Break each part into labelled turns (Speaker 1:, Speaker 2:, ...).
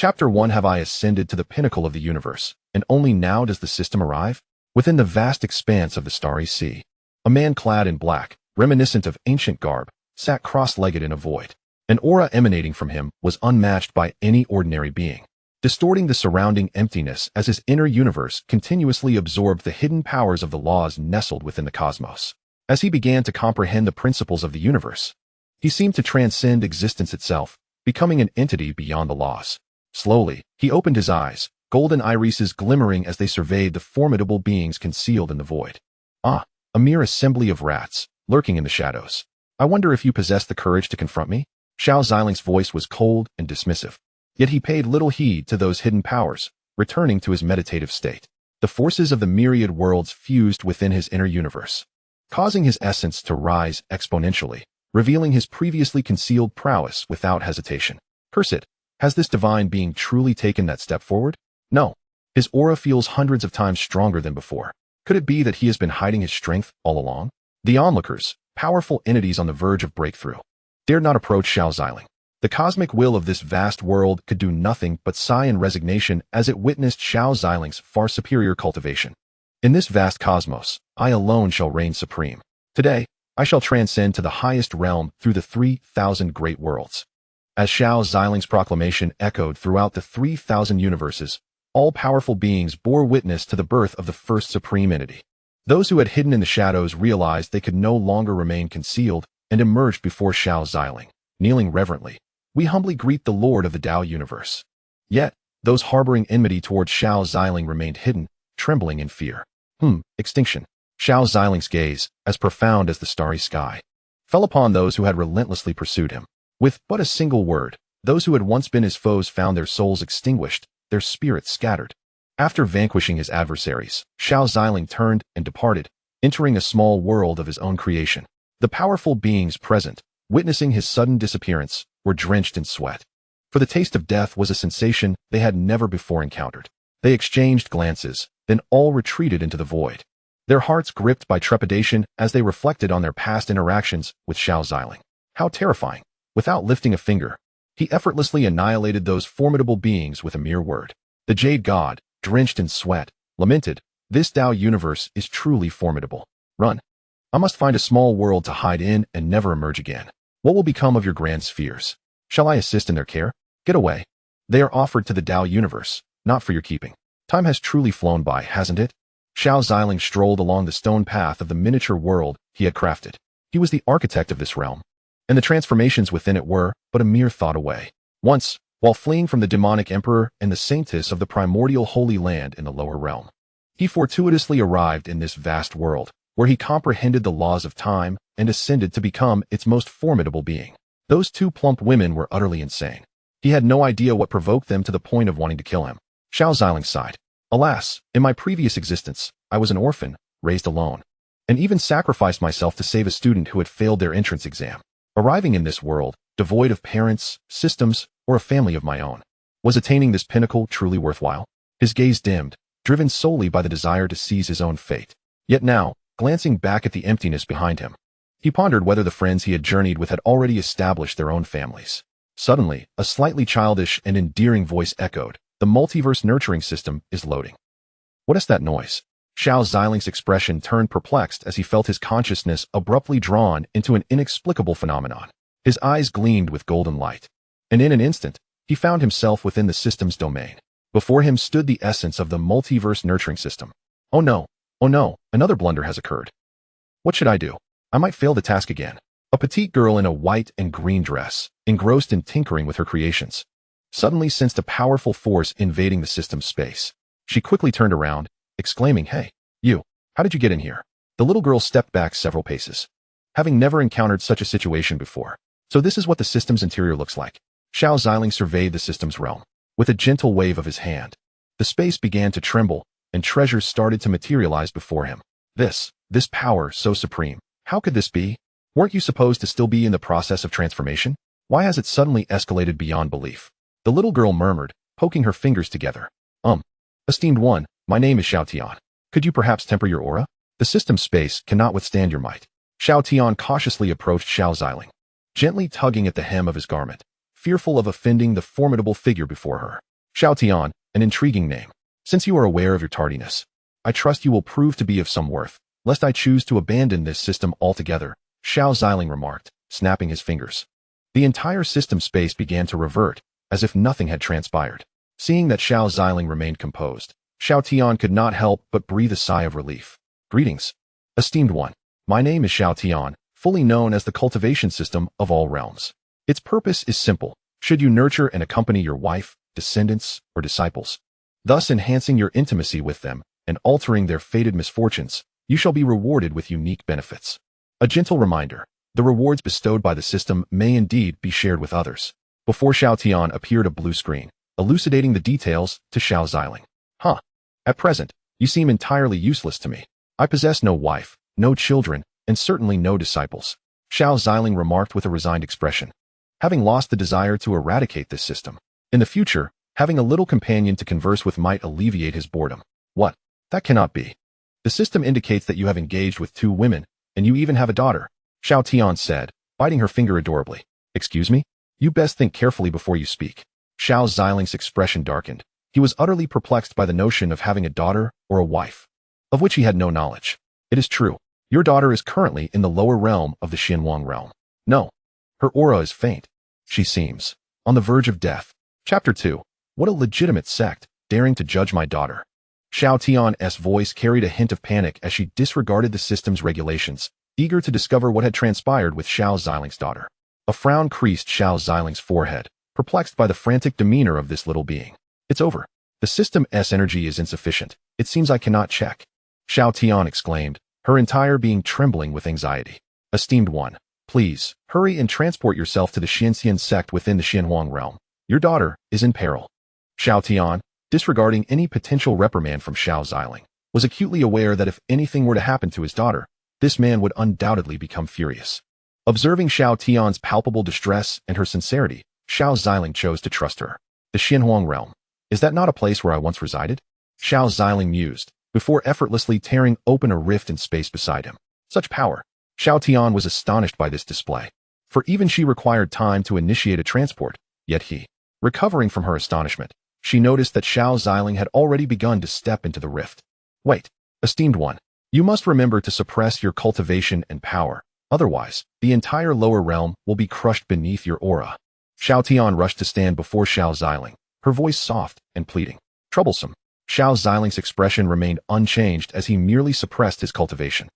Speaker 1: Chapter 1. Have I ascended to the pinnacle of the universe, and only now does the system arrive? Within the vast expanse of the starry sea, a man clad in black, reminiscent of ancient garb, sat cross-legged in a void. An aura emanating from him was unmatched by any ordinary being, distorting the surrounding emptiness as his inner universe continuously absorbed the hidden powers of the laws nestled within the cosmos. As he began to comprehend the principles of the universe, he seemed to transcend existence itself, becoming an entity beyond the laws. Slowly, he opened his eyes, golden irises glimmering as they surveyed the formidable beings concealed in the void. Ah, a mere assembly of rats, lurking in the shadows. I wonder if you possess the courage to confront me? Xiao Ziling's voice was cold and dismissive. Yet he paid little heed to those hidden powers, returning to his meditative state. The forces of the myriad worlds fused within his inner universe, causing his essence to rise exponentially, revealing his previously concealed prowess without hesitation. Curse it, has this divine being truly taken that step forward? No. His aura feels hundreds of times stronger than before. Could it be that he has been hiding his strength all along? The onlookers, powerful entities on the verge of breakthrough, dared not approach Xiao Ziling. The cosmic will of this vast world could do nothing but sigh in resignation as it witnessed Xiao Ziling's far superior cultivation. In this vast cosmos, I alone shall reign supreme. Today, I shall transcend to the highest realm through the 3,000 great worlds. As Xiao Ziling's proclamation echoed throughout the 3,000 universes, all-powerful beings bore witness to the birth of the first supreme entity. Those who had hidden in the shadows realized they could no longer remain concealed and emerged before Xiao Ziling, kneeling reverently. We humbly greet the Lord of the Dao universe. Yet, those harboring enmity towards Xiao Ziling remained hidden, trembling in fear. Extinction. Xiao Ziling's gaze, as profound as the starry sky, fell upon those who had relentlessly pursued him. With but a single word, those who had once been his foes found their souls extinguished, their spirits scattered. After vanquishing his adversaries, Xiao Ziling turned and departed, entering a small world of his own creation. The powerful beings present, witnessing his sudden disappearance, were drenched in sweat. For the taste of death was a sensation they had never before encountered. They exchanged glances, then all retreated into the void, their hearts gripped by trepidation as they reflected on their past interactions with Xiao Ziling. How terrifying! Without lifting a finger, he effortlessly annihilated those formidable beings with a mere word. The Jade God, drenched in sweat, lamented, "This Dao universe is truly formidable. Run. I must find a small world to hide in and never emerge again. What will become of your grand spheres? Shall I assist in their care? Get away. They are offered to the Dao universe, not for your keeping. Time has truly flown by, hasn't it?" Xiao Ziling strolled along the stone path of the miniature world he had crafted. He was the architect of this realm, and the transformations within it were but a mere thought away. Once, while fleeing from the demonic emperor and the saintess of the primordial holy land in the lower realm, he fortuitously arrived in this vast world, where he comprehended the laws of time and ascended to become its most formidable being. Those two plump women were utterly insane. He had no idea what provoked them to the point of wanting to kill him. Xiao Ziling sighed. Alas, in my previous existence, I was an orphan, raised alone, and even sacrificed myself to save a student who had failed their entrance exam. Arriving in this world, devoid of parents, systems, or a family of my own, was attaining this pinnacle truly worthwhile? His gaze dimmed, driven solely by the desire to seize his own fate. Yet now, glancing back at the emptiness behind him, he pondered whether the friends he had journeyed with had already established their own families. Suddenly, a slightly childish and endearing voice echoed, "The multiverse nurturing system is loading." What is that noise? Xiao Ziling's expression turned perplexed as he felt his consciousness abruptly drawn into an inexplicable phenomenon. His eyes gleamed with golden light, and in an instant, he found himself within the system's domain. Before him stood the essence of the multiverse nurturing system. Oh no, another blunder has occurred. What should I do? I might fail the task again. A petite girl in a white and green dress, engrossed in tinkering with her creations, suddenly sensed a powerful force invading the system's space. She quickly turned around, exclaiming, "Hey, you, how did you get in here?" The little girl stepped back several paces, having never encountered such a situation before. So this is what the system's interior looks like. Xiao Ziling surveyed the system's realm. With a gentle wave of his hand, the space began to tremble, and treasures started to materialize before him. This power so supreme. How could this be? Weren't you supposed to still be in the process of transformation? Why has it suddenly escalated beyond belief? The little girl murmured, poking her fingers together. Esteemed one, my name is Xiao Tian. Could you perhaps temper your aura? The system's space cannot withstand your might. Xiao Tian cautiously approached Xiao Ziling, gently tugging at the hem of his garment, fearful of offending the formidable figure before her. Xiao Tian, an intriguing name. Since you are aware of your tardiness, I trust you will prove to be of some worth, lest I choose to abandon this system altogether, Xiao Ziling remarked, snapping his fingers. The entire system space began to revert, as if nothing had transpired. Seeing that Xiao Ziling remained composed, Xiao Tian could not help but breathe a sigh of relief. Greetings, esteemed one. My name is Xiao Tian, fully known as the cultivation system of all realms. Its purpose is simple. Should you nurture and accompany your wife, descendants, or disciples, thus enhancing your intimacy with them and altering their fated misfortunes, you shall be rewarded with unique benefits. A gentle reminder, the rewards bestowed by the system may indeed be shared with others. Before Xiao Tian appeared a blue screen, elucidating the details to Xiao Ziling. At present, you seem entirely useless to me. I possess no wife, no children, and certainly no disciples, Xiao Ziling remarked with a resigned expression. Having lost the desire to eradicate this system, in the future, having a little companion to converse with might alleviate his boredom. What? That cannot be. The system indicates that you have engaged with 2 women, and you even have a daughter, Xiao Tian said, biting her finger adorably. Excuse me? You best think carefully before you speak. Xiao Ziling's expression darkened. He was utterly perplexed by the notion of having a daughter or a wife, of which he had no knowledge. It is true. Your daughter is currently in the lower realm of the Xianwang realm. No. Her aura is faint. She seems on the verge of death. Chapter 2. What a legitimate sect, daring to judge my daughter. Xiao Tian's voice carried a hint of panic as she disregarded the system's regulations, eager to discover what had transpired with Xiao Ziling's daughter. A frown creased Xiao Ziling's forehead, perplexed by the frantic demeanor of this little being. It's over. The system's energy is insufficient. It seems I cannot check. Xiao Tian exclaimed, her entire being trembling with anxiety. Esteemed one, please, hurry and transport yourself to the Xianxian sect within the Xianhuang realm. Your daughter is in peril. Xiao Tian, disregarding any potential reprimand from Xiao Ziling, was acutely aware that if anything were to happen to his daughter, this man would undoubtedly become furious. Observing Xiao Tian's palpable distress and her sincerity, Xiao Ziling chose to trust her. The Xianhuang realm. Is that not a place where I once resided? Xiao Ziling mused, before effortlessly tearing open a rift in space beside him. Such power. Xiao Tian was astonished by this display, for even she required time to initiate a transport, yet he. Recovering from her astonishment, she noticed that Xiao Ziling had already begun to step into the rift. Wait, esteemed one, you must remember to suppress your cultivation and power, otherwise, the entire lower realm will be crushed beneath your aura. Xiao Tian rushed to stand before Xiao Ziling, her voice soft and pleading. Troublesome. Xiao Ziling's expression remained unchanged as he merely suppressed his cultivation,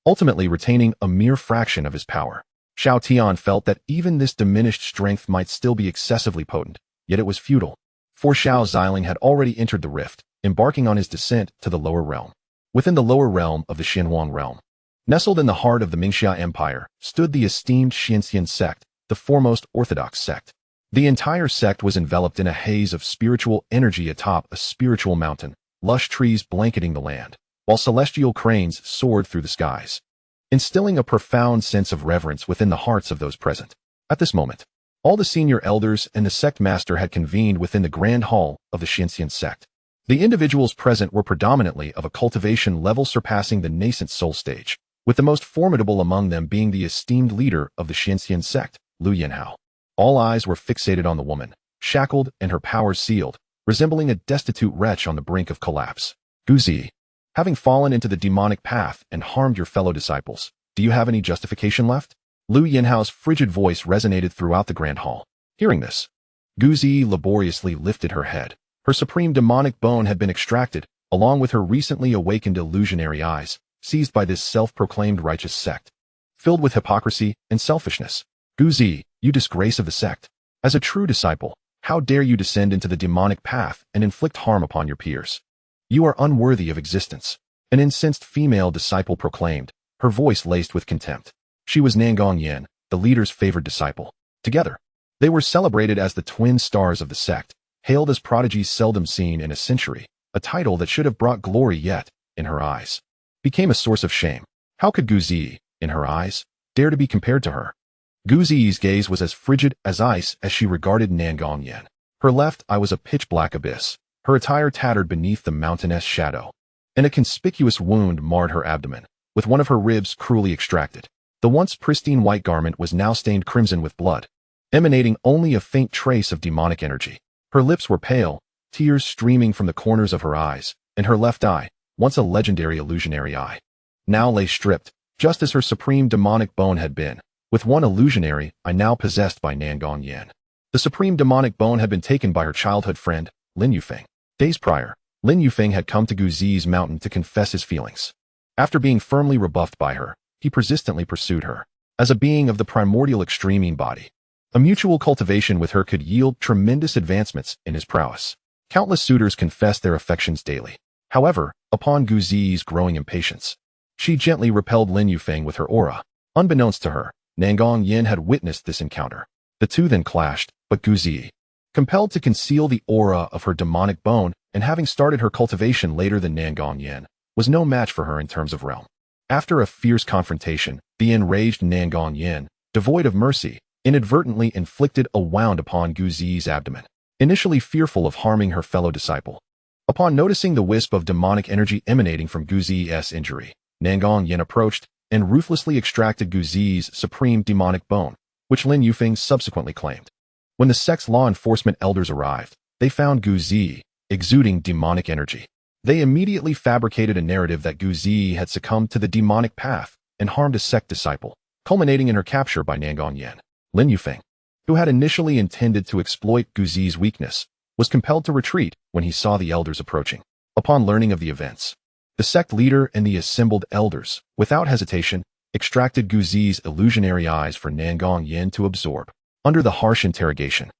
Speaker 1: ultimately retaining a mere fraction of his power. Xiao Tian felt that even this diminished strength might still be excessively potent, yet it was futile, for Xiao Ziling had already entered the rift, embarking on his descent to the lower realm. Within the lower realm of the Xianhuang realm, nestled in the heart of the Mingxia Empire, stood the esteemed Xianxian sect, the foremost orthodox sect. The entire sect was enveloped in a haze of spiritual energy atop a spiritual mountain, lush trees blanketing the land, while celestial cranes soared through the skies, instilling a profound sense of reverence within the hearts of those present. At this moment, all the senior elders and the sect master had convened within the grand hall of the Xianxian sect. The individuals present were predominantly of a cultivation level surpassing the nascent soul stage, with the most formidable among them being the esteemed leader of the Xianxian sect, Lu Yanhao. All eyes were fixated on the woman, shackled and her powers sealed, resembling a destitute wretch on the brink of collapse. Guzi, having fallen into the demonic path and harmed your fellow disciples, do you have any justification left? Lu Yanhao's frigid voice resonated throughout the grand hall. Hearing this, Guzi laboriously lifted her head. Her supreme demonic bone had been extracted, along with her recently awakened illusionary eyes, seized by this self-proclaimed righteous sect, filled with hypocrisy and selfishness. Guzi, you disgrace of the sect. As a true disciple, how dare you descend into the demonic path and inflict harm upon your peers? You are unworthy of existence. An incensed female disciple proclaimed, her voice laced with contempt. She was Nangong Yen, the leader's favored disciple. Together, they were celebrated as the twin stars of the sect, hailed as prodigies seldom seen in a century, a title that should have brought glory yet, in her eyes, became a source of shame. How could Guzi, in her eyes, dare to be compared to her? Guzi's gaze was as frigid as ice as she regarded Nangong Yen. Her left eye was a pitch-black abyss, her attire tattered beneath the mountainous shadow, and a conspicuous wound marred her abdomen, with one of her ribs cruelly extracted. The once pristine white garment was now stained crimson with blood, emanating only a faint trace of demonic energy. Her lips were pale, tears streaming from the corners of her eyes, and her left eye, once a legendary illusionary eye, now lay stripped, just as her supreme demonic bone had been, with one illusionary eye now possessed by Nangong Yin. The supreme demonic bone had been taken by her childhood friend, Lin Yufeng. Days prior, Lin Yufeng had come to Guzi's mountain to confess his feelings. After being firmly rebuffed by her, he persistently pursued her. As a being of the primordial extreme body, a mutual cultivation with her could yield tremendous advancements in his prowess. Countless suitors confessed their affections daily. However, upon Guzi's growing impatience, she gently repelled Lin Yufeng with her aura. Unbeknownst to her, Nangong Yin had witnessed this encounter. The two then clashed, but Guzi, compelled to conceal the aura of her demonic bone and having started her cultivation later than Nangong Yin, was no match for her in terms of realm. After a fierce confrontation, the enraged Nangong Yin, devoid of mercy, inadvertently inflicted a wound upon Guzi's abdomen, initially fearful of harming her fellow disciple. Upon noticing the wisp of demonic energy emanating from Guzi's injury, Nangong Yin approached and ruthlessly extracted Guzi's supreme demonic bone, which Lin Yufeng subsequently claimed. When the sect's law enforcement elders arrived, they found Guzi exuding demonic energy. They immediately fabricated a narrative that Guzi had succumbed to the demonic path and harmed a sect disciple, culminating in her capture by Nangong Yin. Lin Yufeng, who had initially intended to exploit Guzi's weakness, was compelled to retreat when he saw the elders approaching. Upon learning of the events, the sect leader and the assembled elders, without hesitation, extracted Guzi's illusionary eyes for Nangong Yin to absorb. Under the harsh interrogation,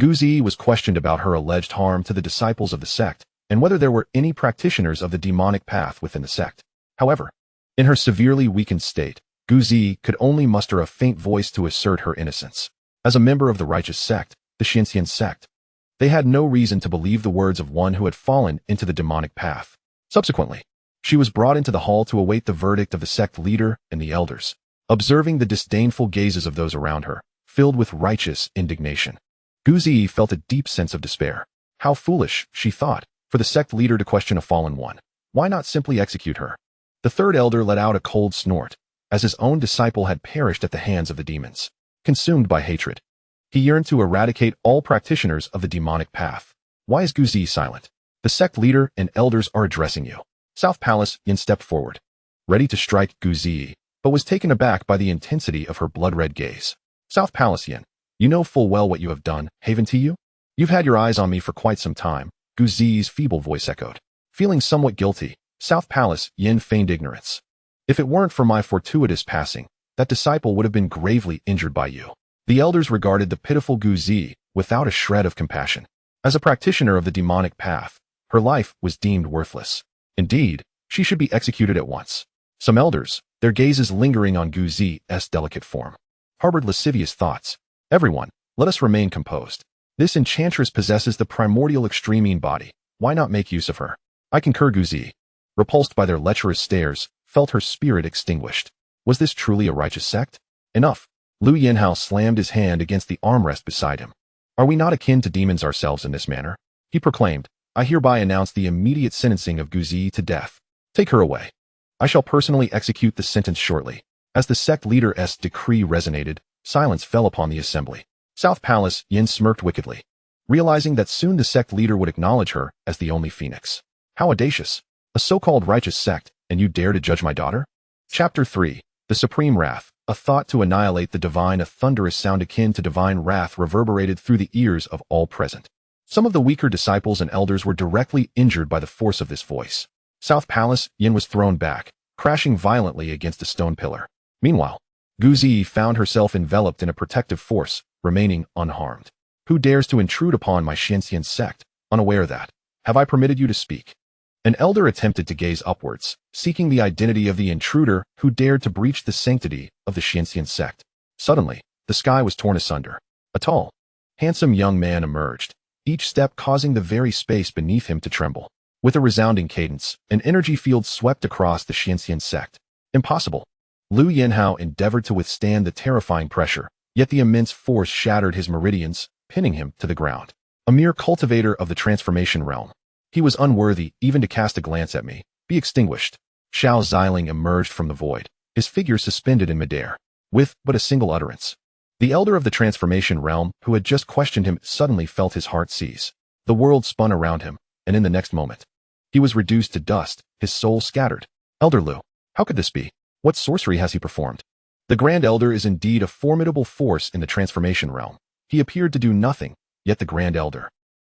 Speaker 1: Guzi was questioned about her alleged harm to the disciples of the sect and whether there were any practitioners of the demonic path within the sect. However, in her severely weakened state, Guzi could only muster a faint voice to assert her innocence. As a member of the righteous sect, the Xianxian sect, they had no reason to believe the words of one who had fallen into the demonic path. Subsequently, she was brought into the hall to await the verdict of the sect leader and the elders. Observing the disdainful gazes of those around her, filled with righteous indignation, Guzi felt a deep sense of despair. How foolish, she thought, for the sect leader to question a fallen one. Why not simply execute her? The third elder let out a cold snort, as his own disciple had perished at the hands of the demons. Consumed by hatred, he yearned to eradicate all practitioners of the demonic path. Why is Guzi silent? The sect leader and elders are addressing you. South Palace Yin stepped forward, ready to strike Guzi, but was taken aback by the intensity of her blood-red gaze. South Palace Yin, you know full well what you have done, haven't you? You've had your eyes on me for quite some time, Guzi's feeble voice echoed. Feeling somewhat guilty, South Palace Yin feigned ignorance. If it weren't for my fortuitous passing, that disciple would have been gravely injured by you. The elders regarded the pitiful Guzi without a shred of compassion. As a practitioner of the demonic path, her life was deemed worthless. Indeed, she should be executed at once. Some elders, their gazes lingering on Guzi's delicate form, harbored lascivious thoughts. Everyone, let us remain composed. This enchantress possesses the primordial extreme body. Why not make use of her? I concur. Guzi, repulsed by their lecherous stares, felt her spirit extinguished. Was this truly a righteous sect? Enough. Lu Yinhao slammed his hand against the armrest beside him. Are we not akin to demons ourselves in this manner? He proclaimed. I hereby announce the immediate sentencing of Guzi to death. Take her away. I shall personally execute the sentence shortly. As the sect leader's decree resonated, silence fell upon the assembly. South Palace Yin smirked wickedly, realizing that soon the sect leader would acknowledge her as the only phoenix. How audacious! A so-called righteous sect, and you dare to judge my daughter? Chapter 3. The Supreme Wrath. A thought to annihilate the divine. A thunderous sound akin to divine wrath reverberated through the ears of all present. Some of the weaker disciples and elders were directly injured by the force of this voice. South Palace Yin was thrown back, crashing violently against a stone pillar. Meanwhile, Guzi found herself enveloped in a protective force, remaining unharmed. Who dares to intrude upon my Xianxian sect, unaware that? Have I permitted you to speak? An elder attempted to gaze upwards, seeking the identity of the intruder who dared to breach the sanctity of the Xianxian sect. Suddenly, the sky was torn asunder. A tall, handsome young man emerged, each step causing the very space beneath him to tremble. With a resounding cadence, an energy field swept across the Xianxian sect. Impossible. Lu Yinhao endeavored to withstand the terrifying pressure, yet the immense force shattered his meridians, pinning him to the ground. A mere cultivator of the transformation realm, he was unworthy even to cast a glance at me. Be extinguished. Xiao Ziling emerged from the void, his figure suspended in midair, with but a single utterance. The elder of the transformation realm, who had just questioned him, suddenly felt his heart seize. The world spun around him, and in the next moment, he was reduced to dust, his soul scattered. Elder Lu, how could this be? What sorcery has he performed? The Grand Elder is indeed a formidable force in the transformation realm. He appeared to do nothing, yet the Grand Elder.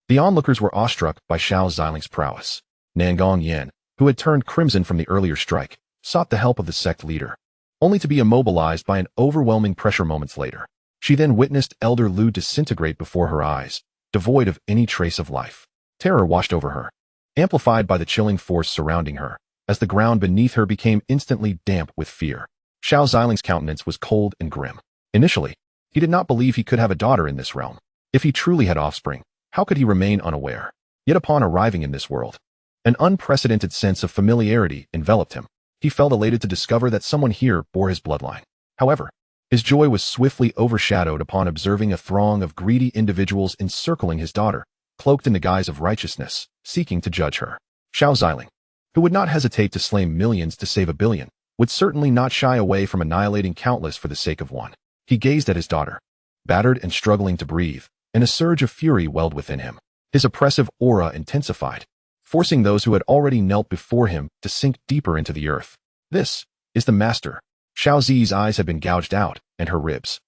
Speaker 1: The onlookers were awestruck by Xiao Ziling's prowess. Nangong Yan, who had turned crimson from the earlier strike, sought the help of the sect leader, only to be immobilized by an overwhelming pressure moments later. She then witnessed Elder Lu disintegrate before her eyes, devoid of any trace of life. Terror washed over her, amplified by the chilling force surrounding her, as the ground beneath her became instantly damp with fear. Xiao Ziling's countenance was cold and grim. Initially, he did not believe he could have a daughter in this realm. If he truly had offspring, how could he remain unaware? Yet upon arriving in this world, an unprecedented sense of familiarity enveloped him. He felt elated to discover that someone here bore his bloodline. However, his joy was swiftly overshadowed upon observing a throng of greedy individuals encircling his daughter, cloaked in the guise of righteousness, seeking to judge her. Xiao Ziling, who would not hesitate to slay millions to save a billion, would certainly not shy away from annihilating countless for the sake of one. He gazed at his daughter, battered and struggling to breathe, and a surge of fury welled within him. His oppressive aura intensified, forcing those who had already knelt before him to sink deeper into the earth. This is the master. Xiao Zi's eyes had been gouged out, and her ribs.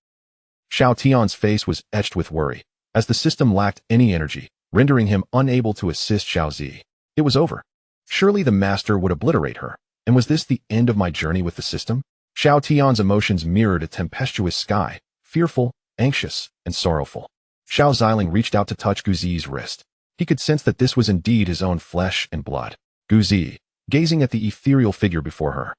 Speaker 1: Xiao Tian's face was etched with worry, as the system lacked any energy, rendering him unable to assist Xiao Zi. It was over. Surely the master would obliterate her. And was this the end of my journey with the system? Xiao Tian's emotions mirrored a tempestuous sky, fearful, anxious, and sorrowful. Xiao Ziling reached out to touch Guzi's wrist. He could sense that this was indeed his own flesh and blood. Guzi, gazing at the ethereal figure before her,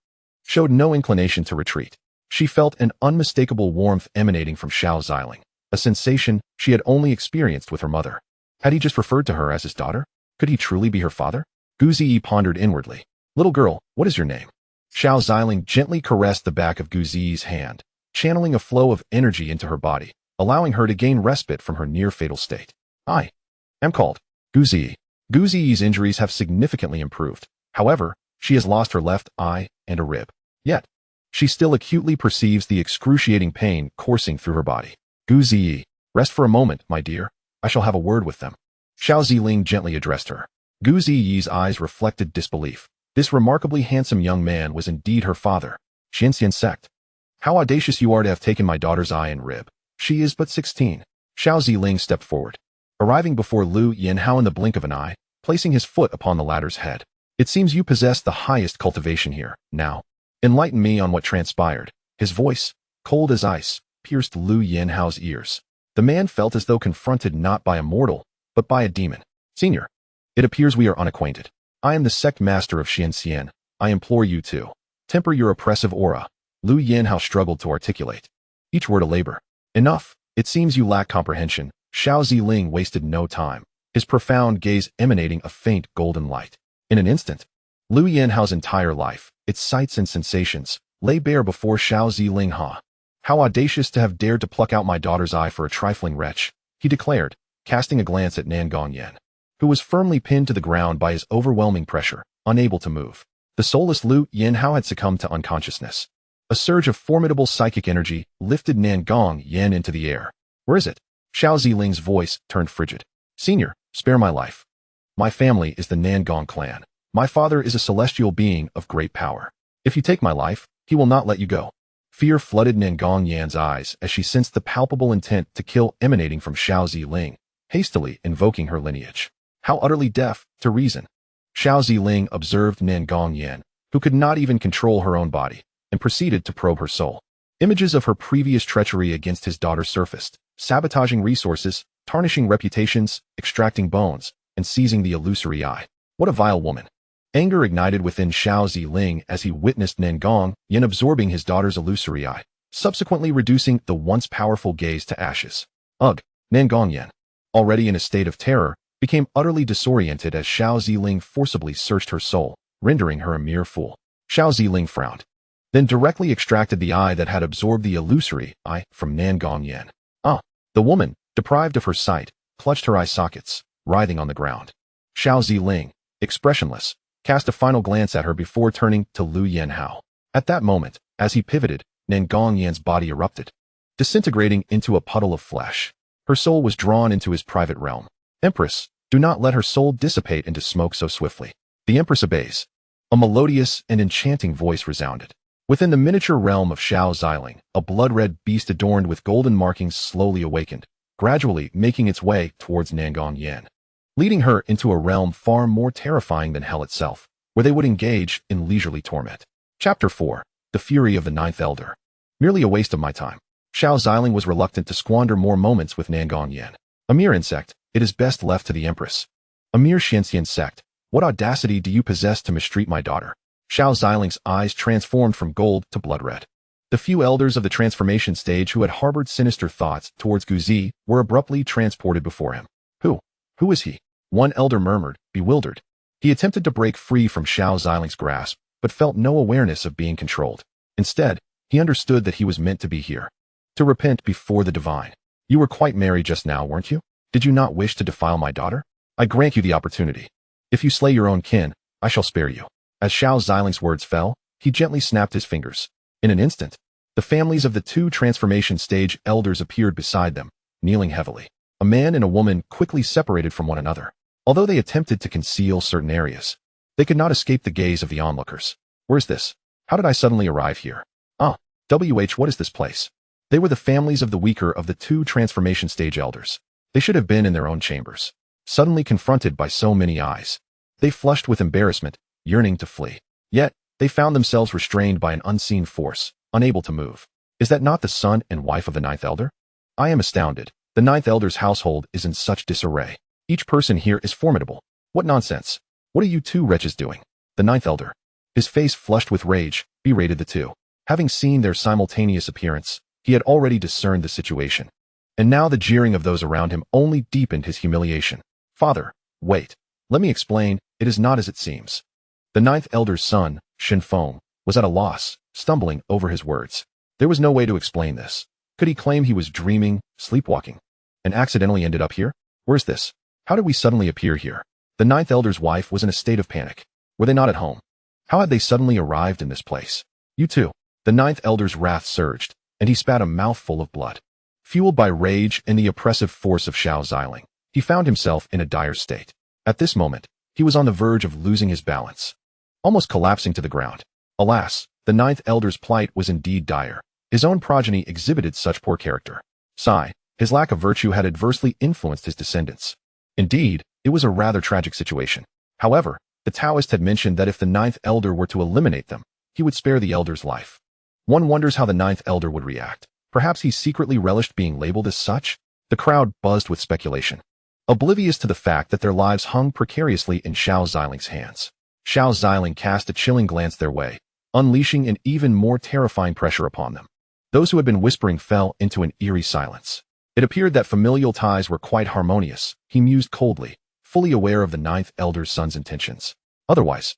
Speaker 1: showed no inclination to retreat. She felt an unmistakable warmth emanating from Xiao Ziling, a sensation she had only experienced with her mother. Had he just referred to her as his daughter? Could he truly be her father? Guzi pondered inwardly. Little girl, what is your name? Xiao Ziling gently caressed the back of Guzi's hand, channeling a flow of energy into her body, allowing her to gain respite from her near-fatal state. I am called Guzi. Guzi's injuries have significantly improved. However, she has lost her left eye and a rib. Yet, she still acutely perceives the excruciating pain coursing through her body. Guzi, rest for a moment, my dear. I shall have a word with them. Xiao Ziling gently addressed her. Guzi's eyes reflected disbelief. This remarkably handsome young man was indeed her father. Xianxian sect. How audacious you are to have taken my daughter's eye and rib. She is but 16. Xiao Ziling stepped forward, arriving before Lu Yanhao in the blink of an eye, placing his foot upon the latter's head. It seems you possess the highest cultivation here. Now, enlighten me on what transpired. His voice, cold as ice, pierced Lu Yanhao's ears. The man felt as though confronted not by a mortal, but by a demon. Senior, it appears we are unacquainted. I am the sect master of Xianxian. I implore you to temper your oppressive aura. Lu Yanhao struggled to articulate each word a labor. Enough. It seems you lack comprehension. Xiao Ziling wasted no time, his profound gaze emanating a faint golden light. In an instant, Lu Yanhao's entire life, its sights and sensations, lay bare before Xiao Ziling. How audacious to have dared to pluck out my daughter's eye for a trifling wretch, he declared, casting a glance at Nangong Yan, who was firmly pinned to the ground by his overwhelming pressure, unable to move. The soulless Lu Yanhao had succumbed to unconsciousness. A surge of formidable psychic energy lifted Nangong Yan into the air. Where is it? Xiao Ziling's voice turned frigid. Senior, spare my life. My family is the Nangong clan. My father is a celestial being of great power. If you take my life, he will not let you go. Fear flooded Nangong Yan's eyes as she sensed the palpable intent to kill emanating from Xiao Ziling, hastily invoking her lineage. How utterly deaf to reason. Xiao Ziling observed Nangong Yan, who could not even control her own body, and proceeded to probe her soul. Images of her previous treachery against his daughter surfaced, sabotaging resources, tarnishing reputations, extracting bones, and seizing the illusory eye. What a vile woman. Anger ignited within Xiao Ziling as he witnessed Nangong Yan absorbing his daughter's illusory eye, subsequently reducing the once powerful gaze to ashes. Ugh, Nangong Yan, already in a state of terror, became utterly disoriented as Xiao Ziling forcibly searched her soul, rendering her a mere fool. Xiao Ziling frowned, then directly extracted the eye that had absorbed the illusory eye from Nangong Yan. The woman, deprived of her sight, clutched her eye sockets, writhing on the ground. Xiao Ziling, expressionless, cast a final glance at her before turning to Lu Yanhao. At that moment, as he pivoted, Nangong Yan's body erupted, disintegrating into a puddle of flesh. Her soul was drawn into his private realm. Empress, Do not let her soul dissipate into smoke so swiftly. The Empress obeys. A melodious and enchanting voice resounded. Within the miniature realm of Xiao Ziling, a blood-red beast adorned with golden markings slowly awakened, gradually making its way towards Nangong Yan, leading her into a realm far more terrifying than hell itself, where they would engage in leisurely torment. Chapter 4. The Fury of the Ninth Elder. Merely a waste of my time. Xiao Ziling was reluctant to squander more moments with Nangong Yan. A mere insect, it is best left to the Empress. A mere Xianxian sect. What audacity do you possess to mistreat my daughter? Xiao Ziling's eyes transformed from gold to blood red. The few elders of the transformation stage who had harbored sinister thoughts towards Guzi were abruptly transported before him. Who is he? One elder murmured, bewildered. He attempted to break free from Xiao Ziling's grasp, but felt no awareness of being controlled. Instead, he understood that he was meant to be here. To repent before the divine. You were quite merry just now, weren't you? Did you not wish to defile my daughter? I grant you the opportunity. If you slay your own kin, I shall spare you. As Xiao Ziling's words fell, he gently snapped his fingers. In an instant, the families of the two transformation stage elders appeared beside them, kneeling heavily. A man and a woman quickly separated from one another. Although they attempted to conceal certain areas, they could not escape the gaze of the onlookers. Where's this? How did I suddenly arrive here? What is this place? They were the families of the weaker of the two transformation stage elders. They should have been in their own chambers. Suddenly confronted by so many eyes, they flushed with embarrassment, yearning to flee. Yet, they found themselves restrained by an unseen force, unable to move. Is that not the son and wife of the ninth elder? I am astounded. The ninth elder's household is in such disarray. Each person here is formidable. What nonsense. What are you two wretches doing? The ninth elder, his face flushed with rage, berated the two. Having seen their simultaneous appearance, he had already discerned the situation. And now the jeering of those around him only deepened his humiliation. Father, wait. Let me explain, it is not as it seems. The ninth elder's son, Shinfeng, was at a loss, stumbling over his words. There was no way to explain this. Could he claim he was dreaming, sleepwalking, and accidentally ended up here? Where's this? How did we suddenly appear here? The ninth elder's wife was in a state of panic. Were they not at home? How had they suddenly arrived in this place? You too. The ninth elder's wrath surged, and he spat a mouthful of blood. Fueled by rage and the oppressive force of Xiao Ziling, he found himself in a dire state. At this moment, he was on the verge of losing his balance, almost collapsing to the ground. Alas, the ninth elder's plight was indeed dire. His own progeny exhibited such poor character. His lack of virtue had adversely influenced his descendants. Indeed, it was a rather tragic situation. However, the Taoist had mentioned that if the ninth elder were to eliminate them, he would spare the elder's life. One wonders how the ninth elder would react. Perhaps he secretly relished being labeled as such? The crowd buzzed with speculation, oblivious to the fact that their lives hung precariously in Xiao Ziling's hands. Xiao Ziling cast a chilling glance their way, unleashing an even more terrifying pressure upon them. Those who had been whispering fell into an eerie silence. It appeared that familial ties were quite harmonious, he mused coldly, fully aware of the ninth elder's son's intentions. Otherwise,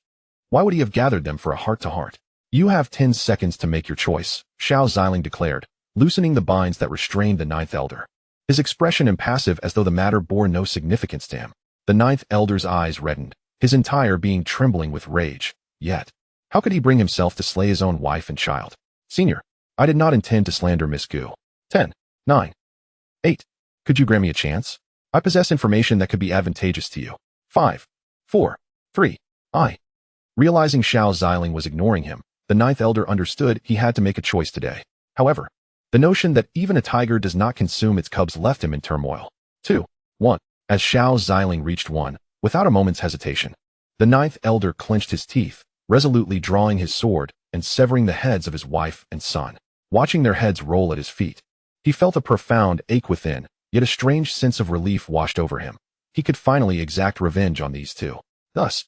Speaker 1: why would he have gathered them for a heart-to-heart? You have 10 seconds to make your choice, Xiao Ziling declared, loosening the binds that restrained the ninth elder. His expression impassive as though the matter bore no significance to him. The ninth elder's eyes reddened, his entire being trembling with rage. Yet, how could he bring himself to slay his own wife and child? Senior, I did not intend to slander Miss Gu. 10, 9, 8. Could you grant me a chance? I possess information that could be advantageous to you. 5, 4, 3. Realizing Xiao Ziling was ignoring him, the ninth elder understood he had to make a choice today. However, the notion that even a tiger does not consume its cubs left him in turmoil. 2, 1. As Xiao Ziling reached 1, without a moment's hesitation, the ninth elder clenched his teeth, resolutely drawing his sword and severing the heads of his wife and son. Watching their heads roll at his feet, he felt a profound ache within, yet a strange sense of relief washed over him. He could finally exact revenge on these two. Thus,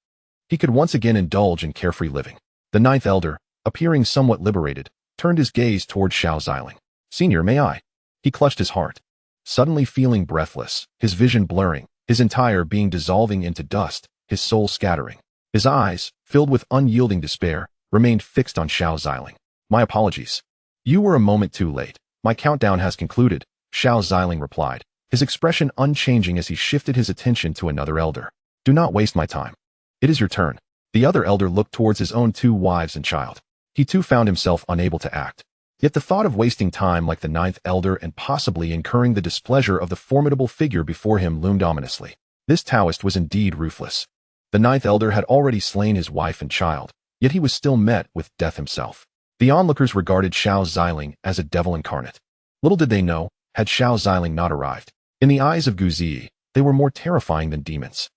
Speaker 1: he could once again indulge in carefree living. The ninth elder, appearing somewhat liberated, turned his gaze toward Xiao Ziling. Senior, may I? He clutched his heart, suddenly feeling breathless, his vision blurring, his entire being dissolving into dust, his soul scattering. His eyes, filled with unyielding despair, remained fixed on Xiao Ziling. My apologies. You were a moment too late. My countdown has concluded, Xiao Ziling replied, his expression unchanging as he shifted his attention to another elder. Do not waste my time. It is your turn. The other elder looked towards his own 2 wives and child. He too found himself unable to act. Yet the thought of wasting time like the ninth elder and possibly incurring the displeasure of the formidable figure before him loomed ominously. This Taoist was indeed ruthless. The ninth elder had already slain his wife and child, yet he was still met with death himself. The onlookers regarded Xiao Ziling as a devil incarnate. Little did they know, had Xiao Ziling not arrived, in the eyes of Guzi, they were more terrifying than demons.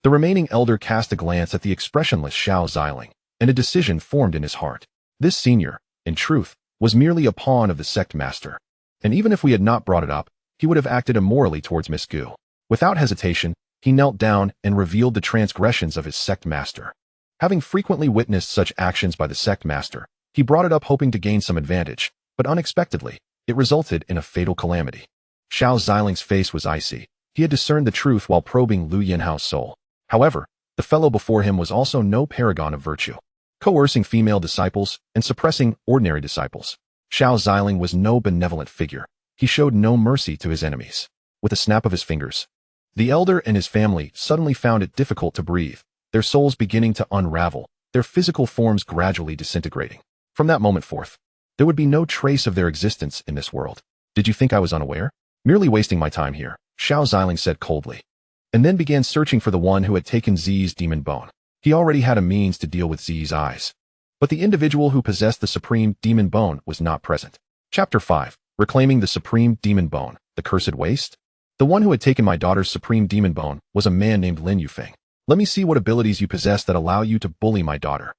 Speaker 1: The remaining elder cast a glance at the expressionless Xiao Ziling, and a decision formed in his heart. This senior, in truth, was merely a pawn of the sect master. And even if we had not brought it up, he would have acted immorally towards Miss Gu. Without hesitation, he knelt down and revealed the transgressions of his sect master. Having frequently witnessed such actions by the sect master, he brought it up hoping to gain some advantage, but unexpectedly, it resulted in a fatal calamity. Xiao Ziling's face was icy. He had discerned the truth while probing Lu Yinhao's soul. However, the fellow before him was also no paragon of virtue, coercing female disciples and suppressing ordinary disciples. Xiao Ziling was no benevolent figure. He showed no mercy to his enemies. With a snap of his fingers, the elder and his family suddenly found it difficult to breathe, their souls beginning to unravel, their physical forms gradually disintegrating. From that moment forth, there would be no trace of their existence in this world. Did you think I was unaware? Merely wasting my time here, Xiao Ziling said coldly, and then began searching for the one who had taken Zi's demon bone. He already had a means to deal with Zi's eyes. But the individual who possessed the supreme demon bone was not present. Chapter 5. Reclaiming the supreme demon bone, the cursed waste? The one who had taken my daughter's supreme demon bone was a man named Lin Yufeng. Let me see what abilities you possess that allow you to bully my daughter.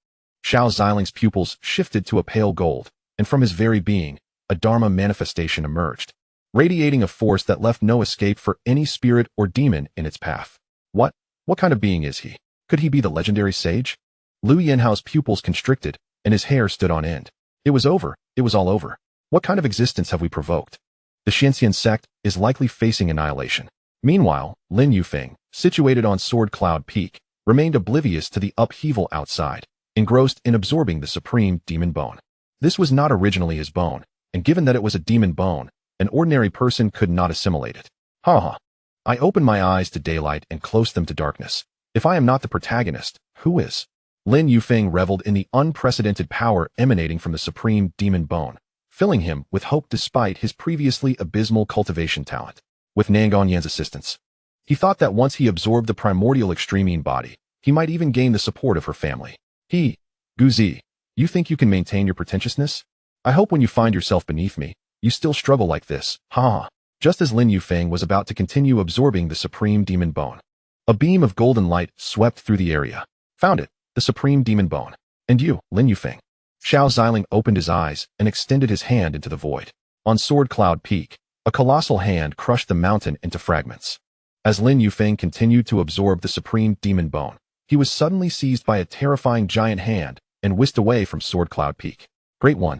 Speaker 1: Xiao Ziling's pupils shifted to a pale gold, and from his very being, a Dharma manifestation emerged, radiating a force that left no escape for any spirit or demon in its path. What kind of being is he? Could he be the legendary sage? Lu Yinhao's pupils constricted, and his hair stood on end. It was over. It was all over. What kind of existence have we provoked? The Xianxian sect is likely facing annihilation. Meanwhile, Lin Yufeng, situated on Sword Cloud Peak, remained oblivious to the upheaval outside, engrossed in absorbing the supreme demon bone. This was not originally his bone, and given that it was a demon bone, an ordinary person could not assimilate it. Ha. I opened my eyes to daylight and closed them to darkness. If I am not the protagonist, who is? Lin Yufeng reveled in the unprecedented power emanating from the supreme demon bone, filling him with hope despite his previously abysmal cultivation talent. With Nangong Yan's assistance, he thought that once he absorbed the primordial extremine body, he might even gain the support of her family. Guzi, you think you can maintain your pretentiousness? I hope when you find yourself beneath me, you still struggle like this. Ha. Just as Lin Yufeng was about to continue absorbing the supreme demon bone, a beam of golden light swept through the area. Found it, the supreme demon bone. And you, Lin Yufeng. Xiao Ziling opened his eyes and extended his hand into the void. On Sword Cloud Peak, a colossal hand crushed the mountain into fragments. As Lin Yufeng continued to absorb the supreme demon bone, he was suddenly seized by a terrifying giant hand and whisked away from Sword Cloud Peak. Great One,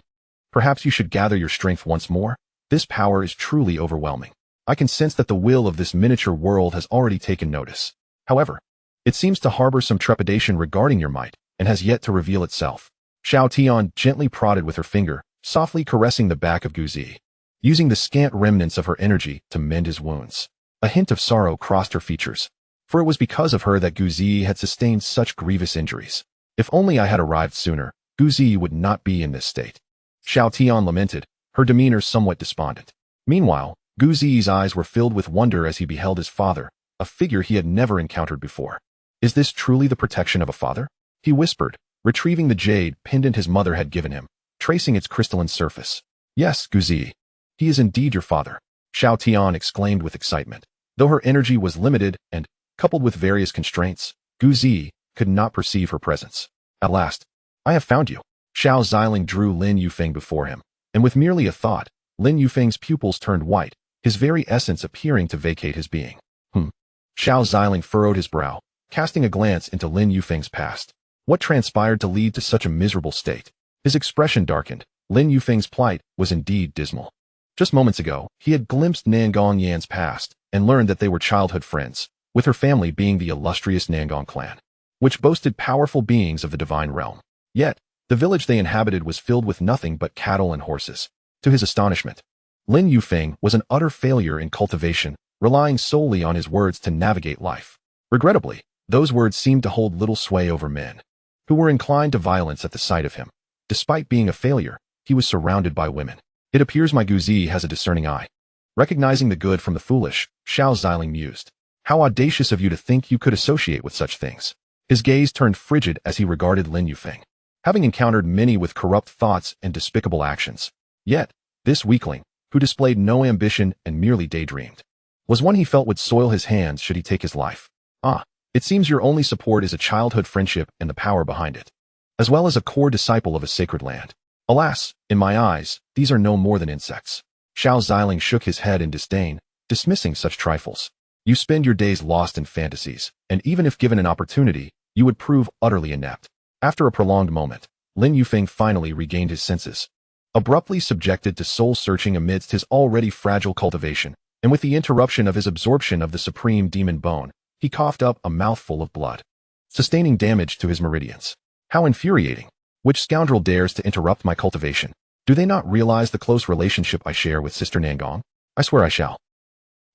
Speaker 1: perhaps you should gather your strength once more. This power is truly overwhelming. I can sense that the will of this miniature world has already taken notice. However, it seems to harbor some trepidation regarding your might and has yet to reveal itself. Xiao Tian gently prodded with her finger, softly caressing the back of Guzi, using the scant remnants of her energy to mend his wounds. A hint of sorrow crossed her features, for it was because of her that Guzi had sustained such grievous injuries. If only I had arrived sooner, Guzi would not be in this state. Xiao Tian lamented, her demeanor somewhat despondent. Meanwhile, Guzi's eyes were filled with wonder as he beheld his father, a figure he had never encountered before. Is this truly the protection of a father? He whispered, retrieving the jade pendant his mother had given him, tracing its crystalline surface. Yes, Guzi. He is indeed your father, Xiao Tian exclaimed with excitement. Though her energy was limited and, coupled with various constraints, Guzi could not perceive her presence. At last, I have found you. Xiao Ziling drew Lin Yufeng before him, and with merely a thought, Lin Yufeng's pupils turned white, his very essence appearing to vacate his being. Xiao Ziling furrowed his brow, casting a glance into Lin Yufeng's past. What transpired to lead to such a miserable state? His expression darkened. Lin Yufeng's plight was indeed dismal. Just moments ago, he had glimpsed Nangong Yan's past and learned that they were childhood friends, with her family being the illustrious Nangong clan, which boasted powerful beings of the divine realm. Yet, the village they inhabited was filled with nothing but cattle and horses. To his astonishment, Lin Yufeng was an utter failure in cultivation, relying solely on his words to navigate life. Regrettably, those words seemed to hold little sway over men, who were inclined to violence at the sight of him. Despite being a failure, he was surrounded by women. It appears my Guzi has a discerning eye. Recognizing the good from the foolish, Xiao Ziling mused. How audacious of you to think you could associate with such things. His gaze turned frigid as he regarded Lin Yufeng, having encountered many with corrupt thoughts and despicable actions. Yet, this weakling, who displayed no ambition and merely daydreamed, was one he felt would soil his hands should he take his life. Ah, it seems your only support is a childhood friendship and the power behind it, as well as a core disciple of a sacred land. Alas, in my eyes, these are no more than insects. Xiao Ziling shook his head in disdain, dismissing such trifles. You spend your days lost in fantasies, and even if given an opportunity, you would prove utterly inept. After a prolonged moment, Lin Yufeng finally regained his senses. Abruptly subjected to soul-searching amidst his already fragile cultivation, and with the interruption of his absorption of the supreme demon bone, he coughed up a mouthful of blood, sustaining damage to his meridians. How infuriating! Which scoundrel dares to interrupt my cultivation? Do they not realize the close relationship I share with Sister Nangong? I swear I shall.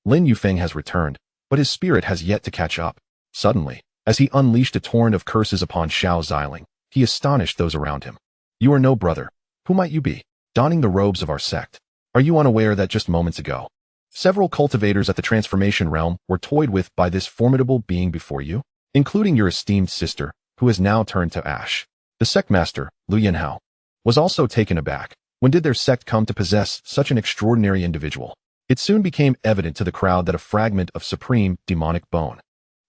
Speaker 1: Lin Yufeng has returned, but his spirit has yet to catch up. Suddenly, as he unleashed a torrent of curses upon Xiao Ziling, he astonished those around him. You are no brother. Who might you be? Donning the robes of our sect. Are you unaware that just moments ago, several cultivators at the transformation realm were toyed with by this formidable being before you, including your esteemed sister, who has now turned to ash? The sect master, Lu Yanhao, was also taken aback. When did their sect come to possess such an extraordinary individual? It soon became evident to the crowd that a fragment of supreme demonic bone,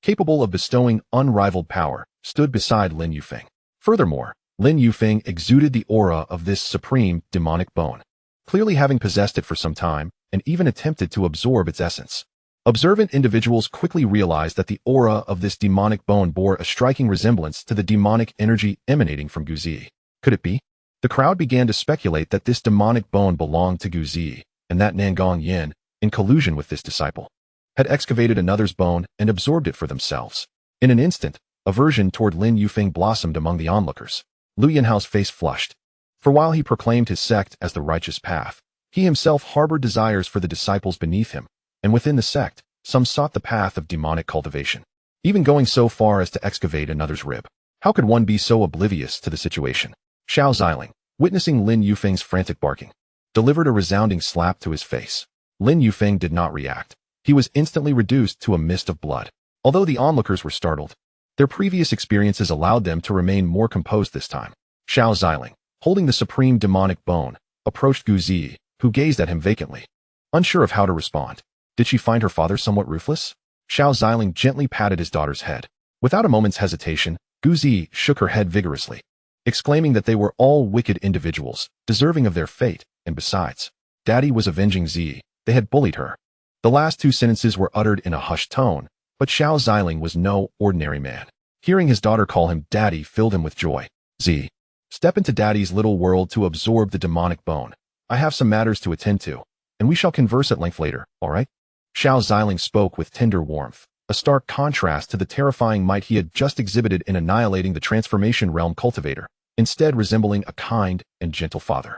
Speaker 1: capable of bestowing unrivaled power, stood beside Lin Yufeng. Furthermore, Lin Yufeng exuded the aura of this supreme demonic bone, clearly having possessed it for some time, and even attempted to absorb its essence. Observant individuals quickly realized that the aura of this demonic bone bore a striking resemblance to the demonic energy emanating from Guzi. Could it be? The crowd began to speculate that this demonic bone belonged to Guzi, and that Nangong Yin, in collusion with this disciple, had excavated another's bone and absorbed it for themselves. In an instant, aversion toward Lin Yufeng blossomed among the onlookers. Lu Yanhao's face flushed, for while he proclaimed his sect as the righteous path, he himself harbored desires for the disciples beneath him, and within the sect, some sought the path of demonic cultivation, even going so far as to excavate another's rib. How could one be so oblivious to the situation? Xiao Ziling, witnessing Lin Yufeng's frantic barking, delivered a resounding slap to his face. Lin Yufeng did not react. He was instantly reduced to a mist of blood. Although the onlookers were startled, their previous experiences allowed them to remain more composed this time. Xiao Ziling, holding the supreme demonic bone, approached Guzi, who gazed at him vacantly, unsure of how to respond. Did she find her father somewhat ruthless? Xiao Ziling gently patted his daughter's head. Without a moment's hesitation, Guzi shook her head vigorously, exclaiming that they were all wicked individuals, deserving of their fate, and besides, Daddy was avenging Z. They had bullied her. The last two sentences were uttered in a hushed tone, but Xiao Ziling was no ordinary man. Hearing his daughter call him Daddy filled him with joy. Z. Step into Daddy's little world to absorb the demonic bone. I have some matters to attend to, and we shall converse at length later, all right? Xiao Ziling spoke with tender warmth, a stark contrast to the terrifying might he had just exhibited in annihilating the transformation realm cultivator, instead resembling a kind and gentle father.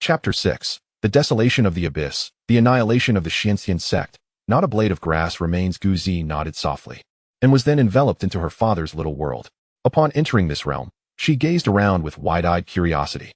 Speaker 1: Chapter 6. The Desolation of the Abyss, the Annihilation of the Xianxian sect. Not a blade of grass remains. Guzi nodded softly, and was then enveloped into her father's little world. Upon entering this realm, she gazed around with wide-eyed curiosity.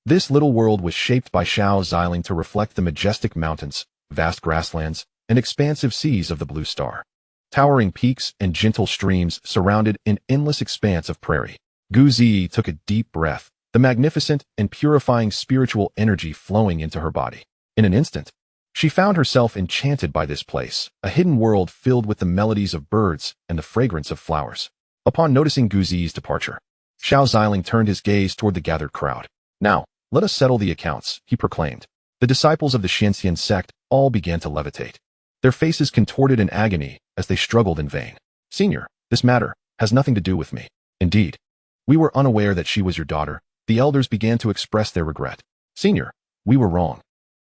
Speaker 1: This little world was shaped by Xiao Ziling to reflect the majestic mountains, vast grasslands, and expansive seas of the Blue Star. Towering peaks and gentle streams surrounded an endless expanse of prairie. Guzi took a deep breath, the magnificent and purifying spiritual energy flowing into her body. In an instant, she found herself enchanted by this place, a hidden world filled with the melodies of birds and the fragrance of flowers. Upon noticing Guzi's departure, Xiao Ziling turned his gaze toward the gathered crowd. Now, let us settle the accounts, he proclaimed. The disciples of the Xianxian sect all began to levitate, their faces contorted in agony as they struggled in vain. Senior, this matter has nothing to do with me. Indeed, we were unaware that she was your daughter. The elders began to express their regret. Senior, we were wrong.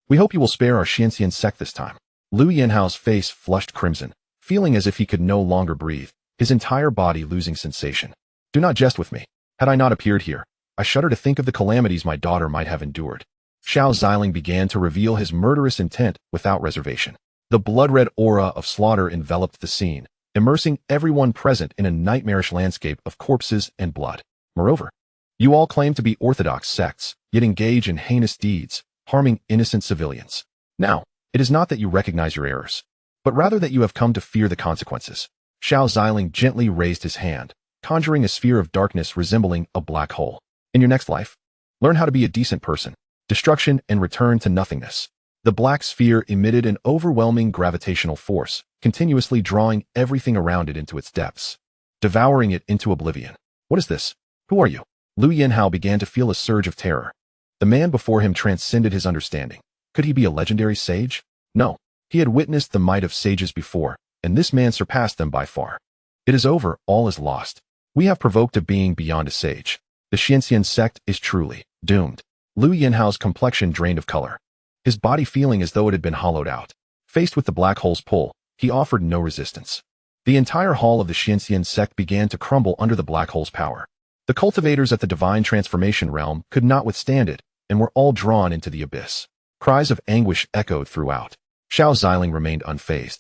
Speaker 1: We hope you will spare our Xianxian sect this time. Lu Yanhao's face flushed crimson, feeling as if he could no longer breathe, his entire body losing sensation. Do not jest with me. Had I not appeared here, I shudder to think of the calamities my daughter might have endured. Xiao Ziling began to reveal his murderous intent without reservation. The blood-red aura of slaughter enveloped the scene, immersing everyone present in a nightmarish landscape of corpses and blood. Moreover, you all claim to be orthodox sects, yet engage in heinous deeds, harming innocent civilians. Now, it is not that you recognize your errors, but rather that you have come to fear the consequences. Xiao Ziling gently raised his hand, conjuring a sphere of darkness resembling a black hole. In your next life, learn how to be a decent person, destruction and return to nothingness. The black sphere emitted an overwhelming gravitational force, continuously drawing everything around it into its depths, devouring it into oblivion. What is this? Who are you? Lu Yinhao began to feel a surge of terror. The man before him transcended his understanding. Could he be a legendary sage? No. He had witnessed the might of sages before, and this man surpassed them by far. It is over, all is lost. We have provoked a being beyond a sage. The Xianxian sect is truly doomed. Lu Yinhao's complexion drained of color, his body feeling as though it had been hollowed out. Faced with the black hole's pull, he offered no resistance. The entire hall of the Xianxian sect began to crumble under the black hole's power. The cultivators at the divine transformation realm could not withstand it, and were all drawn into the abyss. Cries of anguish echoed throughout. Xiao Ziling remained unfazed,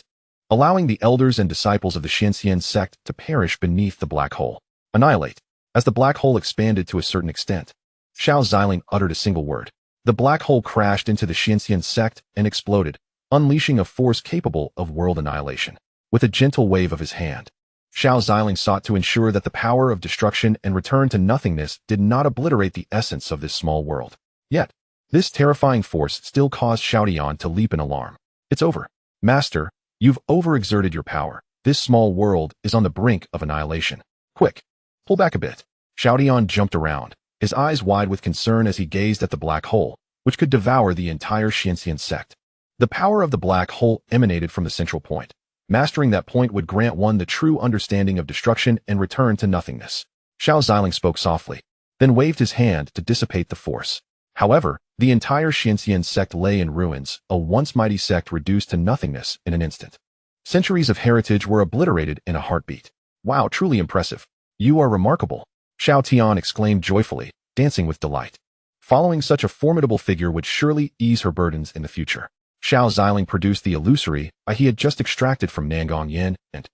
Speaker 1: allowing the elders and disciples of the Xianxian sect to perish beneath the black hole. Annihilate. As the black hole expanded to a certain extent, Xiao Ziling uttered a single word. The black hole crashed into the Xianxian sect and exploded, unleashing a force capable of world annihilation. With a gentle wave of his hand, Xiao Ziling sought to ensure that the power of destruction and return to nothingness did not obliterate the essence of this small world. Yet, this terrifying force still caused Xiaotian to leap in alarm. It's over. Master, you've overexerted your power. This small world is on the brink of annihilation. Quick, pull back a bit. Xiaotian jumped around, his eyes wide with concern as he gazed at the black hole, which could devour the entire Xianxian sect. The power of the black hole emanated from the central point. Mastering that point would grant one the true understanding of destruction and return to nothingness. Xiao Ziling spoke softly, then waved his hand to dissipate the force. However, the entire Xianxian sect lay in ruins, a once mighty sect reduced to nothingness in an instant. Centuries of heritage were obliterated in a heartbeat. Wow, truly impressive. You are remarkable. Xiao Tian exclaimed joyfully, dancing with delight. Following such a formidable figure would surely ease her burdens in the future. Xiao Ziling produced the illusory he had just extracted from Nangong Yin and,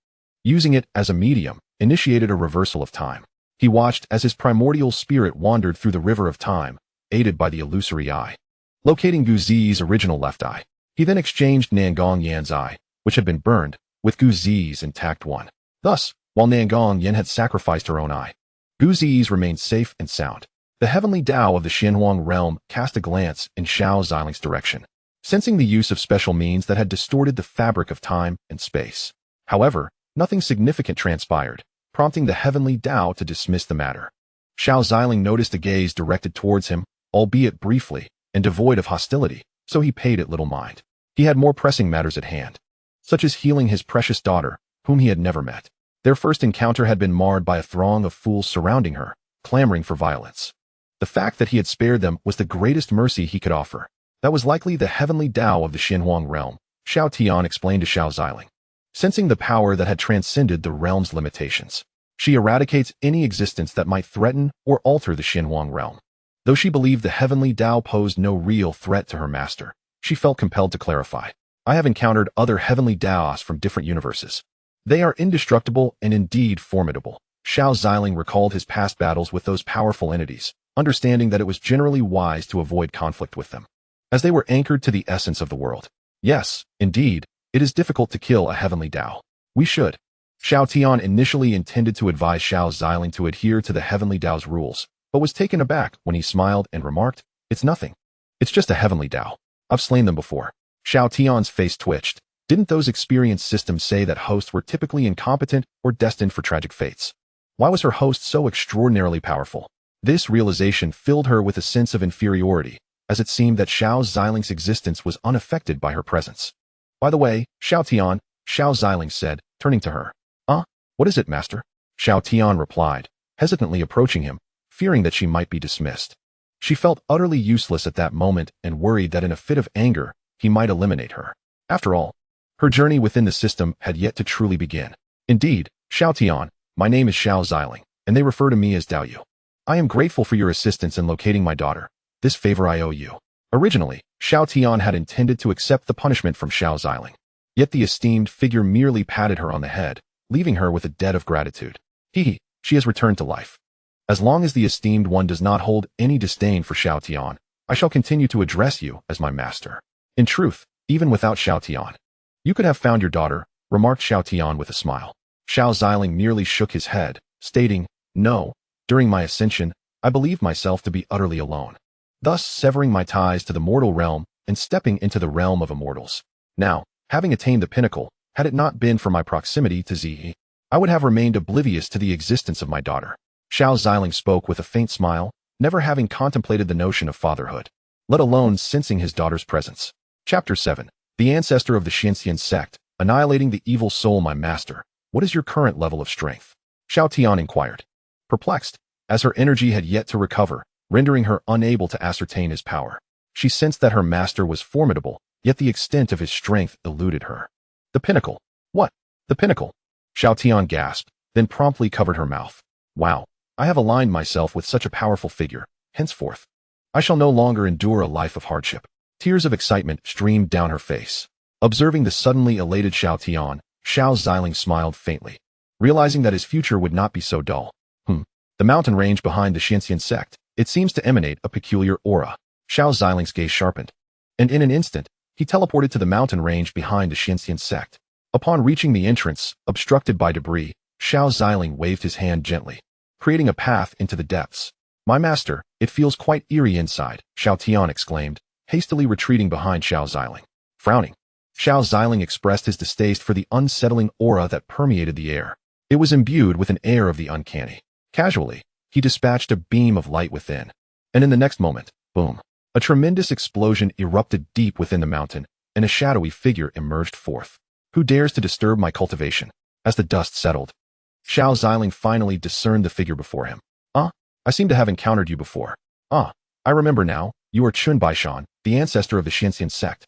Speaker 1: using it as a medium, initiated a reversal of time. He watched as his primordial spirit wandered through the river of time, aided by the illusory eye. Locating Gu Zi's original left eye, he then exchanged Nangong Yan's eye, which had been burned, with Gu Zi's intact one. Thus, while Nangong Yan had sacrificed her own eye, Gu Zi's remained safe and sound. The heavenly Dao of the Xianhuang realm cast a glance in Xiao Ziling's direction, sensing the use of special means that had distorted the fabric of time and space. However, nothing significant transpired, prompting the heavenly Dao to dismiss the matter. Xiao Ziling noticed a gaze directed towards him, albeit briefly, and devoid of hostility, so he paid it little mind. He had more pressing matters at hand, such as healing his precious daughter, whom he had never met. Their first encounter had been marred by a throng of fools surrounding her, clamoring for violence. The fact that he had spared them was the greatest mercy he could offer. That was likely the heavenly Dao of the Xianhuang realm, Xiao Tian explained to Xiao Ziling. Sensing the power that had transcended the realm's limitations, she eradicates any existence that might threaten or alter the Xianhuang realm. Though she believed the heavenly Dao posed no real threat to her master, she felt compelled to clarify. I have encountered other heavenly Daos from different universes. They are indestructible and indeed formidable. Xiao Ziling recalled his past battles with those powerful entities, understanding that it was generally wise to avoid conflict with them, as they were anchored to the essence of the world. Yes, indeed, it is difficult to kill a heavenly Dao. We should. Xiao Tian initially intended to advise Xiao Ziling to adhere to the heavenly Dao's rules, but was taken aback when he smiled and remarked, "It's nothing. It's just a heavenly Dao. I've slain them before." Xiao Tian's face twitched. Didn't those experienced systems say that hosts were typically incompetent or destined for tragic fates? Why was her host so extraordinarily powerful? This realization filled her with a sense of inferiority, as it seemed that Xiao Ziling's existence was unaffected by her presence. By the way, Xiao Tian, Xiao Ziling said, turning to her. What is it, master? Xiao Tian replied, hesitantly approaching him, fearing that she might be dismissed. She felt utterly useless at that moment and worried that in a fit of anger, he might eliminate her. After all, her journey within the system had yet to truly begin. Indeed, Xiao Tian, my name is Xiao Ziling, and they refer to me as Dao Yu. I am grateful for your assistance in locating my daughter. This favor I owe you. Originally, Xiao Tian had intended to accept the punishment from Xiao Ziling. Yet the esteemed figure merely patted her on the head, leaving her with a debt of gratitude. She has returned to life. As long as the esteemed one does not hold any disdain for Xiao Tian, I shall continue to address you as my master. In truth, even without Xiao Tian, You could have found your daughter, remarked Xiao Tian with a smile. Xiao Ziling merely shook his head, stating, no, during my ascension, I believed myself to be utterly alone, thus severing my ties to the mortal realm and stepping into the realm of immortals. Now, having attained the pinnacle, had it not been for my proximity to Ziyi, I would have remained oblivious to the existence of my daughter. Xiao Ziling spoke with a faint smile, never having contemplated the notion of fatherhood, let alone sensing his daughter's presence. Chapter 7. The ancestor of the Xianxian sect, annihilating the evil soul. My master, what is your current level of strength? Xiao Tian inquired, perplexed, as her energy had yet to recover, rendering her unable to ascertain his power. She sensed that her master was formidable, yet the extent of his strength eluded her. The pinnacle. What? The pinnacle? Xiao Tian gasped, then promptly covered her mouth. Wow, I have aligned myself with such a powerful figure. Henceforth, I shall no longer endure a life of hardship. Tears of excitement streamed down her face. Observing the suddenly elated Xiao Tian, Xiao Ziling smiled faintly, realizing that his future would not be so dull. The mountain range behind the Xianxian sect, it seems to emanate a peculiar aura. Xiao Ziling's gaze sharpened, and in an instant, he teleported to the mountain range behind the Xianxian sect. Upon reaching the entrance, obstructed by debris, Xiao Ziling waved his hand gently, creating a path into the depths. My master, it feels quite eerie inside, Xiao Tian exclaimed, hastily retreating behind Xiao Ziling. Frowning, Xiao Ziling expressed his distaste for the unsettling aura that permeated the air. It was imbued with an air of the uncanny. Casually, he dispatched a beam of light within, and in the next moment, boom, a tremendous explosion erupted deep within the mountain, and a shadowy figure emerged forth. Who dares to disturb my cultivation? As the dust settled, Xiao Ziling finally discerned the figure before him. I seem to have encountered you before. I remember now, you are Chun Baishan, the ancestor of the Xianxian sect.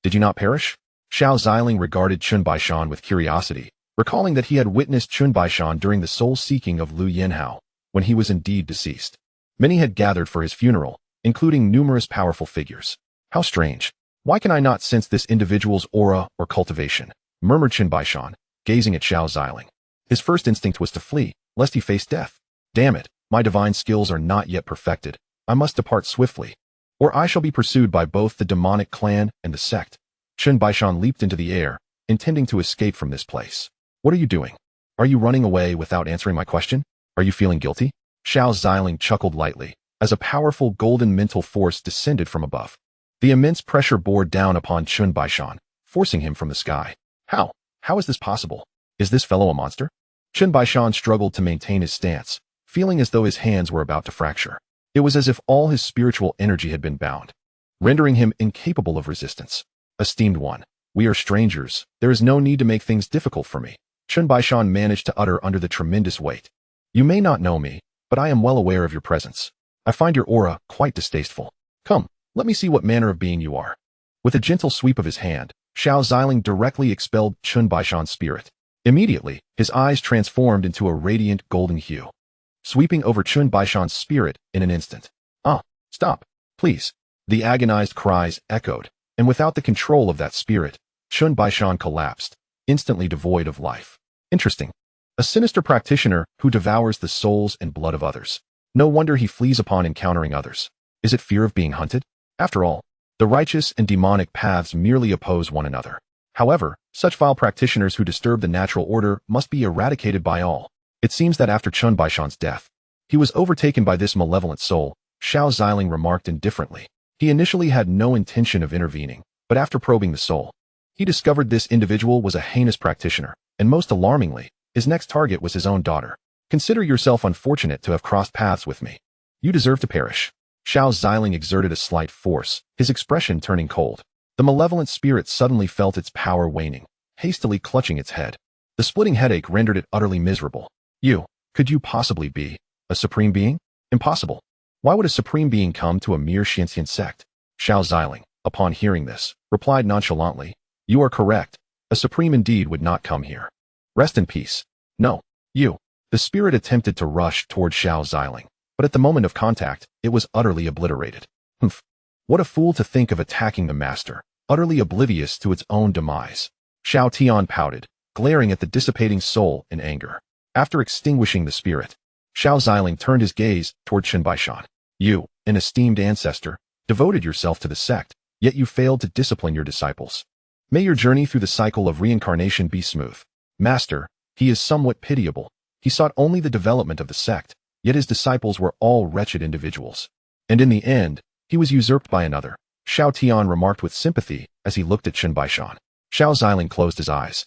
Speaker 1: Did you not perish? Xiao Ziling regarded Chun Baishan with curiosity, recalling that he had witnessed Chun Baishan during the soul-seeking of Lu Yanhao, when he was indeed deceased. Many had gathered for his funeral, including numerous powerful figures. How strange. Why can I not sense this individual's aura or cultivation? Murmured Chun Baishan, gazing at Xiao Ziling. His first instinct was to flee, lest he face death. Damn it, my divine skills are not yet perfected. I must depart swiftly, or I shall be pursued by both the demonic clan and the sect. Chun Baishan leaped into the air, intending to escape from this place. What are you doing? Are you running away without answering my question? Are you feeling guilty? Xiao Ziling chuckled lightly, as a powerful golden mental force descended from above. The immense pressure bore down upon Chun Baishan, forcing him from the sky. How? How is this possible? Is this fellow a monster? Chun Baishan struggled to maintain his stance, feeling as though his hands were about to fracture. It was as if all his spiritual energy had been bound, rendering him incapable of resistance. Esteemed one, we are strangers. There is no need to make things difficult for me. Chun Baishan managed to utter under the tremendous weight. You may not know me, but I am well aware of your presence. I find your aura quite distasteful. Come, let me see what manner of being you are. With a gentle sweep of his hand, Xiao Ziling directly expelled Chun Baishan's spirit. Immediately, his eyes transformed into a radiant golden hue, sweeping over Chun Baishan's spirit in an instant. Stop, please. The agonized cries echoed, and without the control of that spirit, Chun Baishan collapsed, instantly devoid of life. Interesting. A sinister practitioner who devours the souls and blood of others. No wonder he flees upon encountering others. Is it fear of being hunted? After all, the righteous and demonic paths merely oppose one another. However, such vile practitioners who disturb the natural order must be eradicated by all. It seems that after Chun Baishan's death, he was overtaken by this malevolent soul, Xiao Ziling remarked indifferently. He initially had no intention of intervening, but after probing the soul, he discovered this individual was a heinous practitioner, and most alarmingly, his next target was his own daughter. Consider yourself unfortunate to have crossed paths with me. You deserve to perish. Xiao Ziling exerted a slight force, his expression turning cold. The malevolent spirit suddenly felt its power waning, hastily clutching its head. The splitting headache rendered it utterly miserable. Could you possibly be a supreme being? Impossible. Why would a supreme being come to a mere Xianxian sect? Xiao Ziling, upon hearing this, replied nonchalantly, you are correct. A supreme indeed would not come here. Rest in peace. No. The spirit attempted to rush toward Xiao Ziling, but at the moment of contact, it was utterly obliterated. What a fool to think of attacking the master, utterly oblivious to its own demise. Xiao Tian pouted, glaring at the dissipating soul in anger. After extinguishing the spirit, Xiao Ziling turned his gaze toward Chun Baishan. You, an esteemed ancestor, devoted yourself to the sect, yet you failed to discipline your disciples. May your journey through the cycle of reincarnation be smooth. Master, he is somewhat pitiable. He sought only the development of the sect, yet his disciples were all wretched individuals. And in the end, he was usurped by another, Xiao Tian remarked with sympathy as he looked at Chen Baishan. Xiao Ziling closed his eyes,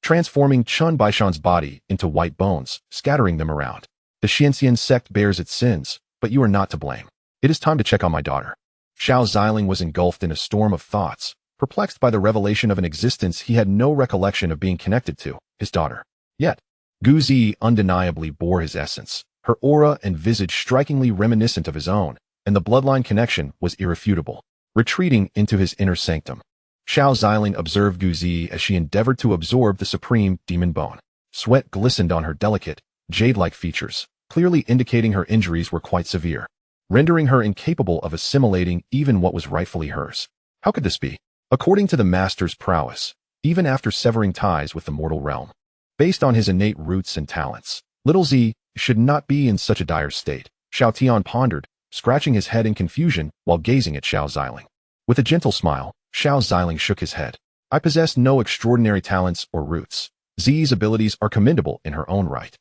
Speaker 1: transforming Chen Baishan's body into white bones, scattering them around. The Xianxian sect bears its sins, but you are not to blame. It is time to check on my daughter. Xiao Ziling was engulfed in a storm of thoughts, perplexed by the revelation of an existence he had no recollection of being connected to, his daughter. Yet, Gu Zi undeniably bore his essence, her aura and visage strikingly reminiscent of his own, and the bloodline connection was irrefutable. Retreating into his inner sanctum, Xiao Ziling observed Gu Zi as she endeavored to absorb the supreme demon bone. Sweat glistened on her delicate, jade-like features, clearly indicating her injuries were quite severe, rendering her incapable of assimilating even what was rightfully hers. How could this be? According to the master's prowess, even after severing ties with the mortal realm, based on his innate roots and talents, little Z should not be in such a dire state. Xiao Tian pondered, scratching his head in confusion while gazing at Xiao Ziling. With a gentle smile, Xiao Ziling shook his head. I possess no extraordinary talents or roots. Z's abilities are commendable in her own right.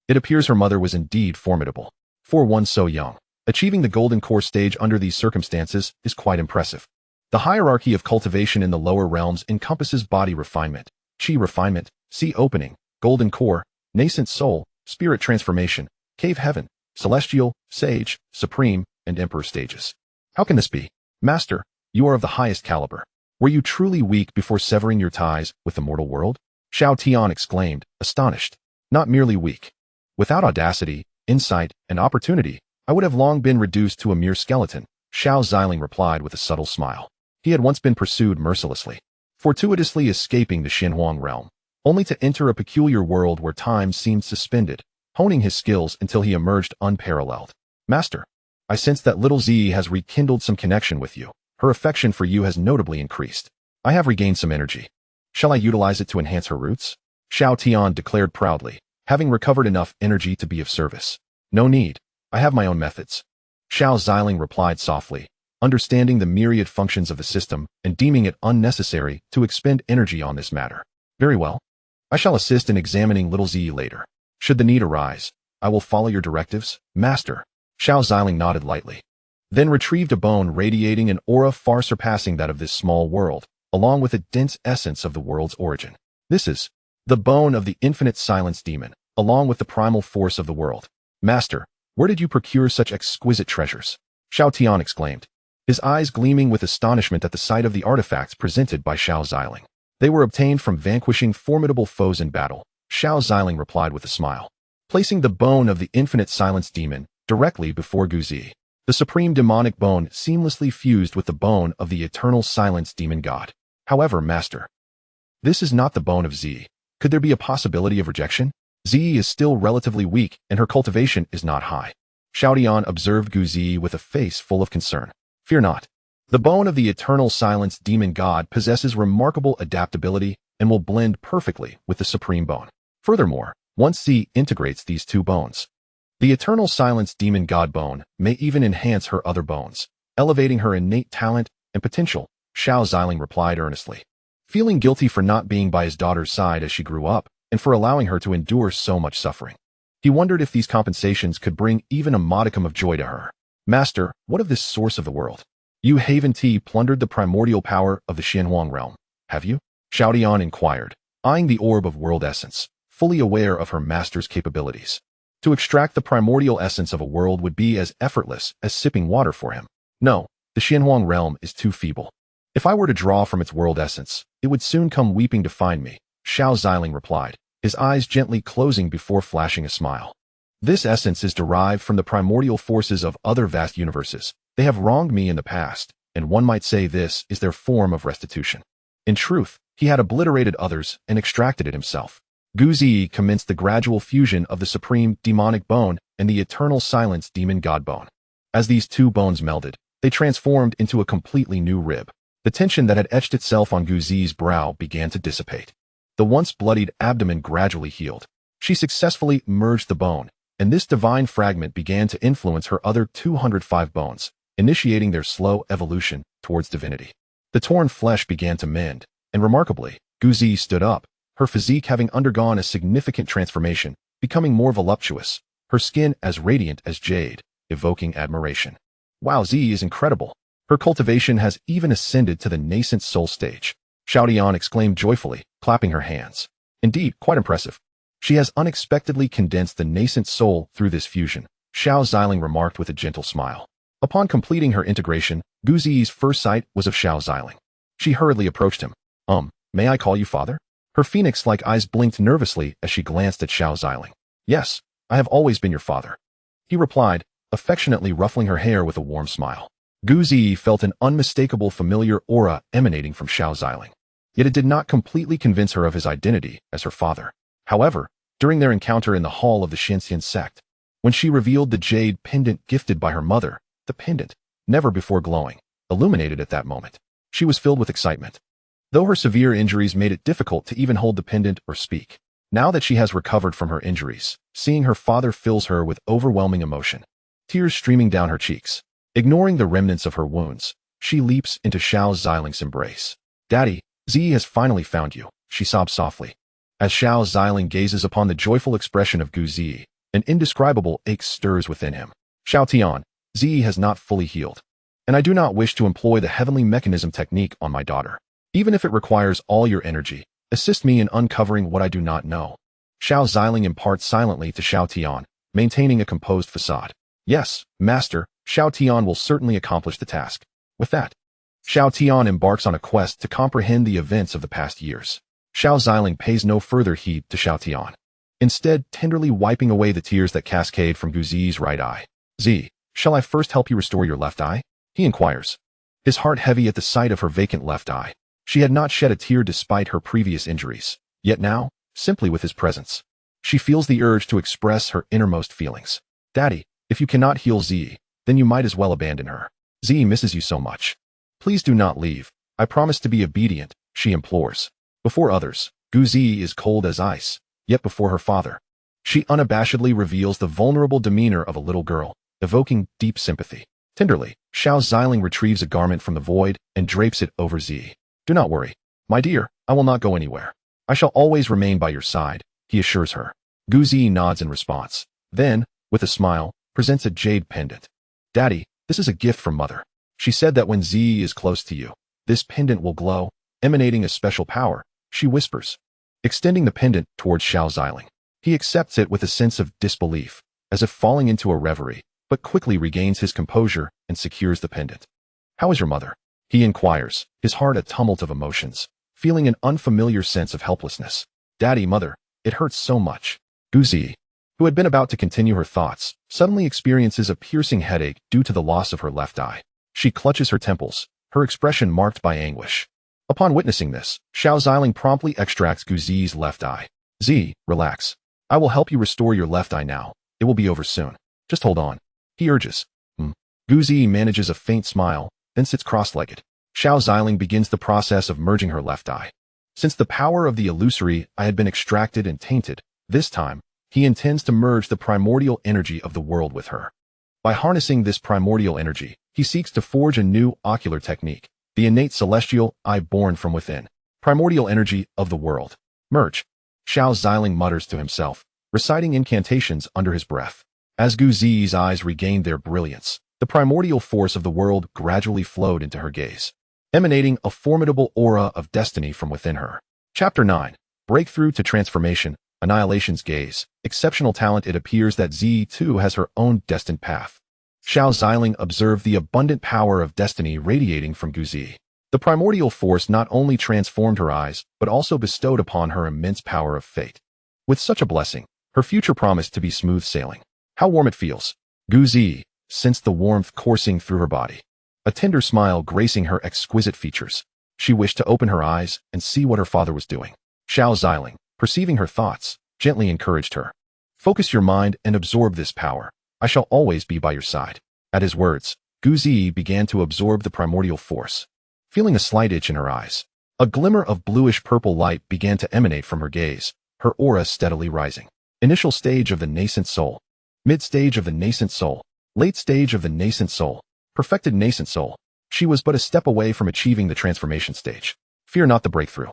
Speaker 1: It appears her mother was indeed formidable. For one so young, achieving the golden core stage under these circumstances is quite impressive. The hierarchy of cultivation in the lower realms encompasses body refinement, chi refinement, sea opening, golden core, nascent soul, spirit transformation, cave heaven, celestial, sage, supreme, and emperor stages. How can this be? Master, you are of the highest caliber. Were you truly weak before severing your ties with the mortal world? Xiao Tian exclaimed, astonished. Not merely weak. Without audacity, insight, and opportunity, I would have long been reduced to a mere skeleton, Xiao Ziling replied with a subtle smile. He had once been pursued mercilessly, fortuitously escaping the Xinhuang realm, only to enter a peculiar world where time seemed suspended, honing his skills until he emerged unparalleled. Master, I sense that little Z has rekindled some connection with you. Her affection for you has notably increased. I have regained some energy. Shall I utilize it to enhance her roots? Xiao Tian declared proudly, having recovered enough energy to be of service. No need. I have my own methods. Xiao Ziling replied softly, understanding the myriad functions of the system and deeming it unnecessary to expend energy on this matter. Very well. I shall assist in examining little Z later. Should the need arise, I will follow your directives, Master. Xiao Ziling nodded lightly, then retrieved a bone radiating an aura far surpassing that of this small world, along with a dense essence of the world's origin. This is the bone of the infinite silence demon, along with the primal force of the world. Master, where did you procure such exquisite treasures? Xiao Tian exclaimed, his eyes gleaming with astonishment at the sight of the artifacts presented by Xiao Ziling. They were obtained from vanquishing formidable foes in battle, Xiao Ziling replied with a smile, placing the bone of the infinite silence demon directly before Gu Zi. The supreme demonic bone seamlessly fused with the bone of the eternal silence demon god. However, Master, this is not the bone of Z. Could there be a possibility of rejection? Z is still relatively weak and her cultivation is not high. Xiao Tian observed Gu Zi with a face full of concern. Fear not. The bone of the eternal silence demon god possesses remarkable adaptability and will blend perfectly with the supreme bone. Furthermore, once Z integrates these two bones, the eternal silence demon god bone may even enhance her other bones, elevating her innate talent and potential, Xiao Ziling replied earnestly, feeling guilty for not being by his daughter's side as she grew up and for allowing her to endure so much suffering. He wondered if these compensations could bring even a modicum of joy to her. Master, what of this source of the world? You Haven T plundered the primordial power of the Xinhuang realm, have you? Xiao Tian inquired, eyeing the orb of world essence, fully aware of her master's capabilities. To extract the primordial essence of a world would be as effortless as sipping water for him. No, the Xinhuang realm is too feeble. If I were to draw from its world essence, it would soon come weeping to find me, Xiao Ziling replied, his eyes gently closing before flashing a smile. This essence is derived from the primordial forces of other vast universes. They have wronged me in the past, and one might say this is their form of restitution. In truth, he had obliterated others and extracted it himself. Gu Zi commenced the gradual fusion of the supreme demonic bone and the eternal silence demon god bone. As these two bones melded, they transformed into a completely new rib. The tension that had etched itself on Gu Zi's brow began to dissipate. The once bloodied abdomen gradually healed. She successfully merged the bone, and this divine fragment began to influence her other 205 bones, initiating their slow evolution towards divinity. The torn flesh began to mend, And remarkably, Guzi stood up, her physique having undergone a significant transformation, becoming more voluptuous, her skin as radiant as jade, evoking admiration. Wow, Z is incredible. Her cultivation has even ascended to the nascent soul stage. Xiao Tian exclaimed joyfully, clapping her hands. Indeed, quite impressive. She has unexpectedly condensed the nascent soul through this fusion, Xiao Ziling remarked with a gentle smile. Upon completing her integration, Guzi's first sight was of Xiao Ziling. She hurriedly approached him. May I call you father? Her phoenix-like eyes blinked nervously as she glanced at Xiao Ziling. Yes, I have always been your father, he replied, affectionately ruffling her hair with a warm smile. Guzi felt an unmistakable familiar aura emanating from Xiao Ziling. Yet it did not completely convince her of his identity as her father. However, during their encounter in the hall of the Shenxian sect, when she revealed the jade pendant gifted by her mother, the pendant, never before glowing, illuminated at that moment, she was filled with excitement. Though her severe injuries made it difficult to even hold the pendant or speak, now that she has recovered from her injuries, seeing her father fills her with overwhelming emotion, tears streaming down her cheeks. Ignoring the remnants of her wounds, she leaps into Xiao Ziling's embrace. Daddy, Z has finally found you, she sobs softly. As Xiao Ziling gazes upon the joyful expression of Guzi, an indescribable ache stirs within him. Xiao Tian, Z has not fully healed, and I do not wish to employ the heavenly mechanism technique on my daughter. Even if it requires all your energy, assist me in uncovering what I do not know. Xiao Ziling imparts silently to Xiao Tian, maintaining a composed facade. Yes, master, Xiao Tian will certainly accomplish the task. With that, Xiao Tian embarks on a quest to comprehend the events of the past years. Xiao Ziling pays no further heed to Xiao Tian, instead tenderly wiping away the tears that cascade from Guzi's right eye. Z, shall I first help you restore your left eye? He inquires, his heart heavy at the sight of her vacant left eye. She had not shed a tear despite her previous injuries, yet now, simply with his presence, she feels the urge to express her innermost feelings. Daddy, if you cannot heal Z, then you might as well abandon her. Z misses you so much. Please do not leave. I promise to be obedient, she implores. Before others, Guzi is cold as ice, yet before her father, she unabashedly reveals the vulnerable demeanor of a little girl, evoking deep sympathy. Tenderly, Xiao Ziling retrieves a garment from the void and drapes it over Z. Do not worry, my dear, I will not go anywhere. I shall always remain by your side, he assures her. Guzi nods in response, then, with a smile, presents a jade pendant. Daddy, this is a gift from Mother. She said that when Z is close to you, this pendant will glow, emanating a special power, she whispers, extending the pendant towards Xiao Ziling. He accepts it with a sense of disbelief, as if falling into a reverie, but quickly regains his composure and secures the pendant. How is your mother? He inquires, his heart a tumult of emotions, feeling an unfamiliar sense of helplessness. Daddy, Mother, it hurts so much. Guzi, who had been about to continue her thoughts, suddenly experiences a piercing headache due to the loss of her left eye. She clutches her temples, her expression marked by anguish. Upon witnessing this, Xiao Ziling promptly extracts Guzi's left eye. Z, relax. I will help you restore your left eye now. It will be over soon. Just hold on, he urges. Guzi manages a faint smile, then sits cross-legged. Xiao Ziling begins the process of merging her left eye. Since the power of the illusory eye had been extracted and tainted, this time, he intends to merge the primordial energy of the world with her. By harnessing this primordial energy, he seeks to forge a new ocular technique, the innate celestial eye born from within. Primordial energy of the world. Merge. Xiao Ziling mutters to himself, reciting incantations under his breath. As Guzi's eyes regained their brilliance, the primordial force of the world gradually flowed into her gaze, emanating a formidable aura of destiny from within her. Chapter 9. Breakthrough to Transformation, Annihilation's Gaze. Exceptional talent. It appears that Z too has her own destined path. Xiao Ziling observed the abundant power of destiny radiating from Guzi. The primordial force not only transformed her eyes, but also bestowed upon her immense power of fate. With such a blessing, her future promised to be smooth sailing. How warm it feels. Guzi sensed the warmth coursing through her body, a tender smile gracing her exquisite features. She wished to open her eyes and see what her father was doing. Xiao Ziling, perceiving her thoughts, gently encouraged her. Focus your mind and absorb this power. I shall always be by your side. At his words, Guzi began to absorb the primordial force. Feeling a slight itch in her eyes, a glimmer of bluish-purple light began to emanate from her gaze, her aura steadily rising. Initial stage of the nascent soul. Mid-stage of the nascent soul. Late stage of the nascent soul. Perfected nascent soul. She was but a step away from achieving the transformation stage. Fear not the breakthrough.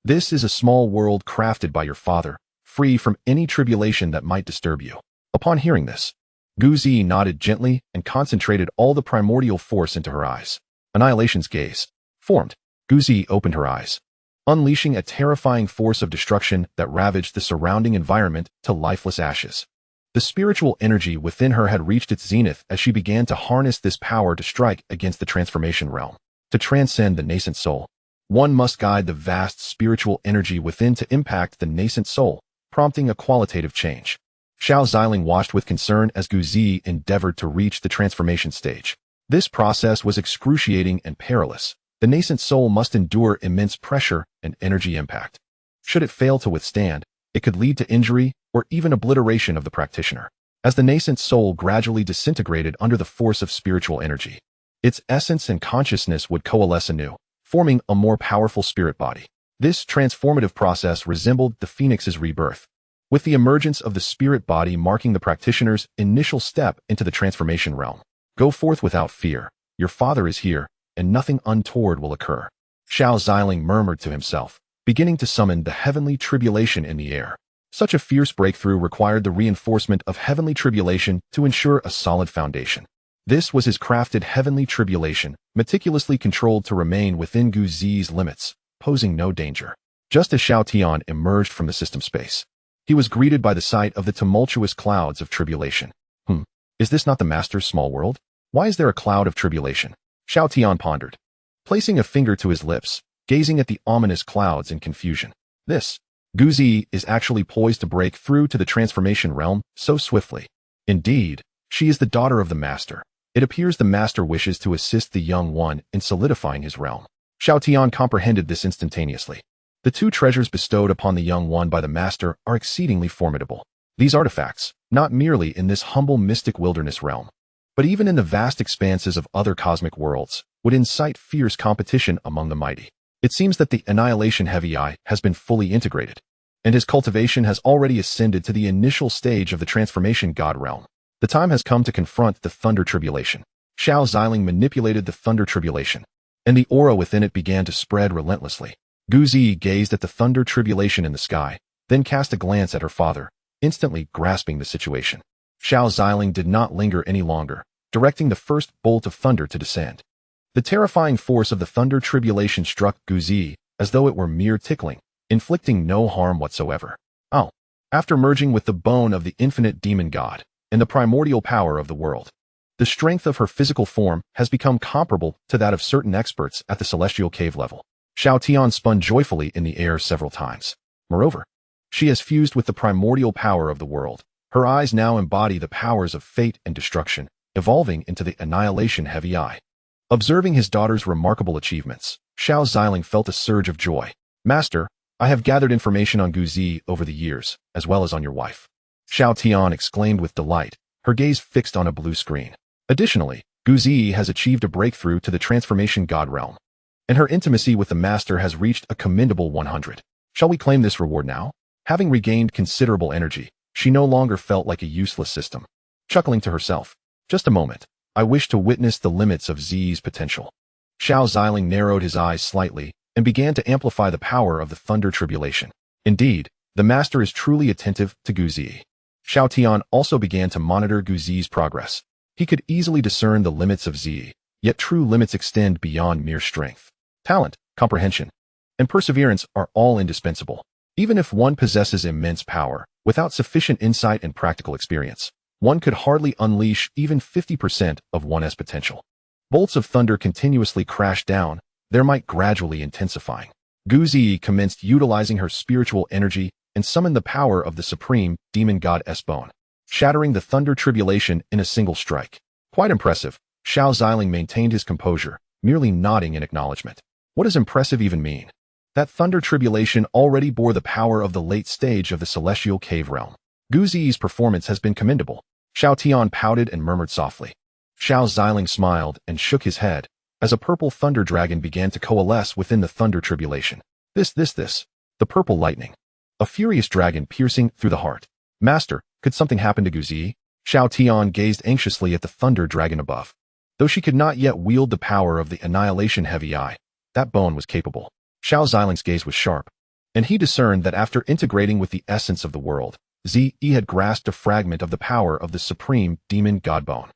Speaker 1: This is a small world crafted by your father, free from any tribulation that might disturb you. Upon hearing this, Guzi nodded gently and concentrated all the primordial force into her eyes. Annihilation's gaze formed. Guzi opened her eyes, unleashing a terrifying force of destruction that ravaged the surrounding environment to lifeless ashes. The spiritual energy within her had reached its zenith as she began to harness this power to strike against the transformation realm. To transcend the nascent soul, one must guide the vast spiritual energy within to impact the nascent soul, prompting a qualitative change. Xiao Ziling watched with concern as Guzi endeavored to reach the transformation stage. This process was excruciating and perilous. The nascent soul must endure immense pressure and energy impact. Should it fail to withstand, it could lead to injury or even obliteration of the practitioner. As the nascent soul gradually disintegrated under the force of spiritual energy, its essence and consciousness would coalesce anew, forming a more powerful spirit body. This transformative process resembled the phoenix's rebirth, with the emergence of the spirit body marking the practitioner's initial step into the transformation realm. Go forth without fear. Your father is here, and nothing untoward will occur. Xiao Ziling murmured to himself, beginning to summon the heavenly tribulation in the air. Such a fierce breakthrough required the reinforcement of heavenly tribulation to ensure a solid foundation. This was his crafted heavenly tribulation, meticulously controlled to remain within Guzi's limits, posing no danger. Just as Xiao Tian emerged from the system space, he was greeted by the sight of the tumultuous clouds of tribulation. Is this not the master's small world? Why is there a cloud of tribulation? Xiao Tian pondered, placing a finger to his lips, gazing at the ominous clouds in confusion. Guzi is actually poised to break through to the transformation realm so swiftly. Indeed, she is the daughter of the master. It appears the master wishes to assist the young one in solidifying his realm. Xiao Tian comprehended this instantaneously. The two treasures bestowed upon the young one by the master are exceedingly formidable. These artifacts, not merely in this humble mystic wilderness realm, but even in the vast expanses of other cosmic worlds, would incite fierce competition among the mighty. It seems that the Annihilation Heavy Eye has been fully integrated, and his cultivation has already ascended to the initial stage of the transformation god realm. The time has come to confront the thunder tribulation. Xiao Ziling manipulated the thunder tribulation, and the aura within it began to spread relentlessly. Guzi gazed at the thunder tribulation in the sky, then cast a glance at her father, instantly grasping the situation. Xiao Ziling did not linger any longer, directing the first bolt of thunder to descend. The terrifying force of the thunder tribulation struck Guzi as though it were mere tickling, inflicting no harm whatsoever. After merging with the bone of the infinite demon god and the primordial power of the world, the strength of her physical form has become comparable to that of certain experts at the celestial cave level. Xiao Tian spun joyfully in the air several times. Moreover, she has fused with the primordial power of the world. Her eyes now embody the powers of fate and destruction, evolving into the Annihilation Heavy Eye. Observing his daughter's remarkable achievements, Xiao Ziling felt a surge of joy. Master, I have gathered information on Guzi over the years, as well as on your wife. Xiao Tian exclaimed with delight, her gaze fixed on a blue screen. Additionally, Guzi has achieved a breakthrough to the transformation god realm, and her intimacy with the master has reached a commendable 100. Shall we claim this reward now? Having regained considerable energy, she no longer felt like a useless system. Chuckling to herself, just a moment. I wish to witness the limits of Z's potential. Xiao Ziling narrowed his eyes slightly and began to amplify the power of the thunder tribulation. Indeed, the master is truly attentive to Guzi. Xiao Tian also began to monitor Guzi's progress. He could easily discern the limits of Z, yet true limits extend beyond mere strength. Talent, comprehension, and perseverance are all indispensable. Even if one possesses immense power, without sufficient insight and practical experience, one could hardly unleash even 50% of one's potential. Bolts of thunder continuously crashed down, their might gradually intensifying. Guzi commenced utilizing her spiritual energy and summoned the power of the supreme demon god Esbone, shattering the thunder tribulation in a single strike. Quite impressive. Xiao Ziling maintained his composure, merely nodding in acknowledgement. What does impressive even mean? That thunder tribulation already bore the power of the late stage of the celestial cave realm. Guzi's performance has been commendable. Xiao Tian pouted and murmured softly. Xiao Ziling smiled and shook his head as a purple thunder dragon began to coalesce within the thunder tribulation. The purple lightning. A furious dragon piercing through the heart. Master, could something happen to Guzi? Xiao Tian gazed anxiously at the thunder dragon above. Though she could not yet wield the power of the Annihilation Heavy Eye, that bone was capable. Xiao Ziling's gaze was sharp, and he discerned that after integrating with the essence of the world, Zi had grasped a fragment of the power of the supreme demon godbone.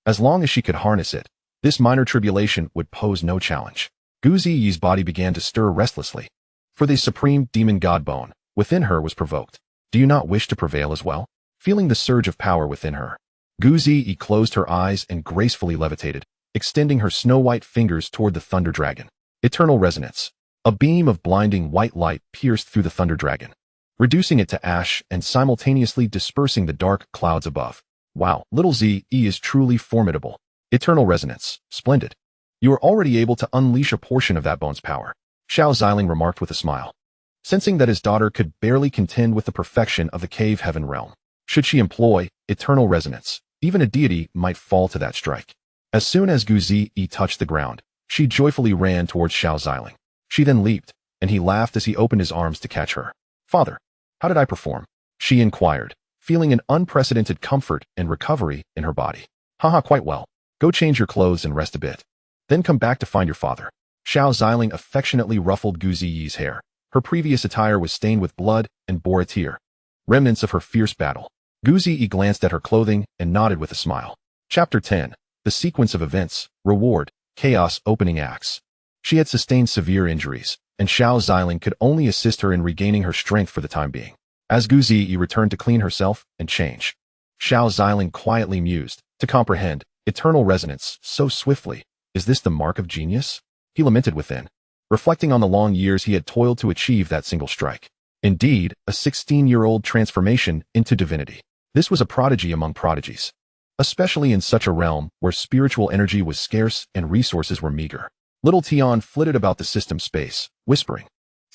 Speaker 1: As long as she could harness it, this minor tribulation would pose no challenge. Gu Ziyi's body began to stir restlessly, for the supreme demon godbone within her was provoked. Do you not wish to prevail as well? Feeling the surge of power within her, Gu Ziyi closed her eyes and gracefully levitated, extending her snow-white fingers toward the thunder dragon. Eternal resonance. A beam of blinding white light pierced through the thunder dragon, reducing it to ash and simultaneously dispersing the dark clouds above. Wow, little Zi is truly formidable. Eternal resonance. Splendid. You are already able to unleash a portion of that bone's power, Xiao Ziling remarked with a smile, sensing that his daughter could barely contend with the perfection of the cave heaven realm. Should she employ eternal resonance, even a deity might fall to that strike. As soon as Gu Ziyi touched the ground, she joyfully ran towards Xiao Ziling. She then leaped, and he laughed as he opened his arms to catch her. Father, how did I perform? She inquired, feeling an unprecedented comfort and recovery in her body. Haha, quite well. Go change your clothes and rest a bit. Then come back to find your father. Xiao Ziling affectionately ruffled Gu Ziyi's hair. Her previous attire was stained with blood and bore a tear, remnants of her fierce battle. Gu Ziyi glanced at her clothing and nodded with a smile. Chapter 10. The sequence of events, reward, chaos opening acts. She had sustained severe injuries, and Xiao Ziling could only assist her in regaining her strength for the time being. As Gu Ziyi returned to clean herself and change, Xiao Ziling quietly mused, to comprehend, eternal resonance, so swiftly. Is this the mark of genius? He lamented within, reflecting on the long years he had toiled to achieve that single strike. Indeed, a 16-year-old transformation into divinity. This was a prodigy among prodigies, especially in such a realm where spiritual energy was scarce and resources were meager. Little Tian flitted about the system space, whispering.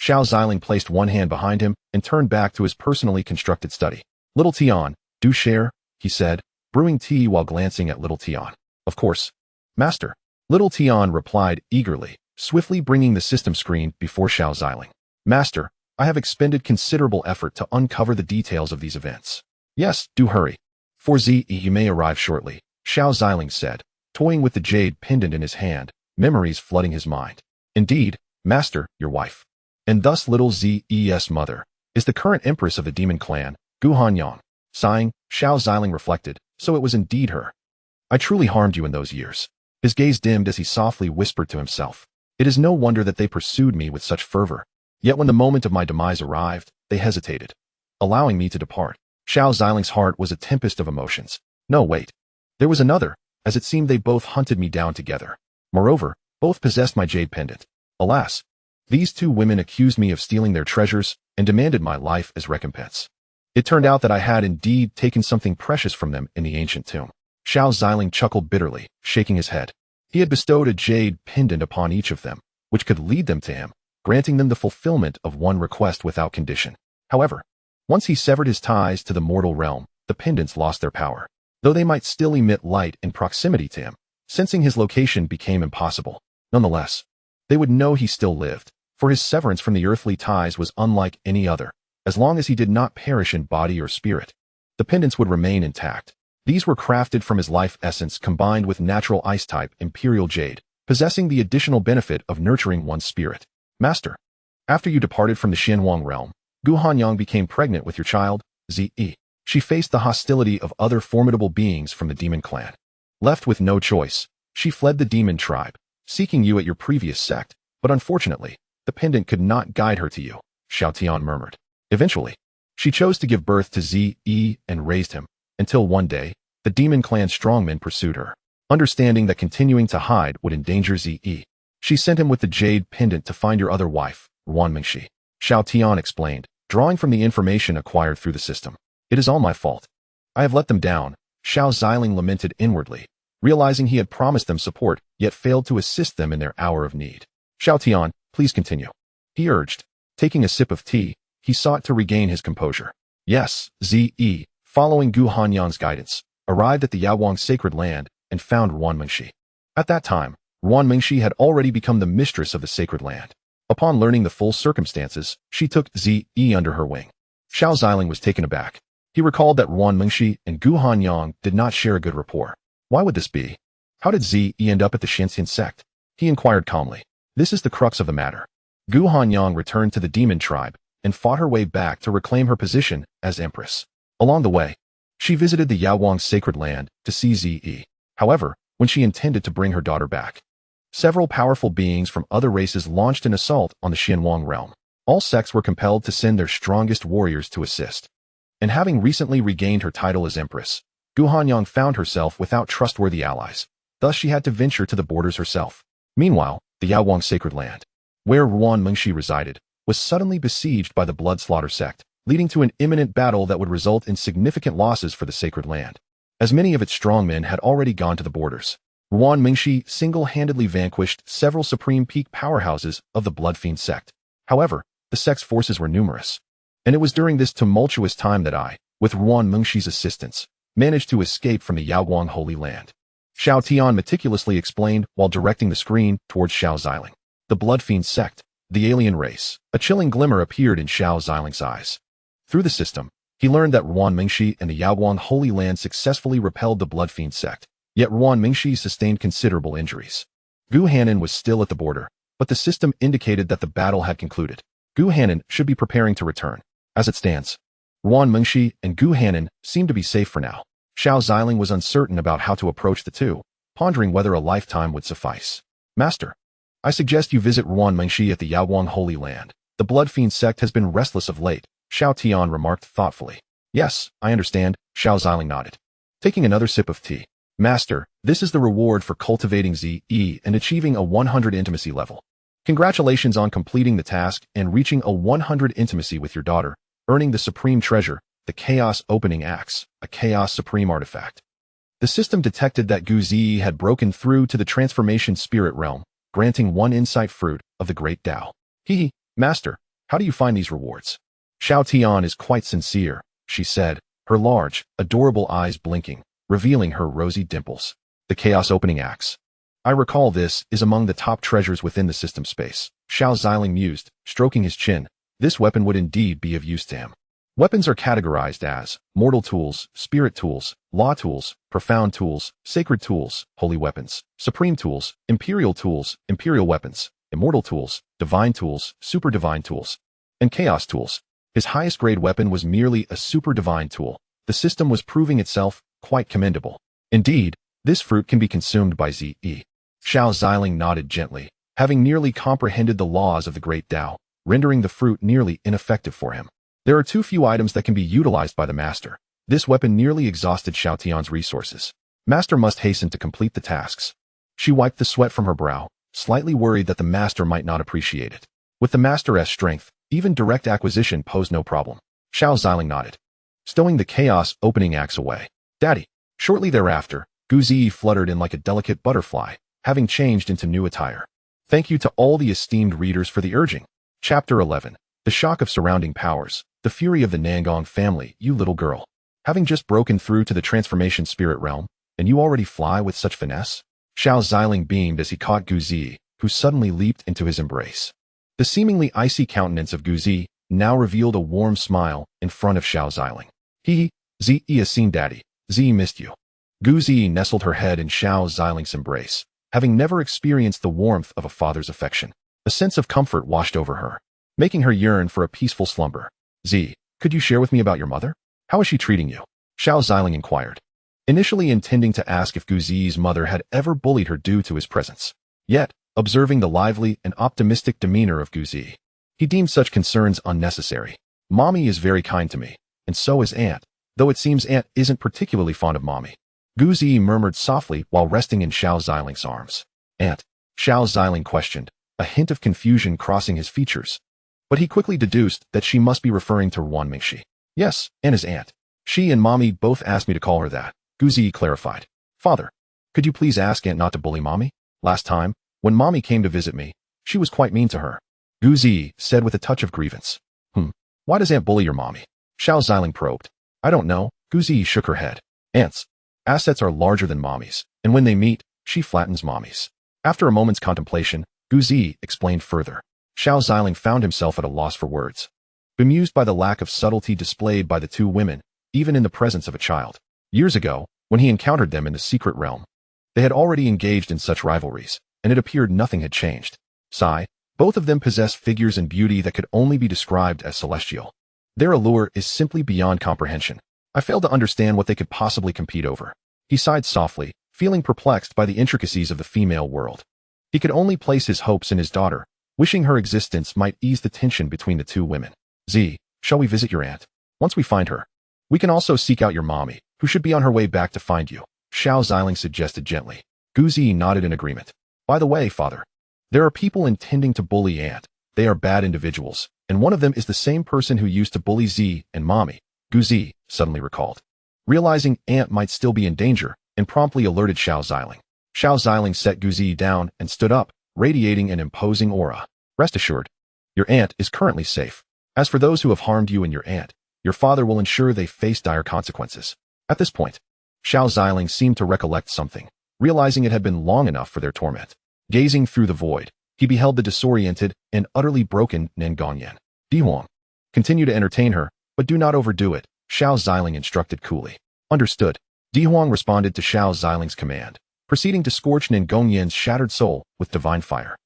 Speaker 1: Xiao Ziling placed one hand behind him and turned back to his personally constructed study. Little Tian, do share, he said, brewing tea while glancing at Little Tian. Of course, Master. Little Tian replied eagerly, swiftly bringing the system screen before Xiao Ziling. Master, I have expended considerable effort to uncover the details of these events. Yes, do hurry. For Zi you may arrive shortly, Xiao Ziling said, toying with the jade pendant in his hand, memories flooding his mind. Indeed, Master, your wife, and thus little Zi's mother, is the current empress of the demon clan, Gu Hanyang. Sighing, Xiao Ziling reflected, so it was indeed her. I truly harmed you in those years. His gaze dimmed as he softly whispered to himself. It is no wonder that they pursued me with such fervor. Yet when the moment of my demise arrived, they hesitated, allowing me to depart. Xiao Ziling's heart was a tempest of emotions. No, wait. There was another, as it seemed they both hunted me down together. Moreover, both possessed my jade pendant. Alas, these two women accused me of stealing their treasures and demanded my life as recompense. It turned out that I had indeed taken something precious from them in the ancient tomb. Xiao Ziling chuckled bitterly, shaking his head. He had bestowed a jade pendant upon each of them, which could lead them to him, granting them the fulfillment of one request without condition. However, once he severed his ties to the mortal realm, the pendants lost their power, though they might still emit light in proximity to him. Sensing his location became impossible. Nonetheless, they would know he still lived, for his severance from the earthly ties was unlike any other. As long as he did not perish in body or spirit, the pendants would remain intact. These were crafted from his life essence combined with natural ice-type imperial jade, possessing the additional benefit of nurturing one's spirit. Master, after you departed from the Xianwang realm, Gu Hanyang became pregnant with your child, Zi. She faced the hostility of other formidable beings from the demon clan. Left with no choice, she fled the demon tribe, seeking you at your previous sect, but unfortunately, the pendant could not guide her to you, Xiao Tian murmured. Eventually, she chose to give birth to Zi and raised him, until one day, the demon clan strongmen pursued her. Understanding that continuing to hide would endanger Zi, she sent him with the jade pendant to find your other wife, Ruan Mingxi. Xiao Tian explained, drawing from the information acquired through the system. It is all my fault. I have let them down, Xiao Ziling lamented inwardly, realizing he had promised them support, yet failed to assist them in their hour of need. Xiao Tian, please continue, he urged. Taking a sip of tea, he sought to regain his composure. Yes, Zi, following Gu Hanyang's guidance, arrived at the Yaowang sacred land and found Ruan Mingxi. At that time, Ruan Mingxi had already become the mistress of the sacred land. Upon learning the full circumstances, she took Zi under her wing. Xiao Ziling was taken aback. He recalled that Ruan Mingxi and Gu Hanyang did not share a good rapport. Why would this be? How did Zi end up at the Shenxian sect? He inquired calmly. This is the crux of the matter. Gu Hanyang returned to the demon tribe and fought her way back to reclaim her position as empress. Along the way, she visited the Yaoguang sacred land to see Zi. However, when she intended to bring her daughter back, several powerful beings from other races launched an assault on the Xianwang realm. All sects were compelled to send their strongest warriors to assist. And having recently regained her title as empress, Gu Hanyang found herself without trustworthy allies. Thus she had to venture to the borders herself. Meanwhile, the Yaoguang sacred land, where Ruan Mengshi resided, was suddenly besieged by the Blood Slaughter sect, leading to an imminent battle that would result in significant losses for the sacred land, as many of its strongmen had already gone to the borders. Ruan Mengshi single-handedly vanquished several supreme peak powerhouses of the Blood Fiend sect. However, the sect's forces were numerous, and it was during this tumultuous time that I, with Ruan Mengshi's assistance, managed to escape from the Yaoguang Holy Land. Xiao Tian meticulously explained while directing the screen towards Xiao Ziling. The Blood Fiend sect, the alien race. A chilling glimmer appeared in Xiao Ziling's eyes. Through the system, he learned that Ruan Mengshi and the Yaoguang Holy Land successfully repelled the Blood Fiend sect, yet Ruan Mengshi sustained considerable injuries. Gu Hanan was still at the border, but the system indicated that the battle had concluded. Gu Hanan should be preparing to return. As it stands, Ruan Mengshi and Gu Hanan seem to be safe for now. Xiao Ziling was uncertain about how to approach the two, pondering whether a lifetime would suffice. Master, I suggest you visit Ruan Mengshi at the Yaoguang Holy Land. The Blood Fiend sect has been restless of late, Xiao Tian remarked thoughtfully. Yes, I understand, Xiao Ziling nodded, taking another sip of tea. Master, this is the reward for cultivating Zi and achieving a 100 intimacy level. Congratulations on completing the task and reaching a 100 intimacy with your daughter, earning the supreme treasure, the Chaos Opening Axe, a Chaos Supreme artifact. The system detected that Gu Zi had broken through to the transformation spirit realm, granting one insight fruit of the Great Dao. Master, how do you find these rewards? Xiao Tian is quite sincere, she said, her large, adorable eyes blinking, revealing her rosy dimples. The Chaos Opening Axe. I recall this is among the top treasures within the system space. Xiao Ziling mused, stroking his chin. This weapon would indeed be of use to him. Weapons are categorized as mortal tools, spirit tools, law tools, profound tools, sacred tools, holy weapons, supreme tools, imperial weapons, immortal tools, divine tools, super divine tools, and chaos tools. His highest grade weapon was merely a super divine tool. The system was proving itself quite commendable. Indeed, this fruit can be consumed by Zi. Xiao Ziling nodded gently, having nearly comprehended the laws of the Great Dao, rendering the fruit nearly ineffective for him. There are too few items that can be utilized by the master. This weapon nearly exhausted Xiao Tian's resources. Master must hasten to complete the tasks. She wiped the sweat from her brow, slightly worried that the master might not appreciate it. With the master's strength, even direct acquisition posed no problem. Xiao Ziling nodded, stowing the Chaos Opening Axe away. Daddy. Shortly thereafter, Gu Zi fluttered in like a delicate butterfly, having changed into new attire. Thank you to all the esteemed readers for the urging. Chapter 11. The shock of surrounding powers. The fury of the Nangong family, you little girl. Having just broken through to the transformation spirit realm, and you already fly with such finesse? Xiao Ziling beamed as he caught Gu Zi, who suddenly leaped into his embrace. The seemingly icy countenance of Gu Zi now revealed a warm smile in front of Xiao Ziling. Zi has seen Daddy. Zi missed you. Gu Zi nestled her head in Xiao Ziling's embrace, having never experienced the warmth of a father's affection. A sense of comfort washed over her, making her yearn for a peaceful slumber. Zi, could you share with me about your mother? How is she treating you? Xiao Ziling inquired, initially intending to ask if Gu Zi's mother had ever bullied her due to his presence. Yet, observing the lively and optimistic demeanor of Gu Zi, he deemed such concerns unnecessary. Mommy is very kind to me, and so is Aunt, though it seems Aunt isn't particularly fond of Mommy. Gu Zi murmured softly while resting in Xiao Ziling's arms. Aunt? Xiao Ziling questioned, a hint of confusion crossing his features. But he quickly deduced that she must be referring to Ruan Mengshi. Yes, and his aunt. She and Mommy both asked me to call her that, Gu Zi clarified. Father, could you please ask Aunt not to bully Mommy? Last time, when Mommy came to visit me, she was quite mean to her. Gu Zi said with a touch of grievance. Why does Aunt bully your Mommy? Xiao Ziling probed. I don't know. Gu Zi shook her head. Aunt's assets are larger than Mommy's, and when they meet, she flattens Mommy's. After a moment's contemplation, Gu Zi explained further. Xiao Ziling found himself at a loss for words, bemused by the lack of subtlety displayed by the two women, even in the presence of a child. Years ago, when he encountered them in the secret realm, they had already engaged in such rivalries, and it appeared nothing had changed. Sigh, Both of them possess figures and beauty that could only be described as celestial. Their allure is simply beyond comprehension. I fail to understand what they could possibly compete over. He sighed softly, feeling perplexed by the intricacies of the female world. He could only place his hopes in his daughter, wishing her existence might ease the tension between the two women. Z, shall we visit your aunt? Once we find her, we can also seek out your mommy, who should be on her way back to find you, Xiao Ziling suggested gently. Guzi nodded in agreement. By the way, father, there are people intending to bully aunt. They are bad individuals, and one of them is the same person who used to bully Z and mommy, Guzi suddenly recalled. Realizing aunt might still be in danger, and promptly alerted Xiao Ziling. Xiao Ziling set Guzi down and stood up, radiating an imposing aura. Rest assured, your aunt is currently safe. As for those who have harmed you and your aunt, your father will ensure they face dire consequences. At this point, Xiao Ziling seemed to recollect something, realizing it had been long enough for their torment. Gazing through the void, he beheld the disoriented and utterly broken Nangong. Dihuang, continue to entertain her, but do not overdo it, Xiao Ziling instructed coolly. Understood. Dihuang responded to Xiao Ziling's command, proceeding to scorch Nangong's shattered soul with divine fire.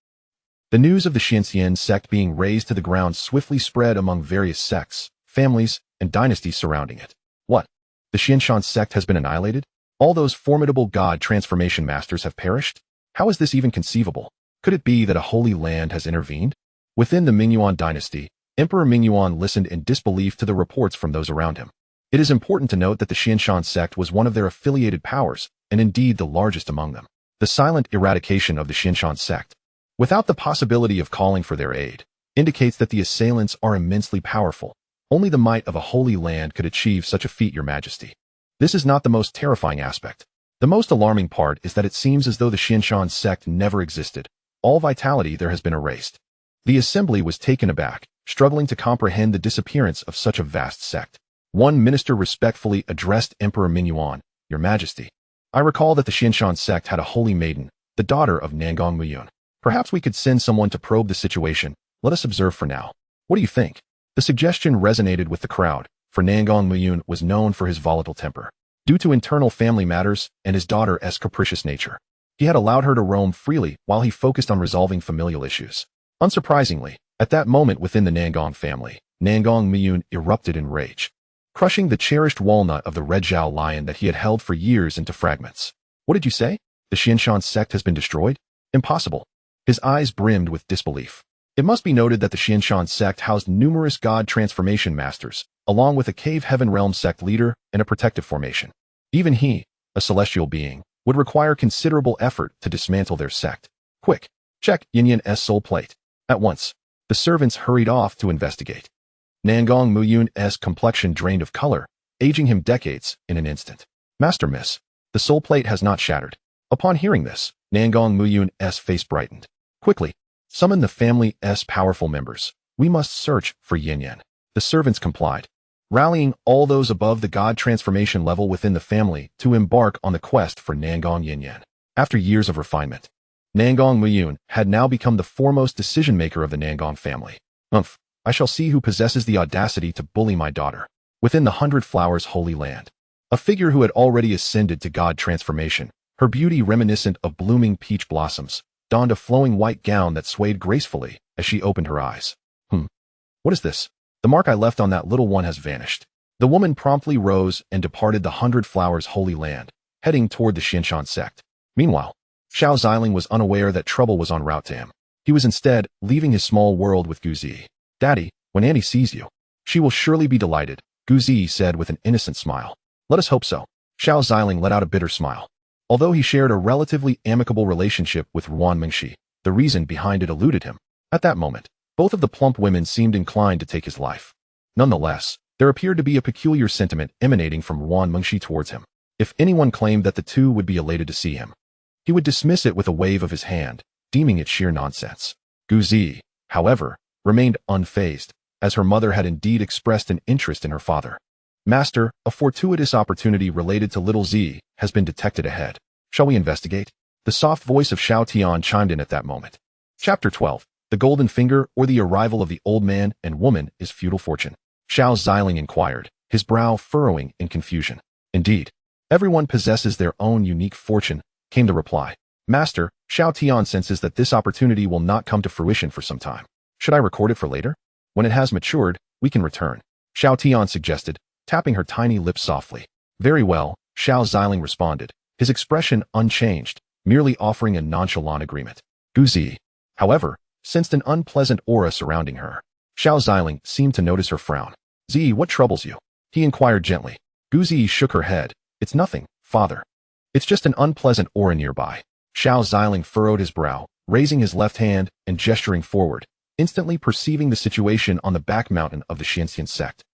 Speaker 1: The news of the Xianxian sect being razed to the ground swiftly spread among various sects, families, and dynasties surrounding it. What? The Xianshan sect has been annihilated? All those formidable god transformation masters have perished? How is this even conceivable? Could it be that a holy land has intervened? Within the Mingyuan dynasty, Emperor Mingyuan listened in disbelief to the reports from those around him. It is important to note that the Xianshan sect was one of their affiliated powers, and indeed the largest among them. The silent eradication of the Xianshan sect, without the possibility of calling for their aid, indicates that the assailants are immensely powerful. Only the might of a holy land could achieve such a feat, Your Majesty. This is not the most terrifying aspect. The most alarming part is that it seems as though the Xianshan sect never existed. All vitality there has been erased. The assembly was taken aback, struggling to comprehend the disappearance of such a vast sect. One minister respectfully addressed Emperor Mingyuan, Your Majesty. I recall that the Xianshan sect had a holy maiden, the daughter of Nangong Muyun. Perhaps we could send someone to probe the situation. Let us observe for now. What do you think? The suggestion resonated with the crowd, for Nangong Muyun was known for his volatile temper. Due to internal family matters and his daughter's capricious nature, he had allowed her to roam freely while he focused on resolving familial issues. Unsurprisingly, at that moment within the Nangong family, Nangong Muyun erupted in rage, crushing the cherished walnut of the Red Zhao lion that he had held for years into fragments. What did you say? The Xianshan sect has been destroyed? Impossible. His eyes brimmed with disbelief. It must be noted that the Xianshan sect housed numerous god transformation masters, along with a cave heaven realm sect leader and a protective formation. Even he, a celestial being, would require considerable effort to dismantle their sect. Quick, check Yinyan's soul plate. At once, the servants hurried off to investigate. Nangong Muyun's complexion drained of color, aging him decades in an instant. Master Miss, the soul plate has not shattered. Upon hearing this, Nangong Muyun's face brightened. Quickly, summon the family's powerful members. We must search for Yin. The servants complied, rallying all those above the god transformation level within the family to embark on the quest for Nangong Yin. After years of refinement, Nangong Muyun had now become the foremost decision-maker of the Nangong family. I shall see who possesses the audacity to bully my daughter. Within the 100 Flowers Holy Land, a figure who had already ascended to god transformation, her beauty reminiscent of blooming peach blossoms, donned a flowing white gown that swayed gracefully as she opened her eyes. What is this? The mark I left on that little one has vanished. The woman promptly rose and departed the 100 Flowers Holy Land, heading toward the Xianshan sect. Meanwhile, Xiao Ziling was unaware that trouble was en route to him. He was instead leaving his small world with Guzi. Daddy, when Annie sees you, she will surely be delighted, Guzi said with an innocent smile. Let us hope so. Xiao Ziling let out a bitter smile. Although he shared a relatively amicable relationship with Ruan Mingxi, the reason behind it eluded him. At that moment, both of the plump women seemed inclined to take his life. Nonetheless, there appeared to be a peculiar sentiment emanating from Ruan Mingxi towards him. If anyone claimed that the two would be elated to see him, he would dismiss it with a wave of his hand, deeming it sheer nonsense. Guzi, however, remained unfazed, as her mother had indeed expressed an interest in her father. Master, a fortuitous opportunity related to little Z has been detected ahead. Shall we investigate? The soft voice of Xiao Tian chimed in at that moment. Chapter 12. The Golden Finger, or the Arrival of the Old Man and Woman is Feudal Fortune. Xiao Ziling inquired, his brow furrowing in confusion. Indeed, everyone possesses their own unique fortune, came the reply. Master, Xiao Tian senses that this opportunity will not come to fruition for some time. Should I record it for later? When it has matured, we can return, Xiao Tian suggested, tapping her tiny lips softly. Very well, Xiao Ziling responded, his expression unchanged, merely offering a nonchalant agreement. Guzi, however, sensed an unpleasant aura surrounding her. Xiao Ziling seemed to notice her frown. Zi, what troubles you? He inquired gently. Guzi shook her head. It's nothing, father. It's just an unpleasant aura nearby. Xiao Ziling furrowed his brow, raising his left hand and gesturing forward, instantly perceiving the situation on the back mountain of the Xianxian sect.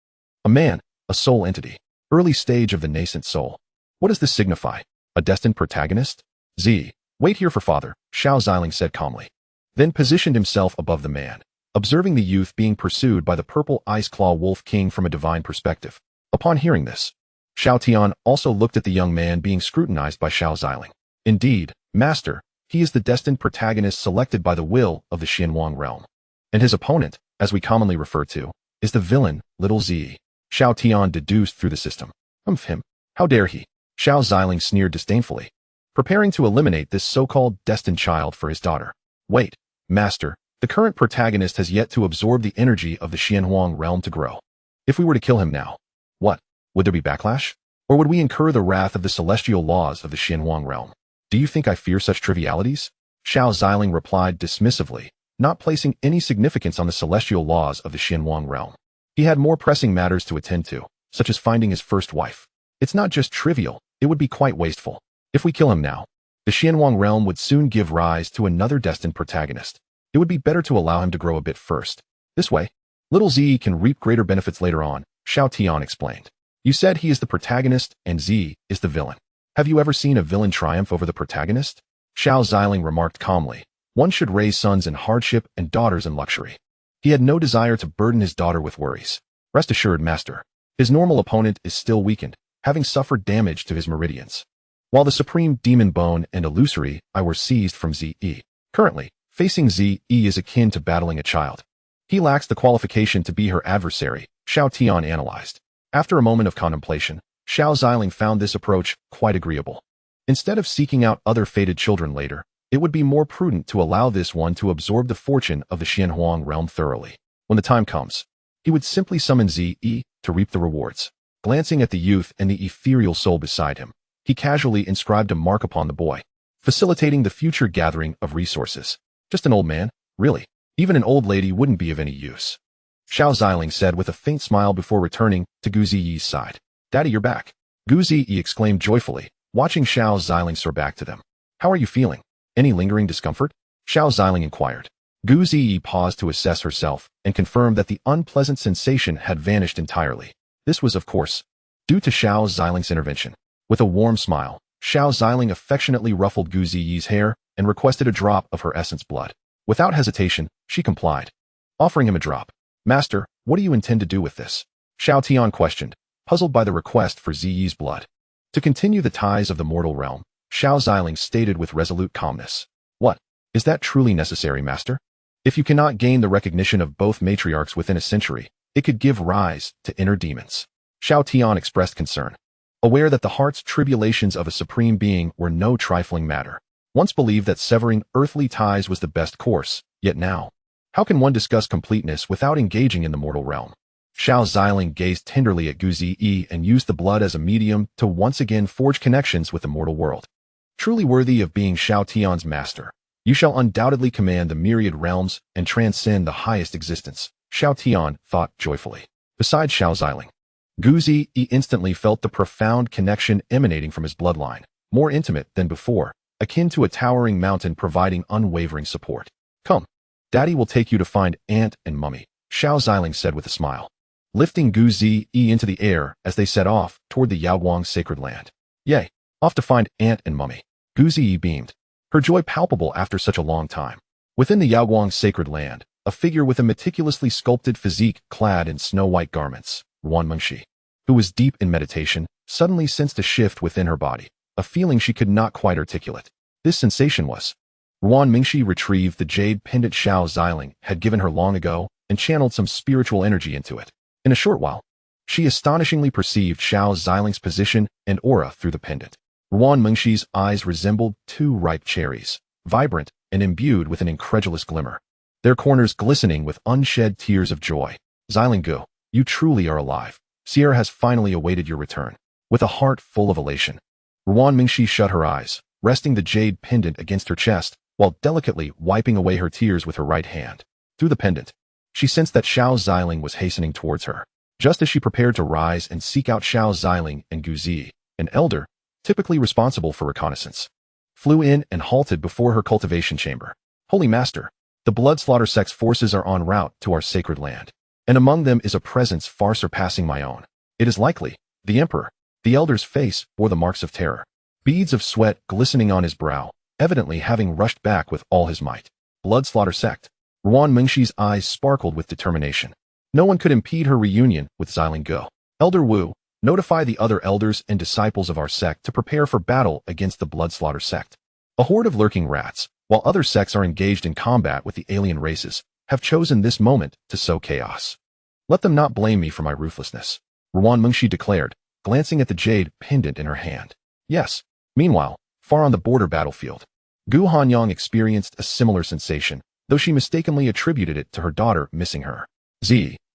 Speaker 1: A man, a soul entity, early stage of the nascent soul. What does this signify? A destined protagonist? Z, wait here for father, Xiao Ziling said calmly. Then positioned himself above the man, observing the youth being pursued by the purple ice claw wolf king from a divine perspective. Upon hearing this, Xiao Tian also looked at the young man being scrutinized by Xiao Ziling. Indeed, master, he is the destined protagonist selected by the will of the Xianwang realm. And his opponent, as we commonly refer to, is the villain, little Z. Xiao Tian deduced through the system. Him. How dare he? Xiao Ziling sneered disdainfully, preparing to eliminate this so-called destined child for his daughter. Wait, master, the current protagonist has yet to absorb the energy of the Xianhuang realm to grow. If we were to kill him now, what? Would there be backlash? Or would we incur the wrath of the celestial laws of the Xianhuang realm? Do you think I fear such trivialities? Xiao Ziling replied dismissively, not placing any significance on the celestial laws of the Xianhuang realm. He had more pressing matters to attend to, such as finding his first wife. It's not just trivial, it would be quite wasteful. If we kill him now, the Xianhuang realm would soon give rise to another destined protagonist. It would be better to allow him to grow a bit first. This way, little Z can reap greater benefits later on, Xiao Tian explained. You said he is the protagonist and Z is the villain. Have you ever seen a villain triumph over the protagonist? Xiao Ziling remarked calmly. One should raise sons in hardship and daughters in luxury. He had no desire to burden his daughter with worries. Rest assured, master, his normal opponent is still weakened, having suffered damage to his meridians. While the supreme demon bone and illusory eye were seized from Z-E. Currently, facing Z-E is akin to battling a child. He lacks the qualification to be her adversary, Xiao Tian analyzed. After a moment of contemplation, Xiao Ziling found this approach quite agreeable. Instead of seeking out other fated children later, it would be more prudent to allow this one to absorb the fortune of the Xianhuang realm thoroughly. When the time comes, he would simply summon Z-E to reap the rewards. Glancing at the youth and the ethereal soul beside him, he casually inscribed a mark upon the boy, facilitating the future gathering of resources. Just an old man, really. Even an old lady wouldn't be of any use. Xiao Ziling said with a faint smile before returning to Gu Ziyi's side. Daddy, you're back. Gu Ziyi exclaimed joyfully, watching Xiao Ziling soar back to them. How are you feeling? Any lingering discomfort? Xiao Ziling inquired. Gu Ziyi paused to assess herself and confirmed that the unpleasant sensation had vanished entirely. This was, of course, due to Xiao Ziling's intervention. With a warm smile, Xiao Ziling affectionately ruffled Gu Ziyi's hair and requested a drop of her essence blood. Without hesitation, she complied, offering him a drop. Master, what do you intend to do with this? Xiao Tian questioned, puzzled by the request for Ziyi's blood. To continue the ties of the mortal realm, Xiao Ziling stated with resolute calmness. What? Is that truly necessary, master? If you cannot gain the recognition of both matriarchs within a century, it could give rise to inner demons. Xiao Tian expressed concern, aware that the heart's tribulations of a supreme being were no trifling matter. Once believed that severing earthly ties was the best course, yet now, how can one discuss completeness without engaging in the mortal realm? Xiao Ziling gazed tenderly at Gu Ziyi and used the blood as a medium to once again forge connections with the mortal world. Truly worthy of being Xiao Tian's master, you shall undoubtedly command the myriad realms and transcend the highest existence, Xiao Tian thought joyfully. Besides Xiao Ziling, Gu Ziyi instantly felt the profound connection emanating from his bloodline, more intimate than before, akin to a towering mountain providing unwavering support. Come, Daddy will take you to find Aunt and Mummy, Xiao Ziling said with a smile, lifting Gu Ziyi into the air as they set off toward the Yaoguang sacred land. Yay, off to find Aunt and Mummy. Gu Ziyi beamed, her joy palpable after such a long time. Within the Yaoguang sacred land, a figure with a meticulously sculpted physique clad in snow-white garments, Ruan Mengshi, who was deep in meditation, suddenly sensed a shift within her body, a feeling she could not quite articulate. This sensation was Ruan Mengshi retrieved the jade pendant Xiao Ziling had given her long ago and channeled some spiritual energy into it. In a short while, she astonishingly perceived Xiao Ziling's position and aura through the pendant. Ruan Mengshi's eyes resembled two ripe cherries, vibrant and imbued with an incredulous glimmer, their corners glistening with unshed tears of joy. Xiling Gu, you truly are alive. Sierra has finally awaited your return. With a heart full of elation, Ruan Mingxi shut her eyes, resting the jade pendant against her chest, while delicately wiping away her tears with her right hand. Through the pendant, she sensed that Xiao Ziling was hastening towards her. Just as she prepared to rise and seek out Xiao Ziling and Guzi, an elder, typically responsible for reconnaissance, flew in and halted before her cultivation chamber. Holy Master, the Bloodslaughter sect's forces are en route to our sacred land, and among them is a presence far surpassing my own. It is likely, the Emperor. The elder's face bore the marks of terror, beads of sweat glistening on his brow, evidently having rushed back with all his might. Bloodslaughter sect. Ruan Mingxi's eyes sparkled with determination. No one could impede her reunion with Xiling Gu. Elder Wu, notify the other elders and disciples of our sect to prepare for battle against the Bloodslaughter sect. A horde of lurking rats, while other sects are engaged in combat with the alien races, have chosen this moment to sow chaos. Let them not blame me for my ruthlessness, Ruan Mingxi declared, glancing at the jade pendant in her hand. Yes. Meanwhile, far on the border battlefield, Gu Hanyang experienced a similar sensation, though she mistakenly attributed it to her daughter missing her.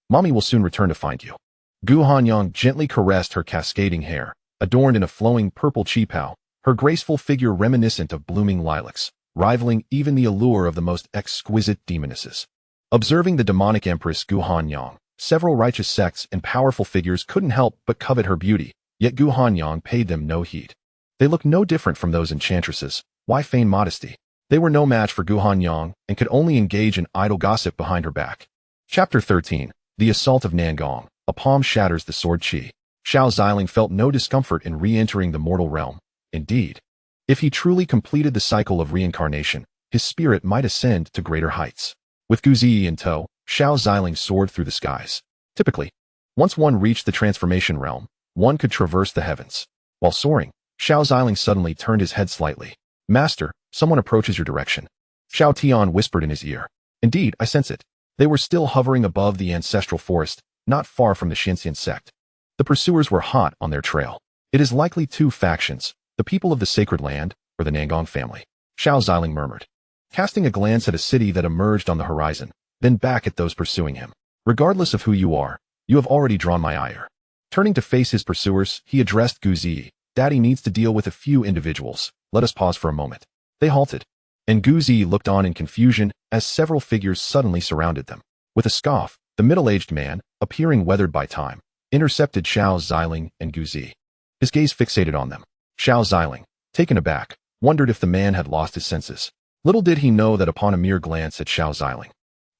Speaker 1: Mommy will soon return to find you. Gu Hanyang gently caressed her cascading hair, adorned in a flowing purple qipao, her graceful figure reminiscent of blooming lilacs, rivaling even the allure of the most exquisite demonesses. Observing the demonic empress Gu Hanyang, several righteous sects and powerful figures couldn't help but covet her beauty, yet Gu Hanyang paid them no heed. They looked no different from those enchantresses. Why feign modesty? They were no match for Gu Hanyang and could only engage in idle gossip behind her back. Chapter 13. The Assault of Nangong. A palm shatters the sword chi. Xiao Ziling felt no discomfort in re-entering the mortal realm. Indeed, if he truly completed the cycle of reincarnation, his spirit might ascend to greater heights. With Guzi in tow, Xiao Ziling soared through the skies. Typically, once one reached the transformation realm, one could traverse the heavens. While soaring, Xiao Ziling suddenly turned his head slightly. Master, someone approaches your direction. Xiao Tian whispered in his ear. Indeed, I sense it. They were still hovering above the ancestral forest, not far from the Xinxian sect. The pursuers were hot on their trail. It is likely two factions, the people of the sacred land, or the Nangong family. Xiao Ziling murmured, casting a glance at a city that emerged on the horizon, then back at those pursuing him. Regardless of who you are, you have already drawn my ire. Turning to face his pursuers, he addressed Guzi. Daddy needs to deal with a few individuals. Let us pause for a moment. They halted, and Guzi looked on in confusion as several figures suddenly surrounded them. With a scoff, the middle-aged man, appearing weathered by time, intercepted Xiao Ziling and Guzi. His gaze fixated on them. Xiao Ziling, taken aback, wondered if the man had lost his senses. Little did he know that upon a mere glance at Xiao Ziling,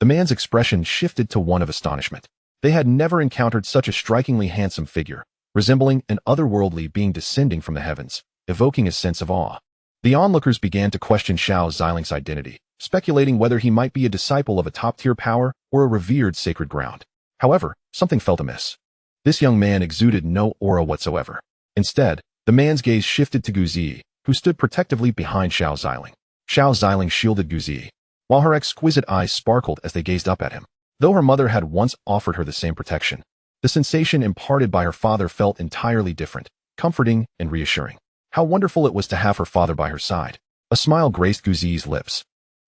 Speaker 1: the man's expression shifted to one of astonishment. They had never encountered such a strikingly handsome figure, resembling an otherworldly being descending from the heavens, evoking a sense of awe. The onlookers began to question Xiao Ziling's identity, speculating whether he might be a disciple of a top-tier power or a revered sacred ground. However, something felt amiss. This young man exuded no aura whatsoever. Instead, the man's gaze shifted to Guzi, who stood protectively behind Xiao Ziling. Xiao Ziling shielded Guzi, while her exquisite eyes sparkled as they gazed up at him. Though her mother had once offered her the same protection, the sensation imparted by her father felt entirely different, comforting and reassuring. How wonderful it was to have her father by her side. A smile graced Guzi's lips.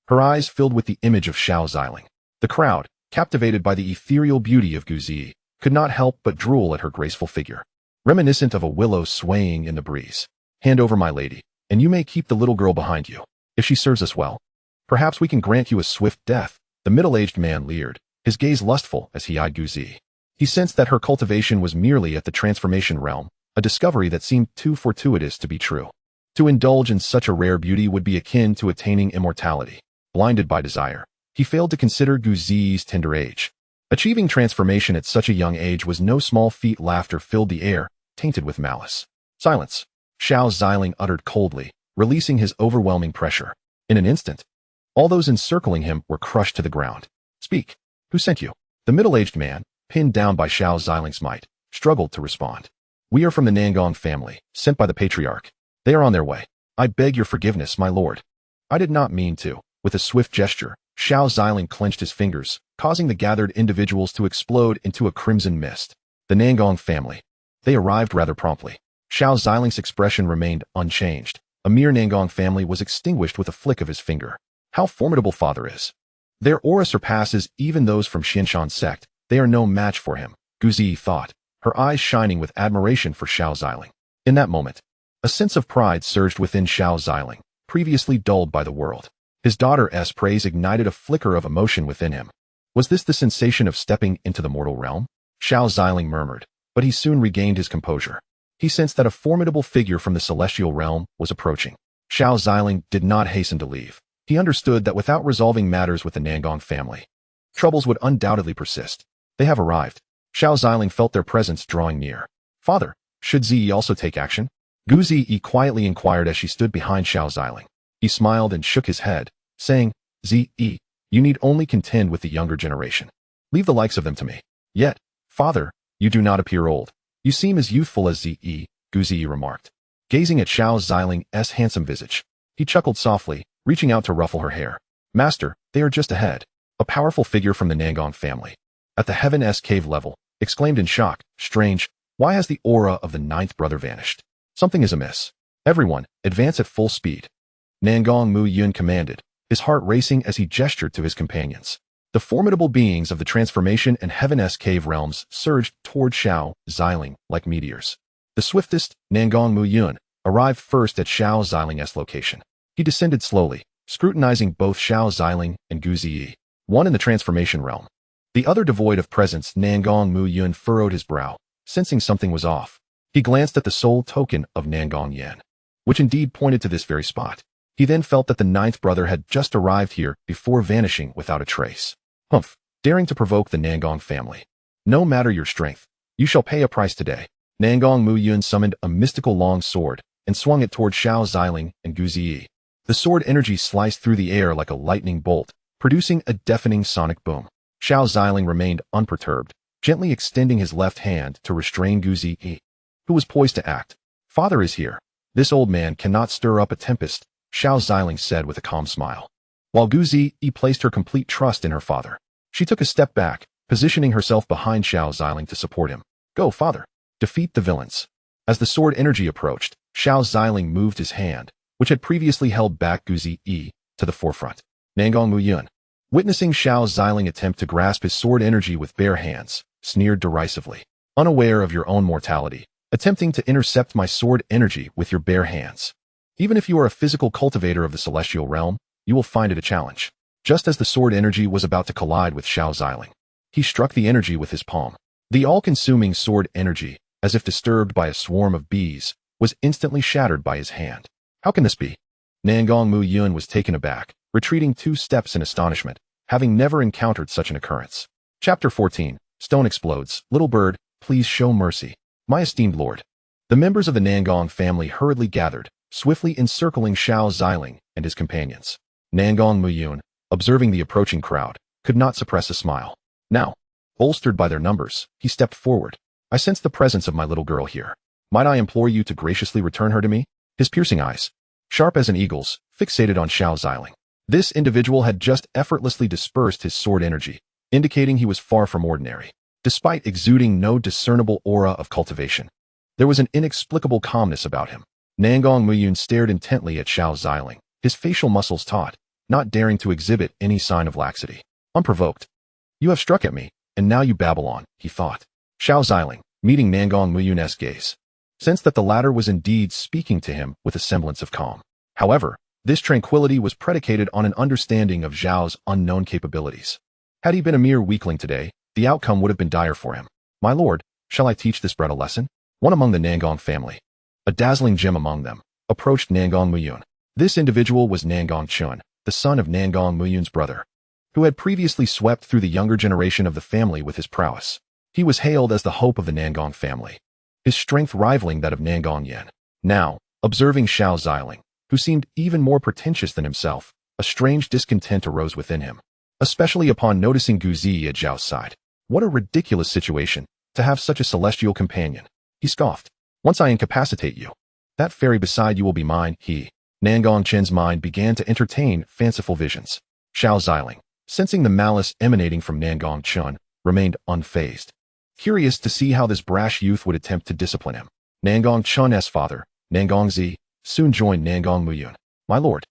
Speaker 1: Her eyes filled with the image of Xiao Ziling. The crowd, captivated by the ethereal beauty of Guzi, could not help but drool at her graceful figure, reminiscent of a willow swaying in the breeze. Hand over, my lady, and you may keep the little girl behind you. If she serves us well, perhaps we can grant you a swift death. The middle-aged man leered, his gaze lustful as he eyed Guzi. He sensed that her cultivation was merely at the transformation realm, a discovery that seemed too fortuitous to be true. To indulge in such a rare beauty would be akin to attaining immortality. Blinded by desire, he failed to consider Guzi's tender age. Achieving transformation at such a young age was no small feat. Laughter filled the air, tainted with malice. Silence, Xiao Ziling uttered coldly, releasing his overwhelming pressure. In an instant, all those encircling him were crushed to the ground. Speak. Who sent you? The middle-aged man, pinned down by Xiao Ziling's might, struggled to respond. We are from the Nangong family, sent by the patriarch. They are on their way. I beg your forgiveness, my lord. I did not mean to. With a swift gesture, Xiao Ziling clenched his fingers, causing the gathered individuals to explode into a crimson mist. The Nangong family. They arrived rather promptly. Xiao Ziling's expression remained unchanged, a mere Nangong family was extinguished with a flick of his finger. How formidable father is. Their aura surpasses even those from Xianshan's sect. They are no match for him, Gu Zi thought, her eyes shining with admiration for Xiao Ziling. In that moment, a sense of pride surged within Xiao Ziling, previously dulled by the world. His daughter's praise ignited a flicker of emotion within him. Was this the sensation of stepping into the mortal realm? Xiao Ziling murmured, but he soon regained his composure. He sensed that a formidable figure from the celestial realm was approaching. Xiao Ziling did not hasten to leave. He understood that without resolving matters with the Nangong family, troubles would undoubtedly persist. They have arrived. Xiao Ziling felt their presence drawing near. Father, should Zi also take action? Gu Zi quietly inquired as she stood behind Xiao Ziling. He smiled and shook his head, saying, Zi, you need only contend with the younger generation. Leave the likes of them to me. Yet, father, you do not appear old. You seem as youthful as Zi, Gu Zi remarked, gazing at Xiao Ziling's handsome visage. He chuckled softly, reaching out to ruffle her hair. Master, they are just ahead. A powerful figure from the Nangong family. At the Heaven's cave level, exclaimed in shock, strange, why has the aura of the ninth brother vanished? Something is amiss. Everyone, advance at full speed. Nangong Mu Yun commanded, his heart racing as he gestured to his companions. The formidable beings of the transformation and Heaven's cave realms surged toward Xiao Ziling like meteors. The swiftest, Nangong Mu Yun, arrived first at Xiao Ziling's location. He descended slowly, scrutinizing both Xiao Ziling and Gu Zi, one in the transformation realm, the other devoid of presence. Nangong Mu Yun furrowed his brow, sensing something was off. He glanced at the soul token of Nangong Yan, which indeed pointed to this very spot. He then felt that the ninth brother had just arrived here before vanishing without a trace. Humph, daring to provoke the Nangong family. No matter your strength, you shall pay a price today. Nangong Mu Yun summoned a mystical long sword and swung it toward Xiao Ziling and Gu Zi. The sword energy sliced through the air like a lightning bolt, producing a deafening sonic boom. Xiao Ziling remained unperturbed, gently extending his left hand to restrain Gu Zi, who was poised to act. Father is here. This old man cannot stir up a tempest, Xiao Ziling said with a calm smile. While Gu Zi placed her complete trust in her father, she took a step back, positioning herself behind Xiao Ziling to support him. Go, father. Defeat the villains. As the sword energy approached, Xiao Ziling moved his hand, which had previously held back Gu Zi, to the forefront. Nangong Mu Yun, witnessing Xiao Ziling attempt to grasp his sword energy with bare hands, sneered derisively. Unaware of your own mortality, attempting to intercept my sword energy with your bare hands. Even if you are a physical cultivator of the celestial realm, you will find it a challenge. Just as the sword energy was about to collide with Xiao Ziling, he struck the energy with his palm. The all-consuming sword energy, as if disturbed by a swarm of bees, was instantly shattered by his hand. How can this be? Nangong Mu Yun was taken aback, retreating 2 steps in astonishment, having never encountered such an occurrence. Chapter 14, Stone explodes. Little bird, please show mercy. My esteemed lord. The members of the Nangong family hurriedly gathered, swiftly encircling Xiao Ziling and his companions. Nangong Mu Yun, observing the approaching crowd, could not suppress a smile. Now, bolstered by their numbers, he stepped forward. I sense the presence of my little girl here. Might I implore you to graciously return her to me? His piercing eyes, sharp as an eagle's, fixated on Xiao Ziling. This individual had just effortlessly dispersed his sword energy, indicating he was far from ordinary. Despite exuding no discernible aura of cultivation, there was an inexplicable calmness about him. Nangong Mu Yun stared intently at Xiao Ziling, his facial muscles taut, not daring to exhibit any sign of laxity. Unprovoked. You have struck at me, and now you babble on, he thought. Xiao Ziling, meeting Nangong Mu Yun's gaze, sensed that the latter was indeed speaking to him with a semblance of calm. However, this tranquility was predicated on an understanding of Zhao's unknown capabilities. Had he been a mere weakling today, the outcome would have been dire for him. My lord, shall I teach this brat a lesson? One among the Nangong family, a dazzling gem among them, approached Nangong Mu Yun. This individual was Nangong Chun, the son of Nangong Mu Yun's brother, who had previously swept through the younger generation of the family with his prowess. He was hailed as the hope of the Nangong family, his strength rivaling that of Nangong Yan. Now, observing Xiao Ziling, who seemed even more pretentious than himself, a strange discontent arose within him, especially upon noticing Gu Zi at Zhao's side. What a ridiculous situation, to have such a celestial companion. He scoffed. Once I incapacitate you, that fairy beside you will be mine. Nangong Chen's mind began to entertain fanciful visions. Xiao Ziling, sensing the malice emanating from Nangong Chen, remained unfazed, curious to see how this brash youth would attempt to discipline him. Nangong Chen's father, Nangong Zi, soon joined Nangong Muyun. My lord,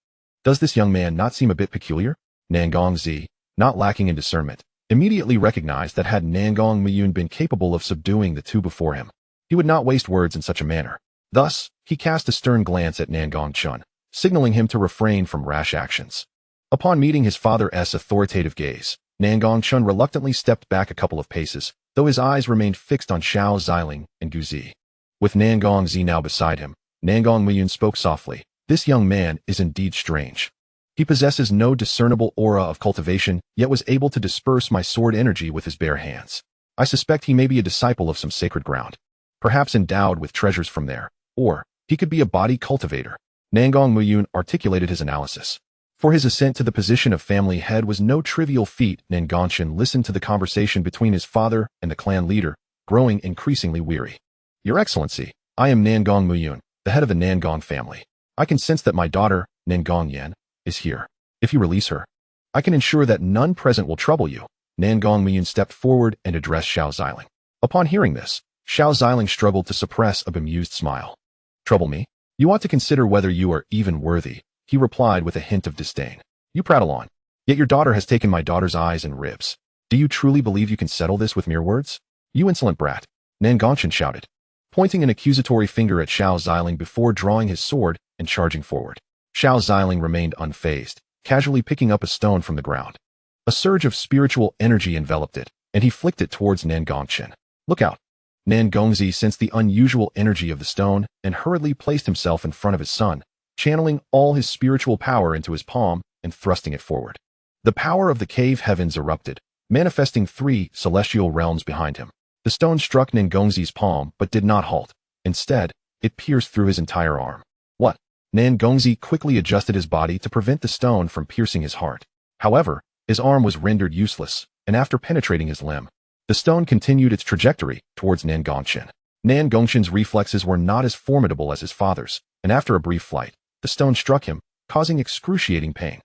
Speaker 1: does this young man not seem a bit peculiar? Nangong Zi, not lacking in discernment, immediately recognized that had Nangong Muyun been capable of subduing the two before him, he would not waste words in such a manner. Thus, he cast a stern glance at Nangong Chun, signaling him to refrain from rash actions. Upon meeting his father's authoritative gaze, Nangong Chun reluctantly stepped back a couple of paces, though his eyes remained fixed on Xiao Ziling and Gu Zi. With Nangong Zi now beside him, Nangong Muyun spoke softly. This young man is indeed strange. He possesses no discernible aura of cultivation, yet was able to disperse my sword energy with his bare hands. I suspect he may be a disciple of some sacred ground, perhaps endowed with treasures from there, or he could be a body cultivator. Nangong Muyun articulated his analysis. For his ascent to the position of family head was no trivial feat. Nangongchen listened to the conversation between his father and the clan leader, growing increasingly weary. Your Excellency, I am Nangong Muyun, the head of the Nangong family. I can sense that my daughter, Nangong Yan, is here. If you release her, I can ensure that none present will trouble you. Nangong Muyun stepped forward and addressed Xiao Ziling. Upon hearing this, Xiao Ziling struggled to suppress a bemused smile. Trouble me? You ought to consider whether you are even worthy, he replied with a hint of disdain. You prattle on. Yet your daughter has taken my daughter's eyes and ribs. Do you truly believe you can settle this with mere words? You insolent brat, Nangongchen shouted, pointing an accusatory finger at Xiao Ziling before drawing his sword and charging forward. Xiao Ziling remained unfazed, casually picking up a stone from the ground. A surge of spiritual energy enveloped it, and he flicked it towards Nangongchen. Look out! Nangongzi sensed the unusual energy of the stone and hurriedly placed himself in front of his son, channeling all his spiritual power into his palm and thrusting it forward. The power of the cave heavens erupted, manifesting 3 celestial realms behind him. The stone struck Nangongzi's palm but did not halt. Instead, it pierced through his entire arm. What? Nangongzi quickly adjusted his body to prevent the stone from piercing his heart. However, his arm was rendered useless, and after penetrating his limb, the stone continued its trajectory towards Nangongchen. Nangongchen's reflexes were not as formidable as his father's, and after a brief flight, the stone struck him, causing excruciating pain.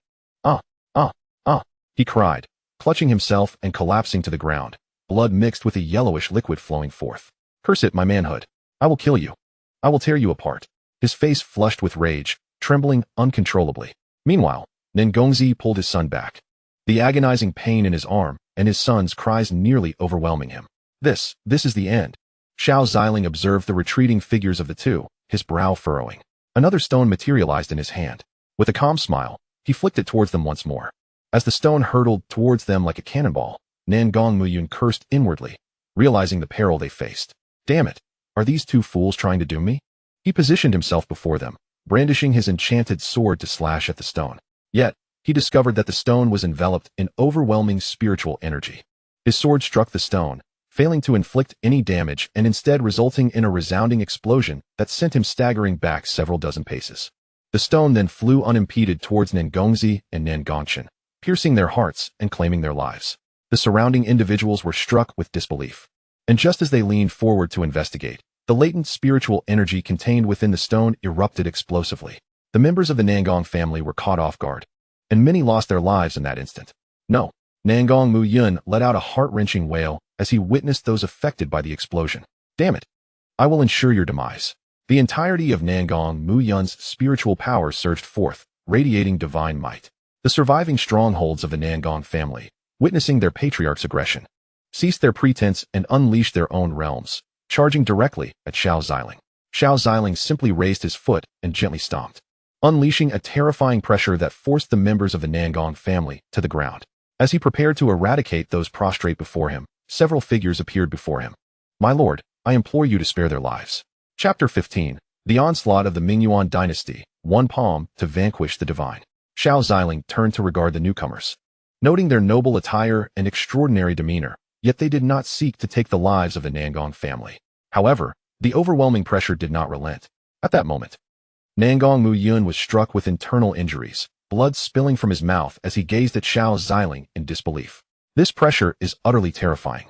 Speaker 1: He cried, clutching himself and collapsing to the ground, blood mixed with a yellowish liquid flowing forth. Curse it, my manhood. I will kill you. I will tear you apart. His face flushed with rage, trembling uncontrollably. Meanwhile, Nangongzi pulled his son back. The agonizing pain in his arm and his son's cries nearly overwhelming him. This is the end. Xiao Ziling observed the retreating figures of the two, his brow furrowing. Another stone materialized in his hand. With a calm smile, he flicked it towards them once more. As the stone hurtled towards them like a cannonball, Nangong Muyun cursed inwardly, realizing the peril they faced. Damn it! Are these two fools trying to doom me? He positioned himself before them, brandishing his enchanted sword to slash at the stone. Yet, he discovered that the stone was enveloped in overwhelming spiritual energy. His sword struck the stone, failing to inflict any damage and instead resulting in a resounding explosion that sent him staggering back several dozen paces. The stone then flew unimpeded towards Nangongzi and Nangongchen, piercing their hearts and claiming their lives. The surrounding individuals were struck with disbelief. And just as they leaned forward to investigate, the latent spiritual energy contained within the stone erupted explosively. The members of the Nangong family were caught off guard, and many lost their lives in that instant. No, Nangong Muyun let out a heart-wrenching wail as he witnessed those affected by the explosion. Damn it! I will ensure your demise. The entirety of Nangong Muyun's spiritual power surged forth, radiating divine might. The surviving strongholds of the Nangong family, witnessing their patriarch's aggression, ceased their pretense and unleashed their own realms, charging directly at Xiao Ziling. Xiao Ziling simply raised his foot and gently stomped, unleashing a terrifying pressure that forced the members of the Nangong family to the ground. As he prepared to eradicate those prostrate before him, several figures appeared before him. My lord, I implore you to spare their lives. Chapter 15. The Onslaught of the Mingyuan Dynasty, One Palm to Vanquish the Divine. Xiao Ziling turned to regard the newcomers, noting their noble attire and extraordinary demeanor, yet they did not seek to take the lives of the Nangong family. However, the overwhelming pressure did not relent. At that moment, Nangong Muyun was struck with internal injuries, blood spilling from his mouth as he gazed at Xiao Ziling in disbelief. This pressure is utterly terrifying.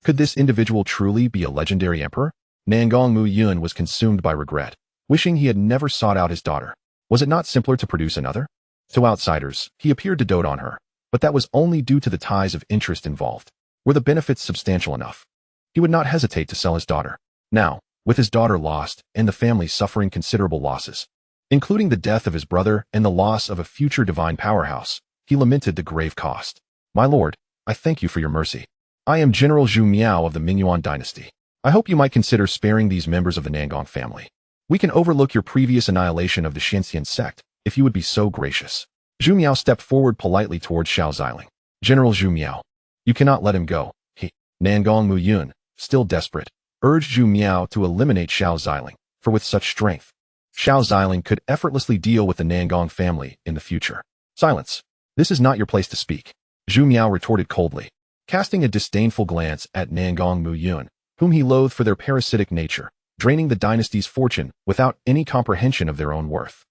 Speaker 1: Could this individual truly be a legendary emperor? Nangong Muyun was consumed by regret, wishing he had never sought out his daughter. Was it not simpler to produce another? To outsiders, he appeared to dote on her, but that was only due to the ties of interest involved. Were the benefits substantial enough? He would not hesitate to sell his daughter. Now, with his daughter lost and the family suffering considerable losses, Including the death of his brother and the loss of a future divine powerhouse, he lamented the grave cost. My lord, I thank you for your mercy. I am General Zhu Miao of the Mingyuan dynasty. I hope you might consider sparing these members of the Nangong family. We can overlook your previous annihilation of the Xianxian sect, if you would be so gracious. Zhu Miao stepped forward politely towards Xiao Ziling. General Zhu Miao, you cannot let him go. Nangong Muyun, still desperate, urged Zhu Miao to eliminate Xiao Ziling, for with such strength, Xiao Ziling could effortlessly deal with the Nangong family in the future. Silence. This is not your place to speak. Zhu Miao retorted coldly, casting a disdainful glance at Nangong Muyun, whom he loathed for their parasitic nature, draining the dynasty's fortune without any comprehension of their own worth.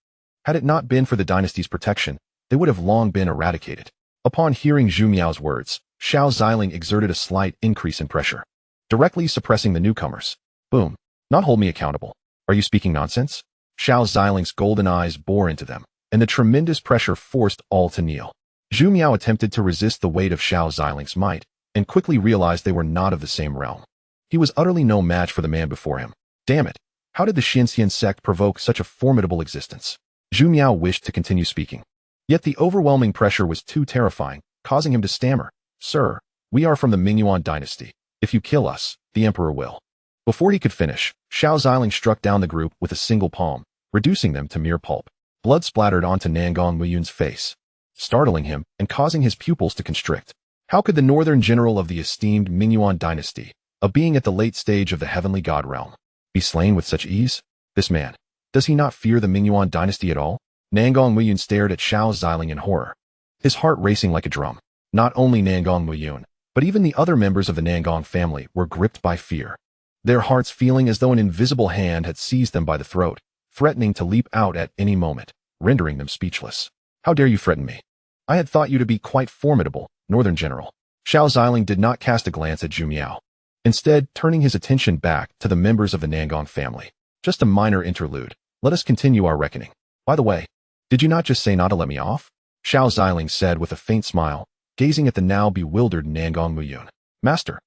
Speaker 1: Had it not been for the dynasty's protection, they would have long been eradicated. Upon hearing Zhu Miao's words, Xiao Ziling exerted a slight increase in pressure, directly suppressing the newcomers. Boom. Not hold me accountable. Are you speaking nonsense? Xiao Ziling's golden eyes bore into them, and the tremendous pressure forced all to kneel. Zhu Miao attempted to resist the weight of Xiao Ziling's might, and quickly realized they were not of the same realm. He was utterly no match for the man before him. Damn it! How did the Xianxian sect provoke such a formidable existence? Zhu Miao wished to continue speaking. Yet the overwhelming pressure was too terrifying, causing him to stammer. Sir, we are from the Mingyuan dynasty. If you kill us, the emperor will. Before he could finish, Xiao Ziling struck down the group with a single palm, reducing them to mere pulp. Blood splattered onto Nangong Muyun's face, startling him and causing his pupils to constrict. How could the northern general of the esteemed Mingyuan dynasty, a being at the late stage of the heavenly god realm, be slain with such ease? This man, does he not fear the Mingyuan dynasty at all? Nangong Muyun stared at Xiao Ziling in horror, his heart racing like a drum. Not only Nangong Muyun, but even the other members of the Nangong family were gripped by fear, their hearts feeling as though an invisible hand had seized them by the throat, threatening to leap out at any moment, rendering them speechless. How dare you threaten me? I had thought you to be quite formidable, Northern General. Xiao Ziling did not cast a glance at Zhu Miao, instead turning his attention back to the members of the Nangong family. Just a minor interlude. Let us continue our reckoning. By the way, did you not just say not to let me off? Xiao Ziling said with a faint smile, gazing at the now bewildered Nangong Muyun. Master,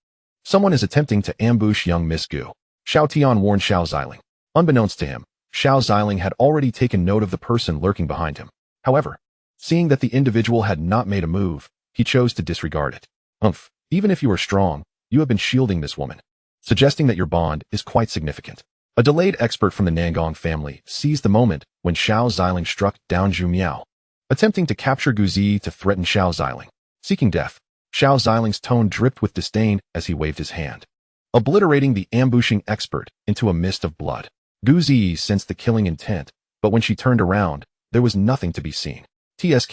Speaker 1: someone is attempting to ambush young Miss Gu. Xiao Tian warned Xiao Ziling. Unbeknownst to him, Xiao Ziling had already taken note of the person lurking behind him. However, seeing that the individual had not made a move, he chose to disregard it. Even if you are strong, you have been shielding this woman, suggesting that your bond is quite significant. A delayed expert from the Nangong family seized the moment when Xiao Ziling struck down Zhu Miao, attempting to capture Guzi to threaten Xiao Ziling. Seeking death, Xiao Ziling's tone dripped with disdain as he waved his hand, obliterating the ambushing expert into a mist of blood. Guzi sensed the killing intent, but when she turned around, there was nothing to be seen. TSK.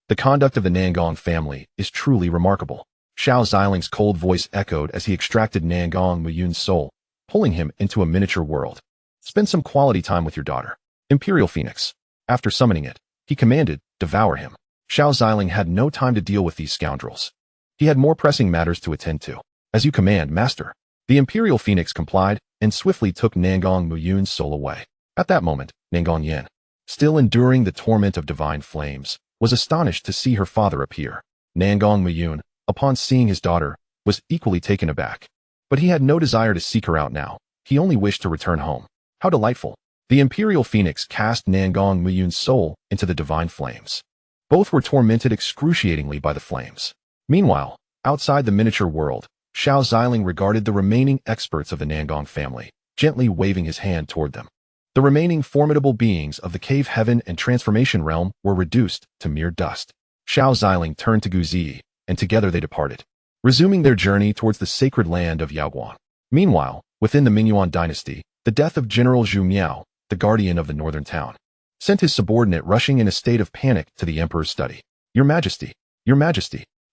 Speaker 1: The conduct of the Nangong family is truly remarkable. Xiao Ziling's cold voice echoed as he extracted Nangong Muyun's soul, pulling him into a miniature world. Spend some quality time with your daughter, Imperial Phoenix. After summoning it, he commanded, devour him. Xiao Ziling had no time to deal with these scoundrels. He had more pressing matters to attend to. As you command, Master. The Imperial Phoenix complied and swiftly took Nangong Muyun's soul away. At that moment, Nangong Yin, still enduring the torment of divine flames, was astonished to see her father appear. Nangong Muyun, upon seeing his daughter, was equally taken aback. But he had no desire to seek her out now. He only wished to return home. How delightful. The Imperial Phoenix cast Nangong Muyun's soul into the divine flames. Both were tormented excruciatingly by the flames. Meanwhile, outside the miniature world, Xiao Ziling regarded the remaining experts of the Nangong family, gently waving his hand toward them. The remaining formidable beings of the cave heaven and transformation realm were reduced to mere dust. Xiao Ziling turned to Guzi, and together they departed, resuming their journey towards the sacred land of Yaoguang. Meanwhile, within the Mingyuan dynasty, the death of General Zhu Miao, the guardian of the northern town, sent his subordinate rushing in a state of panic to the emperor's study. Your Majesty,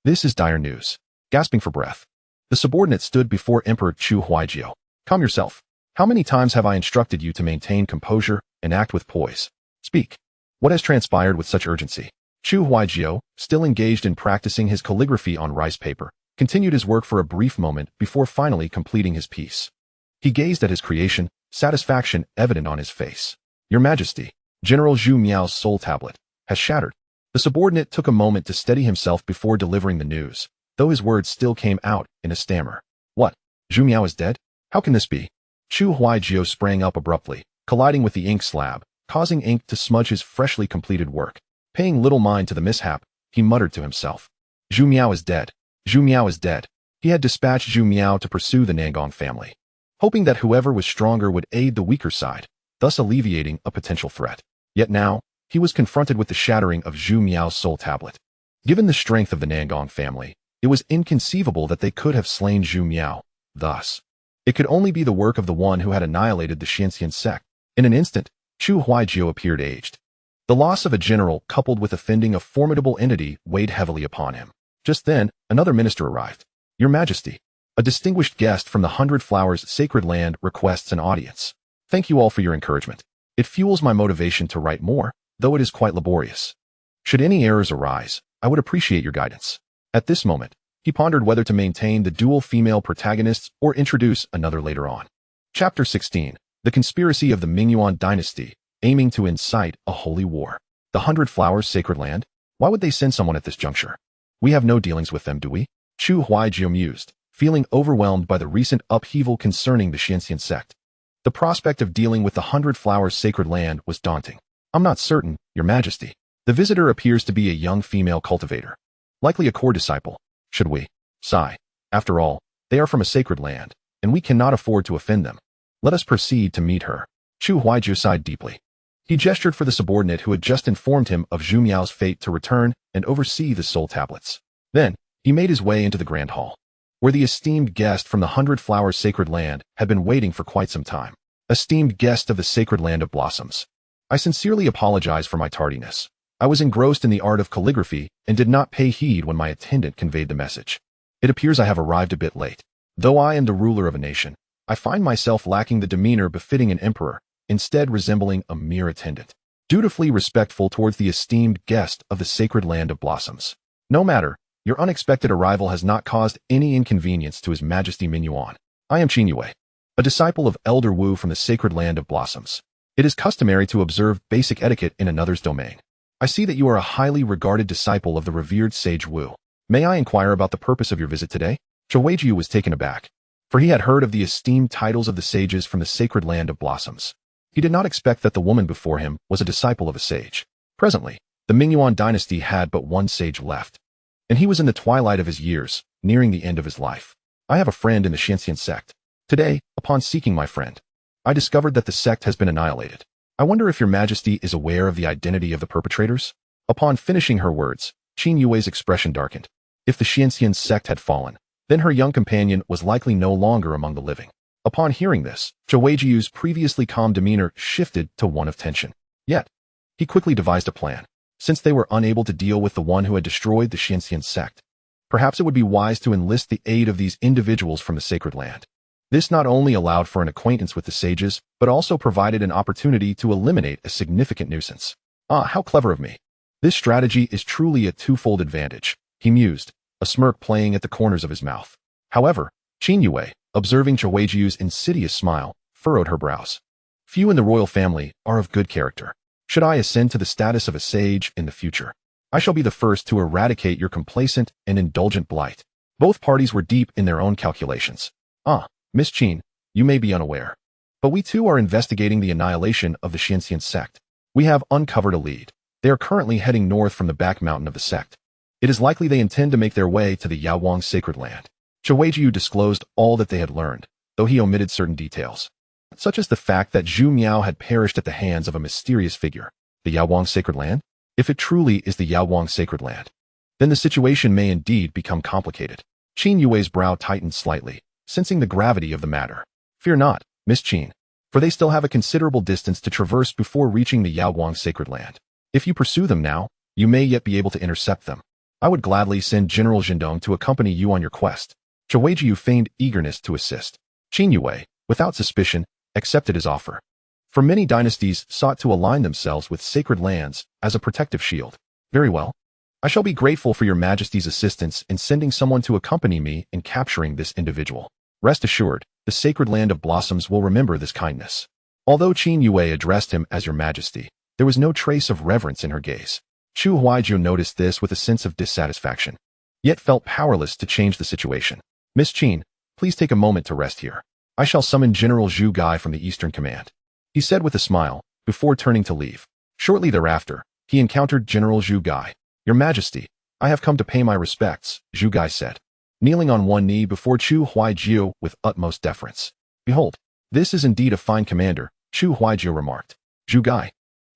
Speaker 1: this is dire news. Gasping for breath, the subordinate stood before Emperor Chu Huaijiao. Calm yourself. How many times have I instructed you to maintain composure and act with poise? Speak. What has transpired with such urgency? Chu Huaijiao, still engaged in practicing his calligraphy on rice paper, continued his work for a brief moment before finally completing his piece. He gazed at his creation, satisfaction evident on his face. Your Majesty, General Zhu Miao's soul tablet has shattered. The subordinate took a moment to steady himself before delivering the news, though his words still came out in a stammer. What? Zhu Miao is dead? How can this be? Chu Huaijiao sprang up abruptly, colliding with the ink slab, causing ink to smudge his freshly completed work. Paying little mind to the mishap, he muttered to himself. Zhu Miao is dead. Zhu Miao is dead. He had dispatched Zhu Miao to pursue the Nangong family, hoping that whoever was stronger would aid the weaker side, thus alleviating a potential threat. Yet now, he was confronted with the shattering of Zhu Miao's soul tablet. Given the strength of the Nangong family, it was inconceivable that they could have slain Zhu Miao. Thus, it could only be the work of the one who had annihilated the Xianxian sect. In an instant, Chu Huaijiu appeared aged. The loss of a general coupled with offending a formidable entity weighed heavily upon him. Just then, another minister arrived. Your Majesty, a distinguished guest from the 100 Flowers Sacred Land requests an audience. Thank you all for your encouragement. It fuels my motivation to write more, though it is quite laborious. Should any errors arise, I would appreciate your guidance. At this moment, he pondered whether to maintain the dual female protagonists or introduce another later on. Chapter 16. The Conspiracy of the Mingyuan Dynasty, aiming to incite a holy war. The 100 Flowers Sacred Land? Why would they send someone at this juncture? We have no dealings with them, do we? Chu Huaijiu mused, feeling overwhelmed by the recent upheaval concerning the Xianxian sect. The prospect of dealing with the 100 Flowers Sacred Land was daunting. I'm not certain, Your Majesty. The visitor appears to be a young female cultivator. Likely a core disciple. Should we? Sigh. After all, they are from a sacred land, and we cannot afford to offend them. Let us proceed to meet her. Chu Huaijiu sighed deeply. He gestured for the subordinate who had just informed him of Zhu Miao's fate to return and oversee the soul tablets. Then, he made his way into the grand hall, where the esteemed guest from the 100 Flowers Sacred Land had been waiting for quite some time. Esteemed guest of the Sacred Land of Blossoms. I sincerely apologize for my tardiness. I was engrossed in the art of calligraphy and did not pay heed when my attendant conveyed the message. It appears I have arrived a bit late. Though I am the ruler of a nation, I find myself lacking the demeanor befitting an emperor, instead resembling a mere attendant, dutifully respectful towards the esteemed guest of the Sacred Land of Blossoms. No matter, your unexpected arrival has not caused any inconvenience to His Majesty Mingyuan. I am Qin Yue, a disciple of Elder Wu from the Sacred Land of Blossoms. It is customary to observe basic etiquette in another's domain. I see that you are a highly regarded disciple of the revered sage Wu. May I inquire about the purpose of your visit today? Xiao Weijiu was taken aback, for he had heard of the esteemed titles of the sages from the Sacred Land of Blossoms. He did not expect that the woman before him was a disciple of a sage. Presently, the Mingyuan dynasty had but one sage left, and he was in the twilight of his years, nearing the end of his life. I have a friend in the Xianxian sect. Today, upon seeking my friend, I discovered that the sect has been annihilated. I wonder if Your Majesty is aware of the identity of the perpetrators? Upon finishing her words, Qin Yue's expression darkened. If the Xianxian sect had fallen, then her young companion was likely no longer among the living. Upon hearing this, Xiao Weijiu's previously calm demeanor shifted to one of tension. Yet, he quickly devised a plan. Since they were unable to deal with the one who had destroyed the Xianxian sect, perhaps it would be wise to enlist the aid of these individuals from the Sacred Land. This not only allowed for an acquaintance with the sages, but also provided an opportunity to eliminate a significant nuisance. Ah, how clever of me. This strategy is truly a twofold advantage, he mused, a smirk playing at the corners of his mouth. However, Qin Yue, observing Xiao Weijiu's insidious smile, furrowed her brows. Few in the royal family are of good character. Should I ascend to the status of a sage in the future, I shall be the first to eradicate your complacent and indulgent blight. Both parties were deep in their own calculations. Ah, Miss Qin, you may be unaware, but we too are investigating the annihilation of the Xianxian sect. We have uncovered a lead. They are currently heading north from the back mountain of the sect. It is likely they intend to make their way to the Yaowang Sacred Land. Xiao Weijiu disclosed all that they had learned, though he omitted certain details, such as the fact that Zhu Miao had perished at the hands of a mysterious figure. The Yaowang Sacred Land? If it truly is the Yaowang Sacred Land, then the situation may indeed become complicated. Qin Yue's brow tightened slightly, sensing the gravity of the matter. Fear not, Miss Qin, for they still have a considerable distance to traverse before reaching the Yaowang Sacred Land. If you pursue them now, you may yet be able to intercept them. I would gladly send General Zhendong to accompany you on your quest. Xiao Weijiu feigned eagerness to assist. Qin Yue, without suspicion, accepted his offer. For many dynasties sought to align themselves with sacred lands as a protective shield. Very well. I shall be grateful for Your Majesty's assistance in sending someone to accompany me in capturing this individual. Rest assured, the Sacred Land of Blossoms will remember this kindness. Although Qin Yue addressed him as Your Majesty, there was no trace of reverence in her gaze. Chu Huaijiu noticed this with a sense of dissatisfaction, yet felt powerless to change the situation. Miss Qin, please take a moment to rest here. I shall summon General Zhu Gai from the Eastern Command, he said with a smile, before turning to leave. Shortly thereafter, he encountered General Zhu Gai. "Your Majesty, I have come to pay my respects," Zhu Gai said, kneeling on one knee before Chu Huaijiu with utmost deference. "Behold, this is indeed a fine commander," Chu Huaijiu remarked. "Zhu Gai,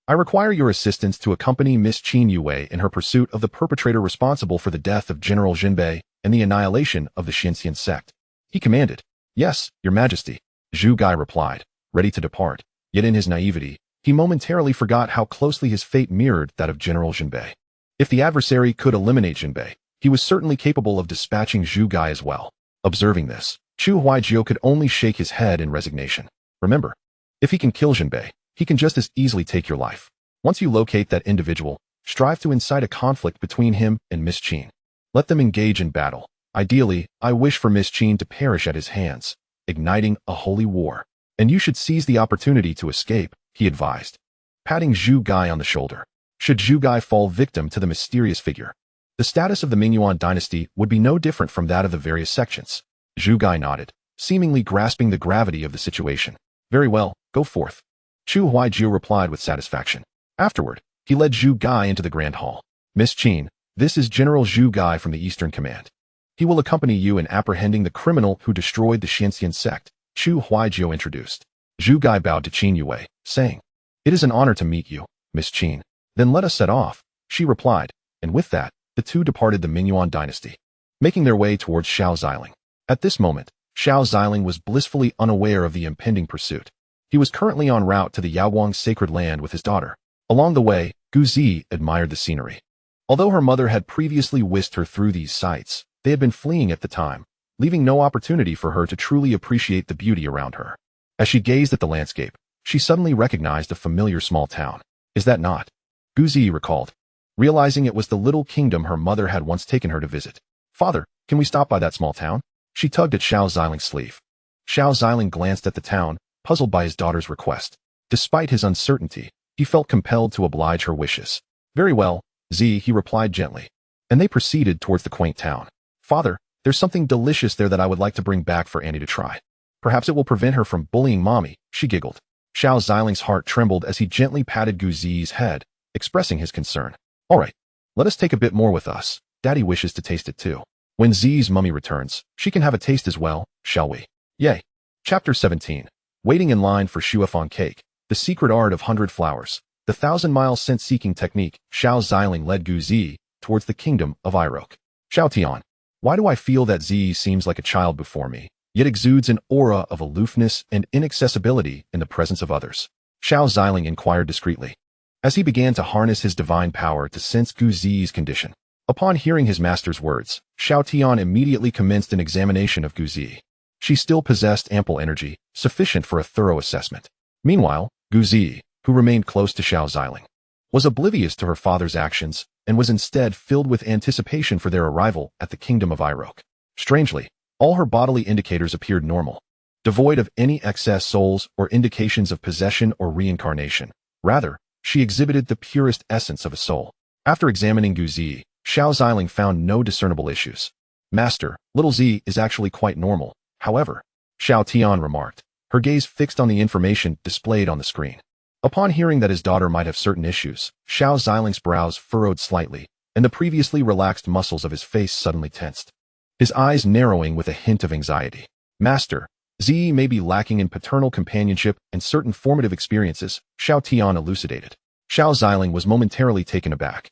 Speaker 1: I require your assistance to accompany Miss Qin Yue in her pursuit of the perpetrator responsible for the death of General Jinbei and the annihilation of the Xinxian sect," he commanded. "Yes, Your Majesty," Zhu Gai replied, ready to depart. Yet in his naivety, he momentarily forgot how closely his fate mirrored that of General Jinbei. If the adversary could eliminate Jinbei, he was certainly capable of dispatching Zhu Gai as well. Observing this, Chu Huaijiu could only shake his head in resignation. Remember, if he can kill Jinbei, he can just as easily take your life. Once you locate that individual, strive to incite a conflict between him and Miss Qin. Let them engage in battle. Ideally, I wish for Miss Qin to perish at his hands, igniting a holy war. And you should seize the opportunity to escape, he advised, patting Zhu Gai on the shoulder. Should Zhu Gai fall victim to the mysterious figure, the status of the Mingyuan dynasty would be no different from that of the various sections. Zhu Gai nodded, seemingly grasping the gravity of the situation. "Very well, go forth," Chu Huaijiu replied with satisfaction. Afterward, he led Zhu Gai into the Grand Hall. "Miss Qin, this is General Zhu Gai from the Eastern Command. He will accompany you in apprehending the criminal who destroyed the Xinxian sect," Chu Huaijiu introduced. Zhu Gai bowed to Qin Yue, saying, "It is an honor to meet you, Miss Qin." "Then let us set off," she replied, and with that, the two departed the Mingyuan dynasty, making their way towards Xiao Ziling. At this moment, Xiao Ziling was blissfully unaware of the impending pursuit. He was currently en route to the Yaoguang sacred land with his daughter. Along the way, Gu Zi admired the scenery. Although her mother had previously whisked her through these sights, they had been fleeing at the time, leaving no opportunity for her to truly appreciate the beauty around her. As she gazed at the landscape, she suddenly recognized a familiar small town. "Is that not?" Gu Zi recalled, realizing it was the little kingdom her mother had once taken her to visit. "Father, can we stop by that small town?" She tugged at Xiao Ziling's sleeve. Xiao Ziling glanced at the town, puzzled by his daughter's request. Despite his uncertainty, he felt compelled to oblige her wishes. "Very well, Zi," he replied gently, and they proceeded towards the quaint town. "Father, there's something delicious there that I would like to bring back for Annie to try. Perhaps it will prevent her from bullying Mommy," she giggled. Xiao Ziling's heart trembled as he gently patted Gu Zi's head, expressing his concern. "All right, let us take a bit more with us. Daddy wishes to taste it too. When Zi's mummy returns, she can have a taste as well, shall we?" Yay. Chapter 17. Waiting in line for Shuifang cake. The secret art of 100 flowers. The 1,000-mile scent-seeking technique. Xiao Ziling led Gu Zi towards the kingdom of Iroke. "Xiao Tian, why do I feel that Zi seems like a child before me, yet exudes an aura of aloofness and inaccessibility in the presence of others?" Xiao Ziling inquired discreetly, as he began to harness his divine power to sense Gu Zi's condition. Upon hearing his master's words, Xiao Tian immediately commenced an examination of Gu Zi. She still possessed ample energy, sufficient for a thorough assessment. Meanwhile, Gu Zi, who remained close to Xiao Ziling, was oblivious to her father's actions and was instead filled with anticipation for their arrival at the kingdom of Iroke. Strangely, all her bodily indicators appeared normal, devoid of any excess souls or indications of possession or reincarnation. Rather, she exhibited the purest essence of a soul. After examining Gu Zi, Xiao Ziling found no discernible issues. "Master, little Zi is actually quite normal, however," Xiao Tian remarked, her gaze fixed on the information displayed on the screen. Upon hearing that his daughter might have certain issues, Xiao Ziling's brows furrowed slightly, and the previously relaxed muscles of his face suddenly tensed, his eyes narrowing with a hint of anxiety. "Master, Zi may be lacking in paternal companionship and certain formative experiences," Xiao Tian elucidated. Xiao Ziling was momentarily taken aback.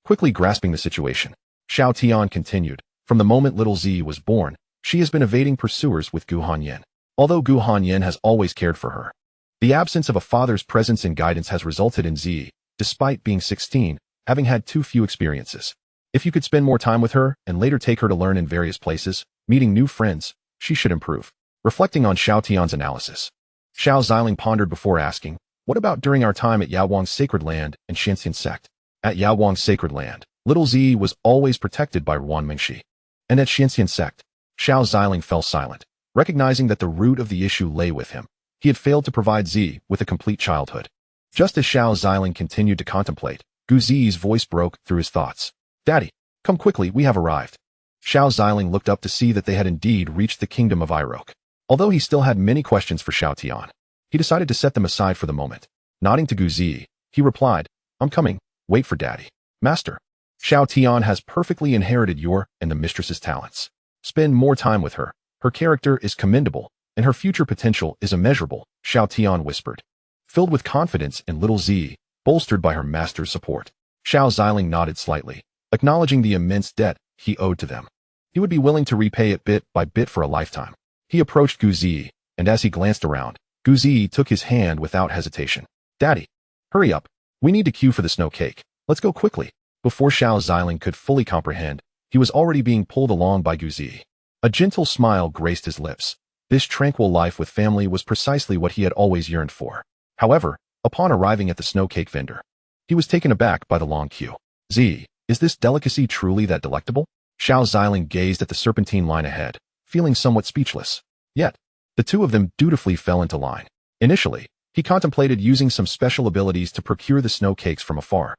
Speaker 1: Quickly grasping the situation, Xiao Tian continued, "From the moment little Zi was born, she has been evading pursuers with Gu Hanyan. Although Gu Hanyan has always cared for her, the absence of a father's presence and guidance has resulted in Zi, despite being 16, having had too few experiences. If you could spend more time with her and later take her to learn in various places, meeting new friends, she should improve." Reflecting on Xiao Tian's analysis, Xiao Ziling pondered before asking, "What about during our time at Yaoguang's sacred land and Xinxian sect?" At Yaoguang's sacred land, little Zi was always protected by Ruan Mingxi. And at Xinxian sect, Xiao Ziling fell silent, recognizing that the root of the issue lay with him. He had failed to provide Zi with a complete childhood. Just as Xiao Ziling continued to contemplate, Gu Zi's voice broke through his thoughts. "Daddy, come quickly, we have arrived." Xiao Ziling looked up to see that they had indeed reached the kingdom of Iroke. Although he still had many questions for Xiao Tian, he decided to set them aside for the moment. Nodding to Guzi, he replied, I'm coming, wait for daddy. Master. Xiao Tian has perfectly inherited your and the mistress's talents. Spend more time with her. Her character is commendable, and her future potential is immeasurable, Xiao Tian whispered. Filled with confidence in little Z, bolstered by her master's support, Xiao Ziling nodded slightly, acknowledging the immense debt he owed to them. He would be willing to repay it bit by bit for a lifetime. He approached Guzi, and as he glanced around, Guzi took his hand without hesitation. Daddy, hurry up. We need to queue for the snow cake. Let's go quickly. Before Xiao Ziling could fully comprehend, he was already being pulled along by Guzi. A gentle smile graced his lips. This tranquil life with family was precisely what he had always yearned for. However, upon arriving at the snow cake vendor, he was taken aback by the long queue. Z, is this delicacy truly that delectable? Xiao Ziling gazed at the serpentine line ahead, feeling somewhat speechless. Yet, the two of them dutifully fell into line. Initially, he contemplated using some special abilities to procure the snow cakes from afar.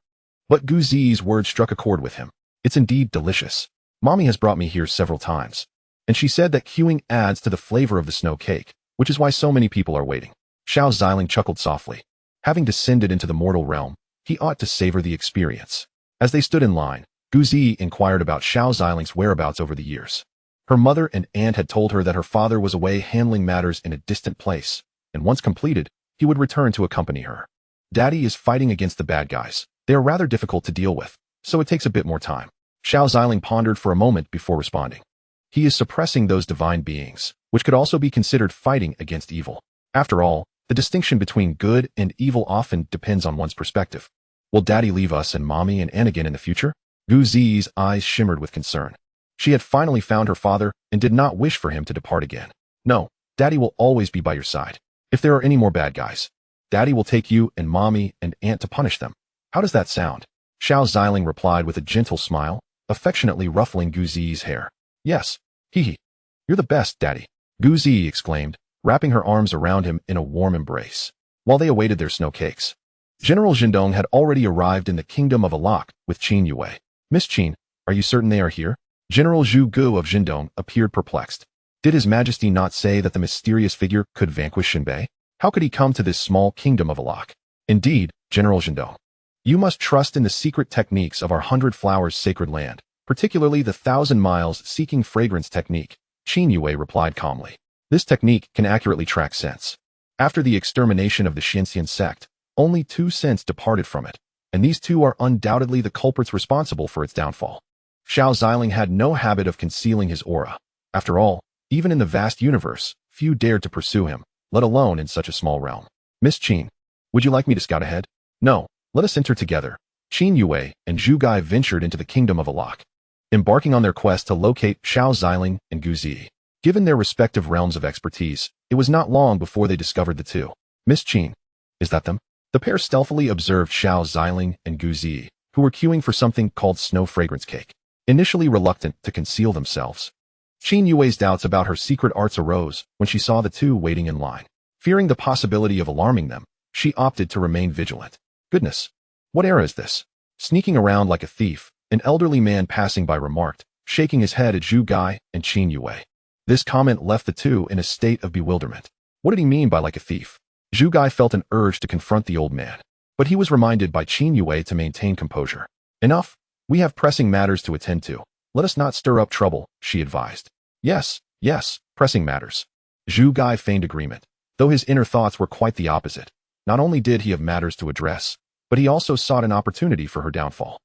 Speaker 1: But Guzi's words struck a chord with him. It's indeed delicious. Mommy has brought me here several times, and she said that queuing adds to the flavor of the snow cake, which is why so many people are waiting. Xiao Ziling chuckled softly. Having descended into the mortal realm, he ought to savor the experience. As they stood in line, Guzi inquired about Xiao Ziling's whereabouts over the years. Her mother and aunt had told her that her father was away handling matters in a distant place, and once completed, he would return to accompany her. Daddy is fighting against the bad guys. They are rather difficult to deal with, so it takes a bit more time. Xiao Ziling pondered for a moment before responding. He is suppressing those divine beings, which could also be considered fighting against evil. After all, the distinction between good and evil often depends on one's perspective. Will Daddy leave us and Mommy and Anne again in the future? Guzi's eyes shimmered with concern. She had finally found her father and did not wish for him to depart again. No, Daddy will always be by your side. If there are any more bad guys, Daddy will take you and Mommy and Aunt to punish them. How does that sound? Xiao Ziling replied with a gentle smile, affectionately ruffling Guzi's hair. Yes, hee. You're the best, Daddy. Guzi exclaimed, wrapping her arms around him in a warm embrace. While they awaited their snow cakes, General Zhendong had already arrived in the kingdom of Alak with Qin Yue. Miss Qin, are you certain they are here? General Zhu Gu of Zhendong appeared perplexed. Did His Majesty not say that the mysterious figure could vanquish Xinbei? How could he come to this small kingdom of Alak? Indeed, General Zhendong. You must trust in the secret techniques of our 100 Flowers sacred land, particularly the 1,000 miles seeking fragrance technique, Qin Yue replied calmly. This technique can accurately track scents. After the extermination of the Xianxian sect, only 2 scents departed from it, and these 2 are undoubtedly the culprits responsible for its downfall. Xiao Ziling had no habit of concealing his aura. After all, even in the vast universe, few dared to pursue him, let alone in such a small realm. Miss Qin, would you like me to scout ahead? No, let us enter together. Qin Yue and Zhu Gai ventured into the kingdom of Alak, embarking on their quest to locate Xiao Ziling and Guzi. Given their respective realms of expertise, it was not long before they discovered the two. Miss Qin, is that them? The pair stealthily observed Xiao Ziling and Guzi, who were queuing for something called snow fragrance cake. Initially reluctant to conceal themselves, Qin Yue's doubts about her secret arts arose when she saw the two waiting in line. Fearing the possibility of alarming them, she opted to remain vigilant. Goodness, what era is this? Sneaking around like a thief, an elderly man passing by remarked, shaking his head at Zhu Gai and Qin Yue. This comment left the two in a state of bewilderment. What did he mean by like a thief? Zhu Gai felt an urge to confront the old man, but he was reminded by Qin Yue to maintain composure. Enough. We have pressing matters to attend to. Let us not stir up trouble, she advised. Yes, pressing matters. Zhu Gai feigned agreement, though his inner thoughts were quite the opposite. Not only did he have matters to address, but he also sought an opportunity for her downfall.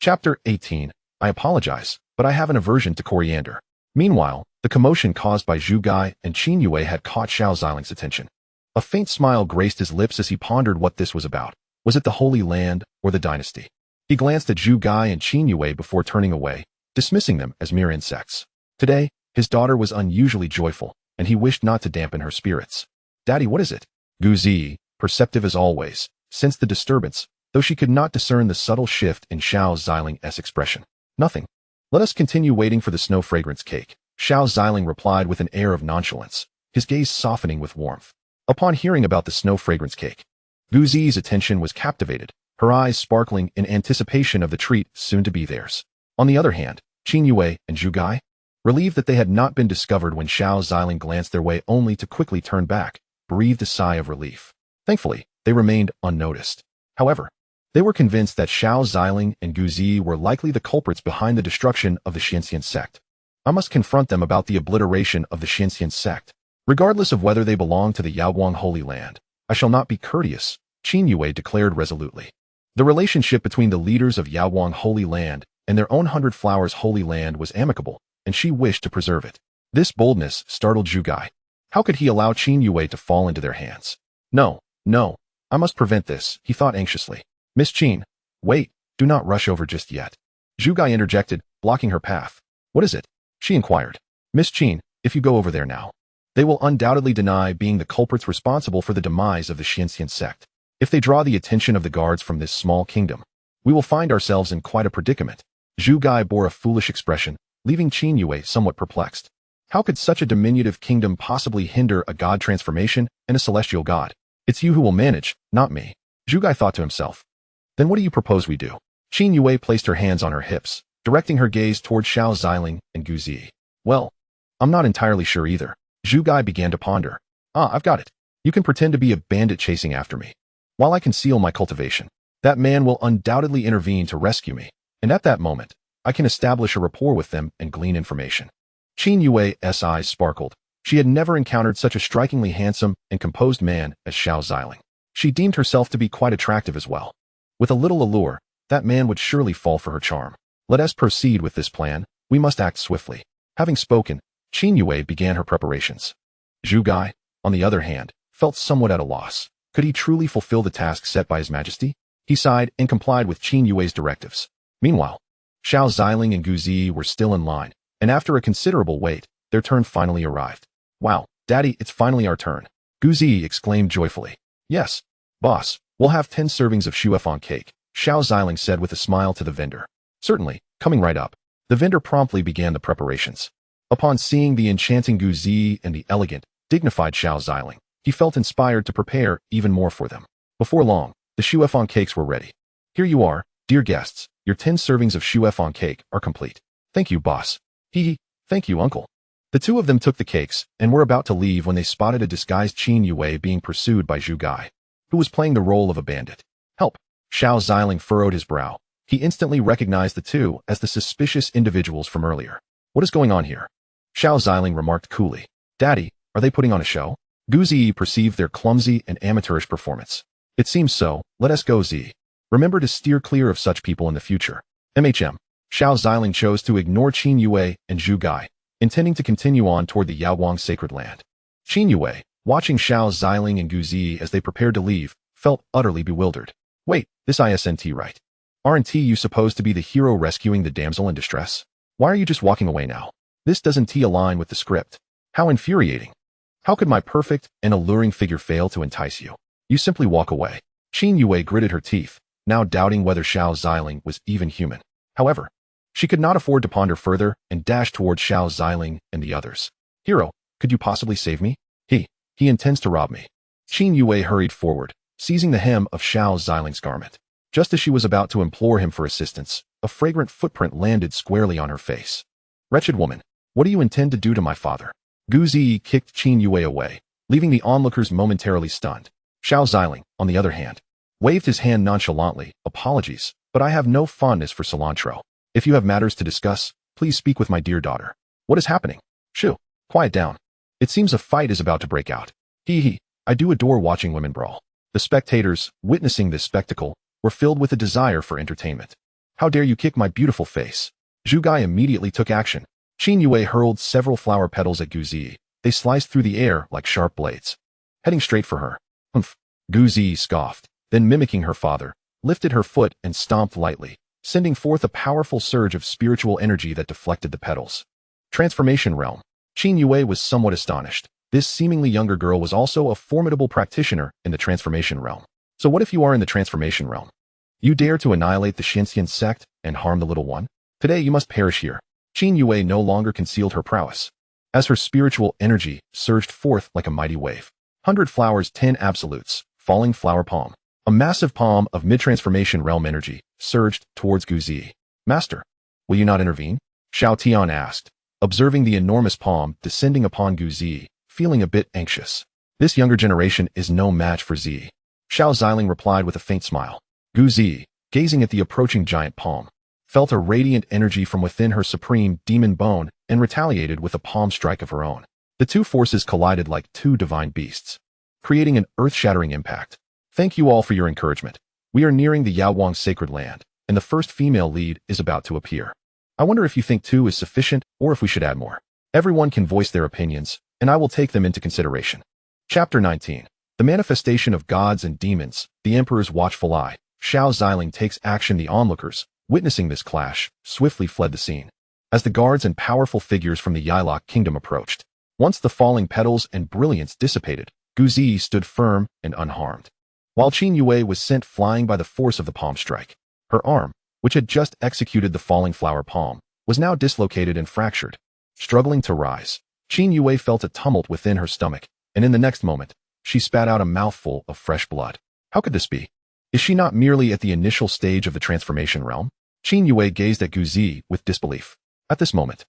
Speaker 1: Chapter 18. I apologize, but I have an aversion to coriander. Meanwhile, the commotion caused by Zhu Gai and Qin Yue had caught Xiao Ziling's attention. A faint smile graced his lips as he pondered what this was about. Was it the Holy Land or the dynasty? He glanced at Zhu Gai and Qin Yue before turning away, dismissing them as mere insects. Today, his daughter was unusually joyful, and he wished not to dampen her spirits. Daddy, what is it? Guzi, perceptive as always, sensed the disturbance, though she could not discern the subtle shift in Xiao Ziling's expression. Nothing. Let us continue waiting for the snow fragrance cake, Xiao Ziling replied with an air of nonchalance, his gaze softening with warmth. Upon hearing about the snow fragrance cake, Guzi's attention was captivated, her eyes sparkling in anticipation of the treat soon to be theirs. On the other hand, Qin Yue and Zhu Gai, relieved that they had not been discovered when Xiao Ziling glanced their way only to quickly turn back, breathed a sigh of relief. Thankfully, they remained unnoticed. However, they were convinced that Xiao Ziling and Gu Zi were likely the culprits behind the destruction of the Xianxian sect. I must confront them about the obliteration of the Xianxian sect. Regardless of whether they belong to the Yaoguang Holy Land, I shall not be courteous, Qin Yue declared resolutely. The relationship between the leaders of Yaoguang Holy Land and their own Hundred Flowers Holy Land was amicable, and she wished to preserve it. This boldness startled Zhu Gai. How could he allow Qin Yue to fall into their hands? No, I must prevent this, he thought anxiously. Miss Qin, wait, do not rush over just yet. Zhu Gai interjected, blocking her path. What is it? She inquired. Miss Qin, if you go over there now, they will undoubtedly deny being the culprits responsible for the demise of the Xianxian sect. If they draw the attention of the guards from this small kingdom, we will find ourselves in quite a predicament. Zhu Gai bore a foolish expression, leaving Qin Yue somewhat perplexed. How could such a diminutive kingdom possibly hinder a god transformation and a celestial god? It's you who will manage, not me. Zhu Gai thought to himself. Then what do you propose we do? Qin Yue placed her hands on her hips, directing her gaze toward Xiao Ziling and Gu Zi. Well, I'm not entirely sure either. Zhu Gai began to ponder. I've got it. You can pretend to be a bandit chasing after me, while I conceal my cultivation. That man will undoubtedly intervene to rescue me, and at that moment, I can establish a rapport with them and glean information. Qin Yue's eyes sparkled. She had never encountered such a strikingly handsome and composed man as Xiao Ziling. She deemed herself to be quite attractive as well. With a little allure, that man would surely fall for her charm. Let us proceed with this plan. We must act swiftly. Having spoken, Qin Yue began her preparations. Zhu Gai, on the other hand, felt somewhat at a loss. Could he truly fulfill the task set by His Majesty? He sighed and complied with Qin Yue's directives. Meanwhile, Xiao Ziling and Gu Zi were still in line, and after a considerable wait, their turn finally arrived. Wow, Daddy, it's finally our turn. Gu Zi exclaimed joyfully. Yes, boss, we'll have 10 servings of shuefang cake, Xiao Ziling said with a smile to the vendor. Certainly, coming right up. The vendor promptly began the preparations. Upon seeing the enchanting Gu Zi and the elegant, dignified Xiao Ziling, he felt inspired to prepare even more for them. Before long, the shuefang cakes were ready. Here you are, dear guests, your 10 servings of shuefang cake are complete. Thank you, boss. Thank you, uncle. The two of them took the cakes and were about to leave when they spotted a disguised Qin Yue being pursued by Zhu Gai, who was playing the role of a bandit. Help! Xiao Ziling furrowed his brow. He instantly recognized the two as the suspicious individuals from earlier. What is going on here? Xiao Ziling remarked coolly. Daddy, are they putting on a show? Gu Zi perceived their clumsy and amateurish performance. It seems so. Let us go, Zi. Remember to steer clear of such people in the future. Xiao Ziling chose to ignore Qin Yue and Zhu Gai, intending to continue on toward the Yaoguang sacred land. Qin Yue, watching Xiao Ziling and Gu Zi as they prepared to leave, felt utterly bewildered. Wait, this isn't right. Aren't you supposed to be the hero rescuing the damsel in distress? Why are you just walking away now? This doesn't align with the script. How infuriating. How could my perfect and alluring figure fail to entice you? You simply walk away. Qin Yue gritted her teeth, now doubting whether Xiao Ziling was even human. However, she could not afford to ponder further and dashed towards Xiao Ziling and the others. Hero, could you possibly save me? He intends to rob me. Qin Yue hurried forward, seizing the hem of Xiao Ziling's garment. Just as she was about to implore him for assistance, a fragrant footprint landed squarely on her face. Wretched woman, what do you intend to do to my father? Gu Zi kicked Qin Yue away, leaving the onlookers momentarily stunned. Xiao Ziling, on the other hand, waved his hand nonchalantly. Apologies, but I have no fondness for cilantro. If you have matters to discuss, please speak with my dear daughter. What is happening? Shoo, quiet down. It seems a fight is about to break out. I do adore watching women brawl. The spectators, witnessing this spectacle, were filled with a desire for entertainment. How dare you kick my beautiful face? Zhu Gai immediately took action. Qin Yue hurled several flower petals at Gu Zi. They sliced through the air like sharp blades, heading straight for her. Humph! Gu Zi scoffed, then mimicking her father, lifted her foot and stomped lightly, sending forth a powerful surge of spiritual energy that deflected the petals. Transformation realm. Qin Yue was somewhat astonished. This seemingly younger girl was also a formidable practitioner in the transformation realm. So what if you are in the transformation realm? You dare to annihilate the Xianxian sect and harm the little one? Today you must perish here. Qin Yue no longer concealed her prowess, as her spiritual energy surged forth like a mighty wave. 100 flowers, 10 absolutes, falling flower palm. A massive palm of mid-transformation realm energy surged towards Gu Zi. Master, will you not intervene? Xiao Tian asked, observing the enormous palm descending upon Gu Zi, feeling a bit anxious. This younger generation is no match for Zi. Xiao Ziling replied with a faint smile. Gu Zi, gazing at the approaching giant palm, felt a radiant energy from within her supreme demon bone and retaliated with a palm strike of her own. The two forces collided like two divine beasts, creating an earth-shattering impact. Thank you all for your encouragement. We are nearing the Yaowang sacred land, and the first female lead is about to appear. I wonder if you think 2 is sufficient or if we should add more. Everyone can voice their opinions, and I will take them into consideration. Chapter 19. The Manifestation of Gods and Demons, the Emperor's Watchful Eye. Xiao Ziling takes action. The onlookers, witnessing this clash, swiftly fled the scene. As the guards and powerful figures from the Yailok kingdom approached, once the falling petals and brilliance dissipated, Gu Zi stood firm and unharmed. While Qin Yue was sent flying by the force of the palm strike, her arm, which had just executed the falling flower palm, was now dislocated and fractured. Struggling to rise, Qin Yue felt a tumult within her stomach, and in the next moment, she spat out a mouthful of fresh blood. How could this be? Is she not merely at the initial stage of the transformation realm? Qin Yue gazed at Gu Zi with disbelief. At this moment,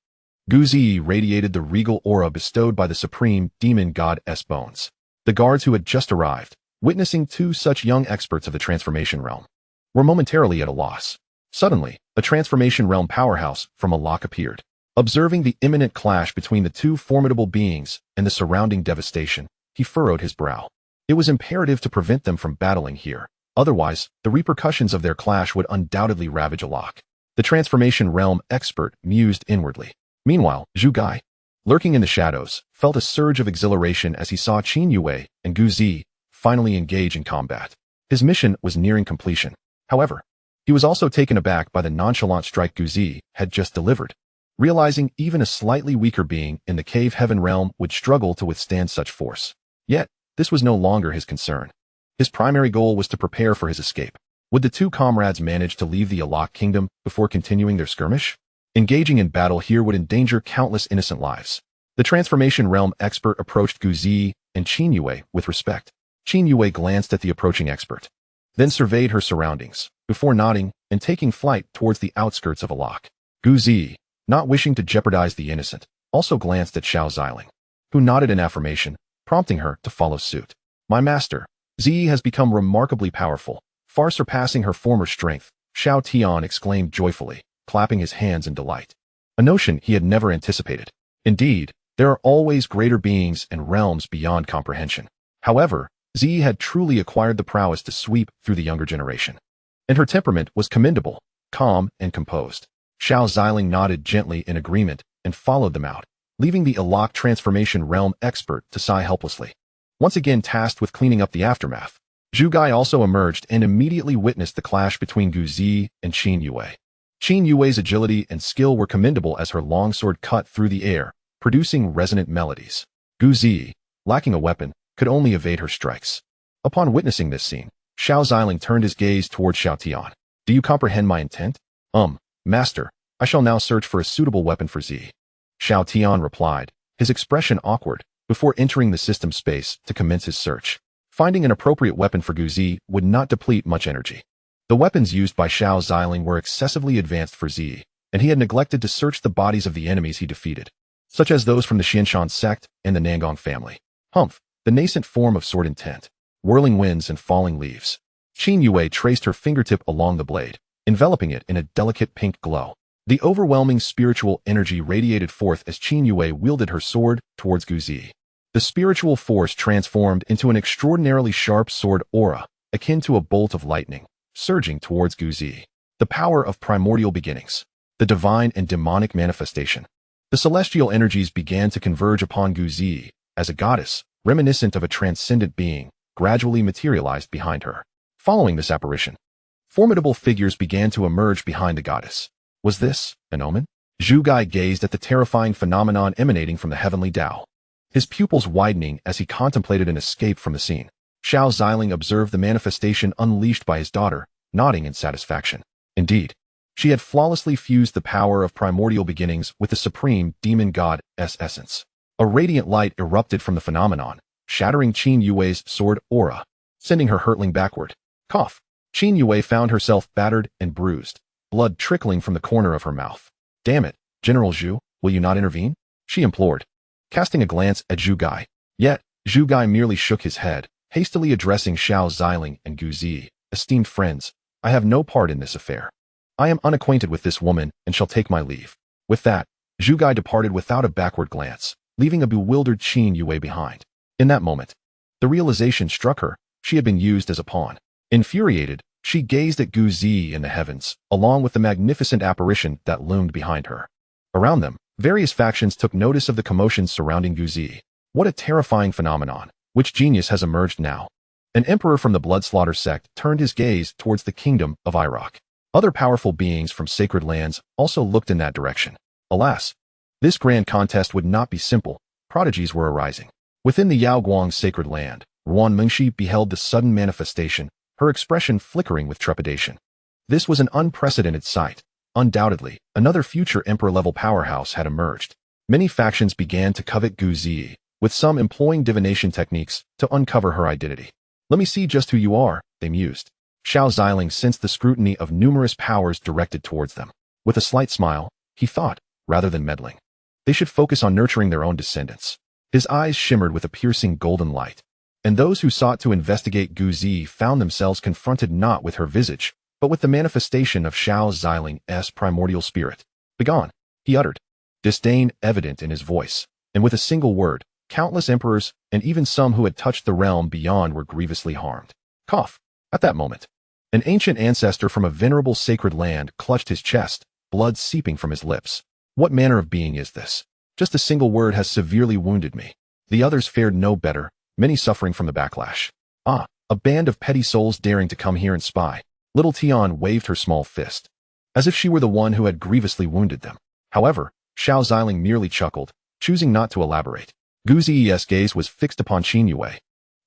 Speaker 1: Gu Zi radiated the regal aura bestowed by the supreme demon god-S bones. The guards who had just arrived, witnessing 2 such young experts of the transformation realm, were momentarily at a loss. Suddenly, a transformation realm powerhouse from Alok appeared. Observing the imminent clash between the 2 formidable beings and the surrounding devastation, he furrowed his brow. It was imperative to prevent them from battling here. Otherwise, the repercussions of their clash would undoubtedly ravage Alok. The transformation realm expert mused inwardly. Meanwhile, Zhu Gai, lurking in the shadows, felt a surge of exhilaration as he saw Qin Yue and Gu Zi finally engage in combat. His mission was nearing completion. However, he was also taken aback by the nonchalant strike Gu Zi had just delivered, realizing even a slightly weaker being in the cave heaven realm would struggle to withstand such force. Yet, this was no longer his concern. His primary goal was to prepare for his escape. Would the 2 comrades manage to leave the Alok kingdom before continuing their skirmish? Engaging in battle here would endanger countless innocent lives. The transformation realm expert approached Gu Zi and Qin Yue with respect. Qin Yue glanced at the approaching expert, then surveyed her surroundings, before nodding and taking flight towards the outskirts of Alok. Gu Zi, not wishing to jeopardize the innocent, also glanced at Xiao Ziling, who nodded in affirmation, prompting her to follow suit. My master, Zi has become remarkably powerful, far surpassing her former strength, Xiao Tian exclaimed joyfully, clapping his hands in delight. A notion he had never anticipated. Indeed, there are always greater beings and realms beyond comprehension. However, Zi had truly acquired the prowess to sweep through the younger generation. And her temperament was commendable, calm and composed. Xiao Ziling nodded gently in agreement and followed them out, leaving the Alok transformation realm expert to sigh helplessly. Once again tasked with cleaning up the aftermath, Zhu Gai also emerged and immediately witnessed the clash between Gu Zi and Qin Yue. Qin Yue's agility and skill were commendable as her longsword cut through the air, producing resonant melodies. Gu Zi, lacking a weapon, could only evade her strikes. Upon witnessing this scene, Xiao Ziling turned his gaze towards Xiao Tian. Do you comprehend my intent? Master, I shall now search for a suitable weapon for Zi. Xiao Tian replied, his expression awkward, before entering the system space to commence his search. Finding an appropriate weapon for Gu Zi would not deplete much energy. The weapons used by Xiao Ziling were excessively advanced for Zi, and he had neglected to search the bodies of the enemies he defeated, such as those from the Xianshan sect and the Nangong family. Humph, the nascent form of sword intent, whirling winds and falling leaves. Qin Yue traced her fingertip along the blade, enveloping it in a delicate pink glow. The overwhelming spiritual energy radiated forth as Qin Yue wielded her sword towards Gu Zi. The spiritual force transformed into an extraordinarily sharp sword aura, akin to a bolt of lightning, surging towards Gu Zi. The power of primordial beginnings. The divine and demonic manifestation. The celestial energies began to converge upon Gu Zi, as a goddess, reminiscent of a transcendent being, gradually materialized behind her. Following this apparition, formidable figures began to emerge behind the goddess. Was this an omen? Zhu Gai gazed at the terrifying phenomenon emanating from the heavenly Dao, his pupils widening as he contemplated an escape from the scene. Xiao Ziling observed the manifestation unleashed by his daughter, nodding in satisfaction. Indeed, she had flawlessly fused the power of primordial beginnings with the supreme demon god-S essence. A radiant light erupted from the phenomenon, shattering Qin Yue's sword aura, sending her hurtling backward. Cough. Qin Yue found herself battered and bruised, blood trickling from the corner of her mouth. Damn it, General Zhu, will you not intervene? She implored, casting a glance at Zhu Gai. Yet, Zhu Gai merely shook his head, hastily addressing Xiao Ziling and Gu Zi. Esteemed friends, I have no part in this affair. I am unacquainted with this woman and shall take my leave. With that, Zhu Gai departed without a backward glance, leaving a bewildered Qin Yue behind. In that moment, the realization struck her. She had been used as a pawn. Infuriated, she gazed at Gu Zi in the heavens, along with the magnificent apparition that loomed behind her. Around them, various factions took notice of the commotions surrounding Gu Zi. What a terrifying phenomenon! Which genius has emerged now? An emperor from the Bloodslaughter sect turned his gaze towards the kingdom of Iraq. Other powerful beings from sacred lands also looked in that direction. Alas, this grand contest would not be simple. Prodigies were arising. Within the Yaoguang sacred land, Ruan Mengshi beheld the sudden manifestation, her expression flickering with trepidation. This was an unprecedented sight. Undoubtedly, another future emperor-level powerhouse had emerged. Many factions began to covet Gu Zi, with some employing divination techniques to uncover her identity. Let me see just who you are, they mused. Xiao Ziling sensed the scrutiny of numerous powers directed towards them. With a slight smile, he thought, rather than meddling, they should focus on nurturing their own descendants. His eyes shimmered with a piercing golden light, and those who sought to investigate Gu Zi found themselves confronted not with her visage, but with the manifestation of Xiao Ziling's primordial spirit. Begone, he uttered, disdain evident in his voice, and with a single word, countless emperors, and even some who had touched the realm beyond were grievously harmed. Cough. At that moment, an ancient ancestor from a venerable sacred land clutched his chest, blood seeping from his lips. What manner of being is this? Just a single word has severely wounded me. The others fared no better, many suffering from the backlash. Ah, a band of petty souls daring to come here and spy. Little Tian waved her small fist, as if she were the one who had grievously wounded them. However, Xiao Ziling merely chuckled, choosing not to elaborate. Gu Zi's gaze was fixed upon Qin Yue.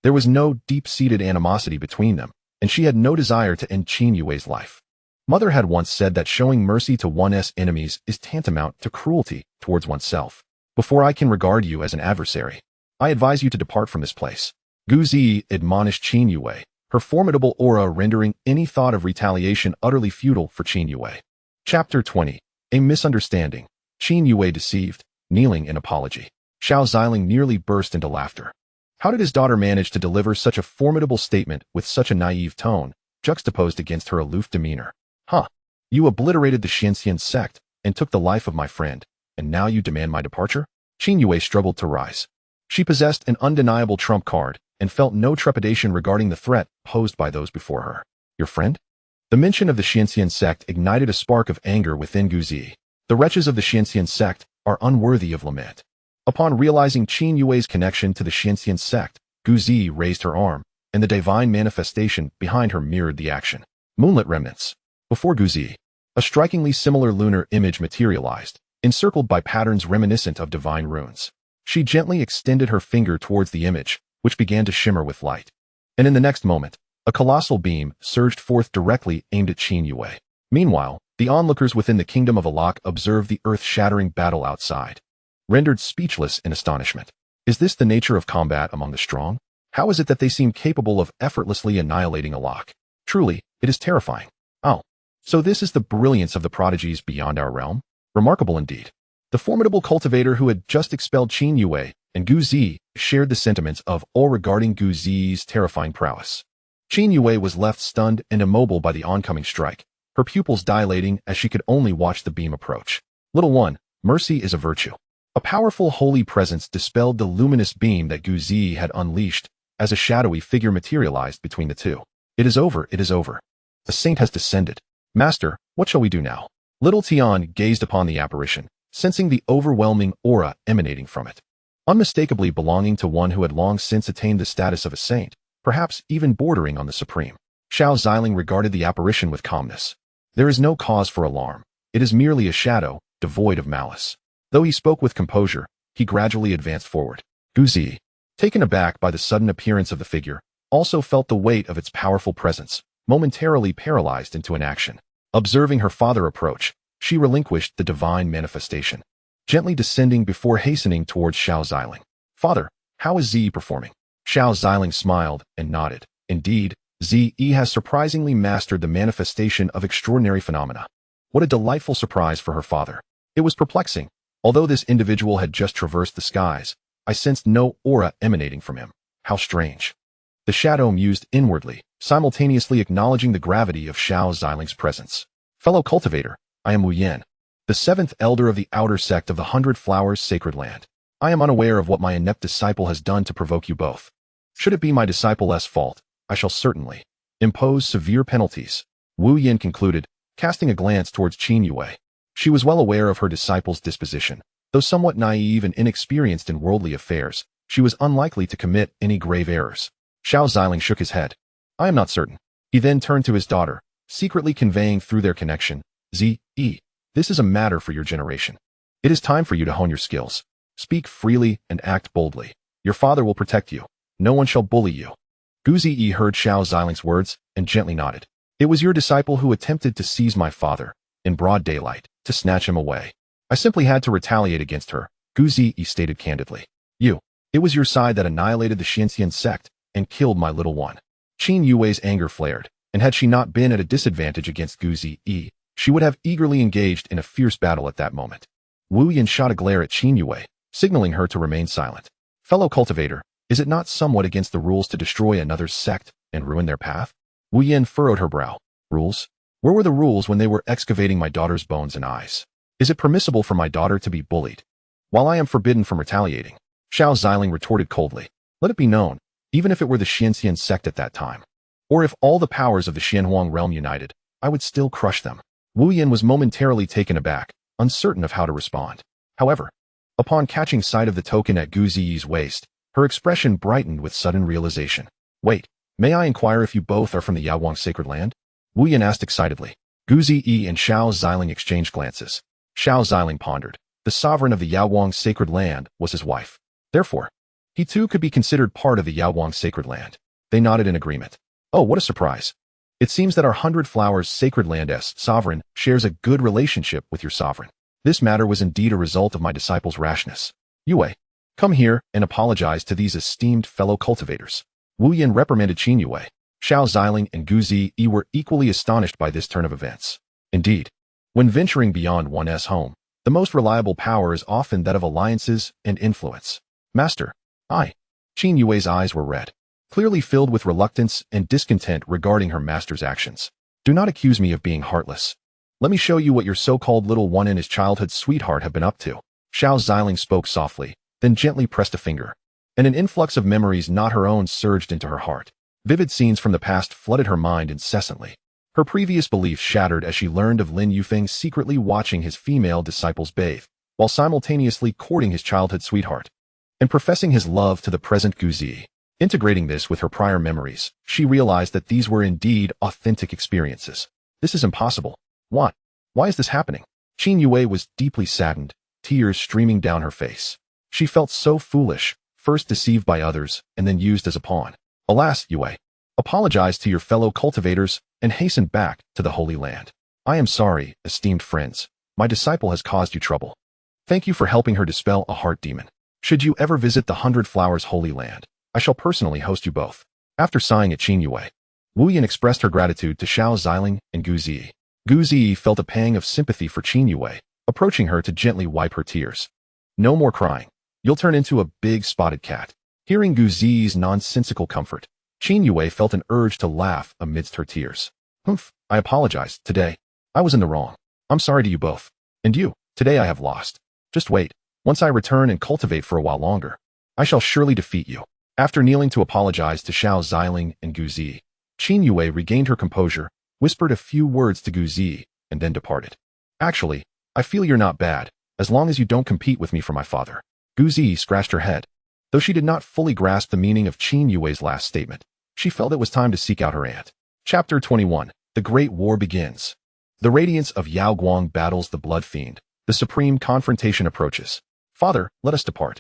Speaker 1: There was no deep-seated animosity between them, and she had no desire to end Qin Yue's life. Mother had once said that showing mercy to one's enemies is tantamount to cruelty towards oneself. Before I can regard you as an adversary, I advise you to depart from this place. Gu Zi admonished Qin Yue, her formidable aura rendering any thought of retaliation utterly futile for Qin Yue. Chapter 20. A misunderstanding. Qin Yue deceived, kneeling in apology. Xiao Ziling nearly burst into laughter. How did his daughter manage to deliver such a formidable statement with such a naive tone, juxtaposed against her aloof demeanor? Huh. You obliterated the Xianxian sect and took the life of my friend, and now you demand my departure? Qin Yue struggled to rise. She possessed an undeniable trump card and felt no trepidation regarding the threat posed by those before her. Your friend? The mention of the Xianxian sect ignited a spark of anger within Gu Zi. The wretches of the Xianxian sect are unworthy of lament. Upon realizing Qin Yue's connection to the Xianxian sect, Gu Zi raised her arm, and the divine manifestation behind her mirrored the action. Moonlit remnants. Before Gu Zi, a strikingly similar lunar image materialized, encircled by patterns reminiscent of divine runes. She gently extended her finger towards the image, which began to shimmer with light. And in the next moment, a colossal beam surged forth directly aimed at Qin Yue. Meanwhile, the onlookers within the kingdom of Alak observed the earth-shattering battle outside, rendered speechless in astonishment. Is this the nature of combat among the strong? How is it that they seem capable of effortlessly annihilating Alak? Truly, it is terrifying. Oh, so this is the brilliance of the prodigies beyond our realm? Remarkable indeed. The formidable cultivator who had just expelled Qin Yue and Gu Zi shared the sentiments of awe regarding Gu Zi's terrifying prowess. Qin Yue was left stunned and immobile by the oncoming strike, her pupils dilating as she could only watch the beam approach. Little one, mercy is a virtue. A powerful holy presence dispelled the luminous beam that Gu Zi had unleashed as a shadowy figure materialized between the two. It is over, it is over. A saint has descended. Master, what shall we do now? Little Tian gazed upon the apparition, sensing the overwhelming aura emanating from it. Unmistakably belonging to one who had long since attained the status of a saint, perhaps even bordering on the supreme. Xiao Ziling regarded the apparition with calmness. There is no cause for alarm. It is merely a shadow, devoid of malice. Though he spoke with composure, he gradually advanced forward. Gu Zi, taken aback by the sudden appearance of the figure, also felt the weight of its powerful presence, momentarily paralyzed into inaction. Observing her father approach, she relinquished the divine manifestation, gently descending before hastening towards Xiao Ziling. Father, how is Zi performing? Xiao Ziling smiled and nodded. Indeed, Zi has surprisingly mastered the manifestation of extraordinary phenomena. What a delightful surprise for her father. It was perplexing. Although this individual had just traversed the skies, I sensed no aura emanating from him. How strange. The shadow mused inwardly, simultaneously acknowledging the gravity of Xiao Ziling's presence. Fellow cultivator, I am Wu Yan, the seventh elder of the outer sect of the 100 Flowers Sacred Land. I am unaware of what my inept disciple has done to provoke you both. Should it be my disciple's fault, I shall certainly impose severe penalties. Wu Yan concluded, casting a glance towards Qin Yue. She was well aware of her disciple's disposition. Though somewhat naive and inexperienced in worldly affairs, she was unlikely to commit any grave errors. Xiao Ziling shook his head. I am not certain. He then turned to his daughter, secretly conveying through their connection, this is a matter for your generation. It is time for you to hone your skills. Speak freely and act boldly. Your father will protect you. No one shall bully you. Gu Ziyi heard Xiao Ziling's words and gently nodded. It was your disciple who attempted to seize my father, in broad daylight, to snatch him away. I simply had to retaliate against her, Gu Ziyi stated candidly. It was your side that annihilated the Xianxian sect and killed my little one. Qin Yue's anger flared, and had she not been at a disadvantage against Gu Ziyi, she would have eagerly engaged in a fierce battle at that moment. Wu Yan shot a glare at Qin Yue, signaling her to remain silent. Fellow cultivator, is it not somewhat against the rules to destroy another's sect and ruin their path? Wu Yan furrowed her brow. Rules? Where were the rules when they were excavating my daughter's bones and eyes? Is it permissible for my daughter to be bullied, while I am forbidden from retaliating? Xiao Ziling retorted coldly. Let it be known, even if it were the Xianxian sect at that time, or if all the powers of the Xianhuang realm united, I would still crush them. Wu Yan was momentarily taken aback, uncertain of how to respond. However, upon catching sight of the token at Gu Ziyi's waist, her expression brightened with sudden realization. Wait, may I inquire if you both are from the Yaoguang Sacred Land? Wu Yan asked excitedly. Gu Ziyi and Xiao Ziling exchanged glances. Xiao Ziling pondered. The sovereign of the Yaoguang Sacred Land was his wife. Therefore, he too could be considered part of the Yaoguang Sacred Land. They nodded in agreement. Oh, what a surprise. It seems that our 100 Flowers Sacred Land's sovereign shares a good relationship with your sovereign. This matter was indeed a result of my disciple's rashness. Yue, come here and apologize to these esteemed fellow cultivators. Wu Yan reprimanded Qin Yue. Xiao Ziling and Gu Ziyi were equally astonished by this turn of events. Indeed, when venturing beyond one's home, the most reliable power is often that of alliances and influence. Master, Qin Yue's eyes were red, clearly filled with reluctance and discontent regarding her master's actions. Do not accuse me of being heartless. Let me show you what your so-called little one and his childhood sweetheart have been up to. Xiao Ziling spoke softly, then gently pressed a finger, and an influx of memories not her own surged into her heart. Vivid scenes from the past flooded her mind incessantly. Her previous beliefs shattered as she learned of Lin Yufeng secretly watching his female disciples bathe, while simultaneously courting his childhood sweetheart, and professing his love to the present Gu Ziyi. Integrating this with her prior memories, she realized that these were indeed authentic experiences. This is impossible. What? Why is this happening? Qin Yue was deeply saddened, tears streaming down her face. She felt so foolish, first deceived by others and then used as a pawn. Alas, Yue, apologize to your fellow cultivators and hasten back to the Holy Land. I am sorry, esteemed friends. My disciple has caused you trouble. Thank you for helping her dispel a heart demon. Should you ever visit the 100 Flowers Holy Land, I shall personally host you both. After sighing at Qin Yue, Wu Yan expressed her gratitude to Xiao Ziling and Gu Ziyi. Gu Ziyi felt a pang of sympathy for Qin Yue, approaching her to gently wipe her tears. No more crying. You'll turn into a big spotted cat. Hearing Gu Ziyi's nonsensical comfort, Qin Yue felt an urge to laugh amidst her tears. Humph, I apologize. Today, I was in the wrong. I'm sorry to you both. And you, today I have lost. Just wait. Once I return and cultivate for a while longer, I shall surely defeat you. After kneeling to apologize to Xiao Ziling and Gu Ziyi, Qin Yue regained her composure, whispered a few words to Gu Ziyi, and then departed. Actually, I feel you're not bad, as long as you don't compete with me for my father. Gu Ziyi scratched her head. Though she did not fully grasp the meaning of Qin Yue's last statement, she felt it was time to seek out her aunt. Chapter 21. The Great War begins. The radiance of Yao Guang battles the blood fiend. The supreme confrontation approaches. Father, let us depart.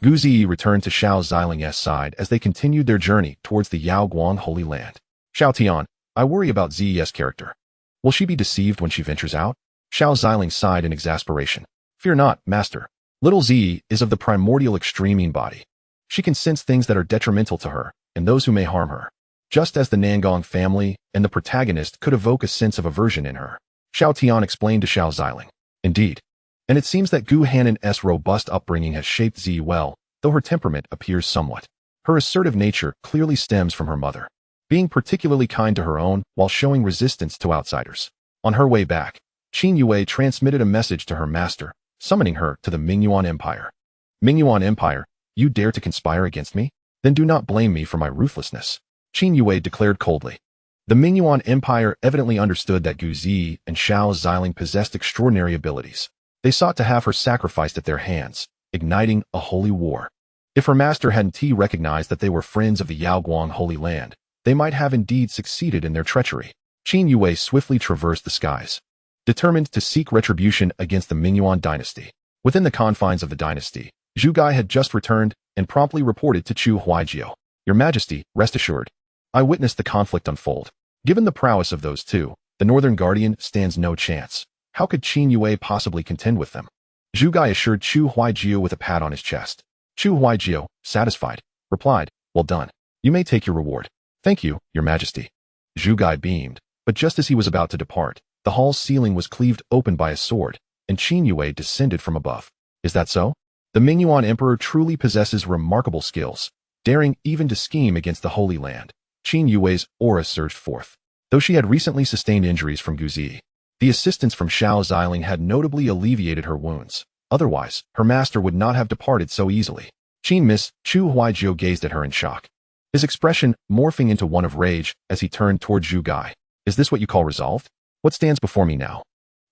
Speaker 1: Gu Ziyi returned to Xiao Ziling's side as they continued their journey towards the Yao Guang Holy Land. Xiao Tian, I worry about Ziyi's character. Will she be deceived when she ventures out? Xiao Ziling sighed in exasperation. Fear not, master. Little Ziyi is of the primordial extreme body. She can sense things that are detrimental to her, and those who may harm her. Just as the Nangong family and the protagonist could evoke a sense of aversion in her. Xiao Tian explained to Xiao Ziling. Indeed. And it seems that Gu Hanan's robust upbringing has shaped Ziyi well, though her temperament appears somewhat Her assertive nature clearly stems from her mother, being particularly kind to her own while showing resistance to outsiders. On her way back, Qin Yue transmitted a message to her master, summoning her to the Mingyuan Empire. Mingyuan Empire, you dare to conspire against me? Then do not blame me for my ruthlessness, Qin Yue declared coldly. The Mingyuan Empire evidently understood that Gu Zi and Xiao Ziling possessed extraordinary abilities. They sought to have her sacrificed at their hands, igniting a holy war. If her master hadn't recognized that they were friends of the Yaoguang Holy Land, they might have indeed succeeded in their treachery. Qin Yue swiftly traversed the skies, determined to seek retribution against the Mingyuan dynasty. Within the confines of the dynasty, Zhu Gai had just returned and promptly reported to Chu Huaijiu. Your Majesty, rest assured, I witnessed the conflict unfold. Given the prowess of those two, the Northern Guardian stands no chance. How could Qin Yue possibly contend with them? Zhu Gai assured Chu Huaijiu with a pat on his chest. Chu Huaijiu, satisfied, replied, well done. You may take your reward. Thank you, Your Majesty. Zhu Gai beamed, but just as he was about to depart, the hall's ceiling was cleaved open by a sword, and Qin Yue descended from above. Is that so? The Mingyuan Emperor truly possesses remarkable skills, daring even to scheme against the Holy Land. Qin Yue's aura surged forth. Though she had recently sustained injuries from Gu Zi, the assistance from Xiao Ziling had notably alleviated her wounds. Otherwise, her master would not have departed so easily. Chu Huaijiu gazed at her in shock, his expression morphing into one of rage as he turned toward Zhu Gai. Is this what you call resolved? What stands before me now?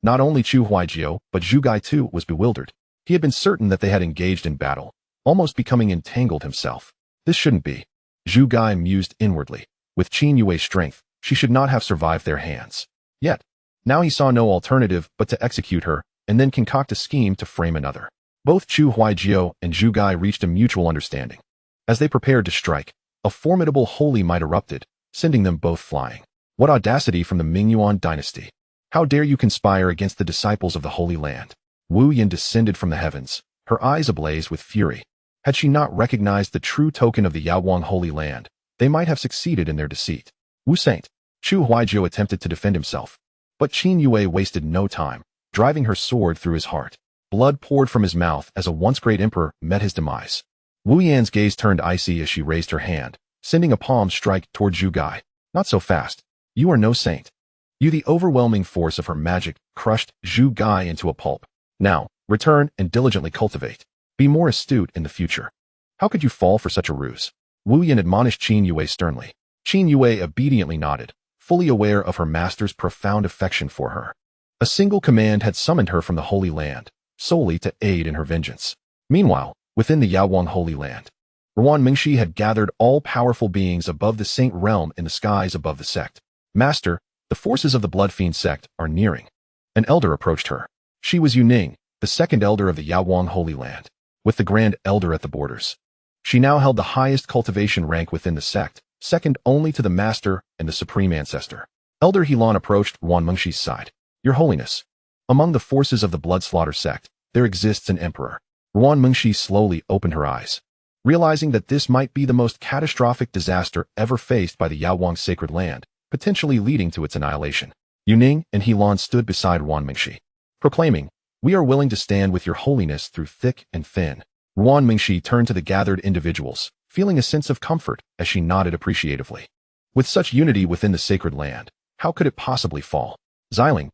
Speaker 1: Not only Chu Huaijiu, but Zhu Gai too was bewildered. He had been certain that they had engaged in battle, almost becoming entangled himself. This shouldn't be. Zhu Gai mused inwardly. With Qin Yue's strength, she should not have survived their hands. Yet, now he saw no alternative but to execute her and then concoct a scheme to frame another. Both Chu Huaijiu and Zhu Gai reached a mutual understanding. As they prepared to strike, a formidable holy might erupted, sending them both flying. What audacity from the Mingyuan dynasty! How dare you conspire against the disciples of the Holy Land? Wu Yan descended from the heavens, her eyes ablaze with fury. Had she not recognized the true token of the Yaoguang Holy Land, they might have succeeded in their deceit. Wu Saint! Chu Huaijiu attempted to defend himself, but Qin Yue wasted no time, driving her sword through his heart. Blood poured from his mouth as a once great emperor met his demise. Wu Yan's gaze turned icy as she raised her hand, sending a palm strike toward Zhu Gai. Not so fast. You are no saint. The overwhelming force of her magic crushed Zhu Gai into a pulp. Now, return and diligently cultivate. Be more astute in the future. How could you fall for such a ruse? Wu Yan admonished Qin Yue sternly. Qin Yue obediently nodded, fully aware of her master's profound affection for her. A single command had summoned her from the Holy Land, solely to aid in her vengeance. Meanwhile, within the Yaoguang Holy Land, Ruan Mingxi had gathered all-powerful beings above the Saint Realm in the skies above the sect. Master, the forces of the Blood Fiend sect are nearing. An elder approached her. She was Yuning, the second elder of the Yaoguang Holy Land, with the Grand Elder at the borders. She now held the highest cultivation rank within the sect, second only to the Master and the Supreme Ancestor. Elder Helan approached Ruan Mengxi's side. Your Holiness, among the forces of the Blood Slaughter sect, there exists an emperor. Ruan Mengxi slowly opened her eyes, realizing that this might be the most catastrophic disaster ever faced by the Yaoguang Sacred Land, potentially leading to its annihilation. Yuning and Helan stood beside Ruan Mengxi, proclaiming, we are willing to stand with your holiness through thick and thin. Ruan Mengxi turned to the gathered individuals, feeling a sense of comfort as she nodded appreciatively. With such unity within the sacred land, how could it possibly fall? Xiling,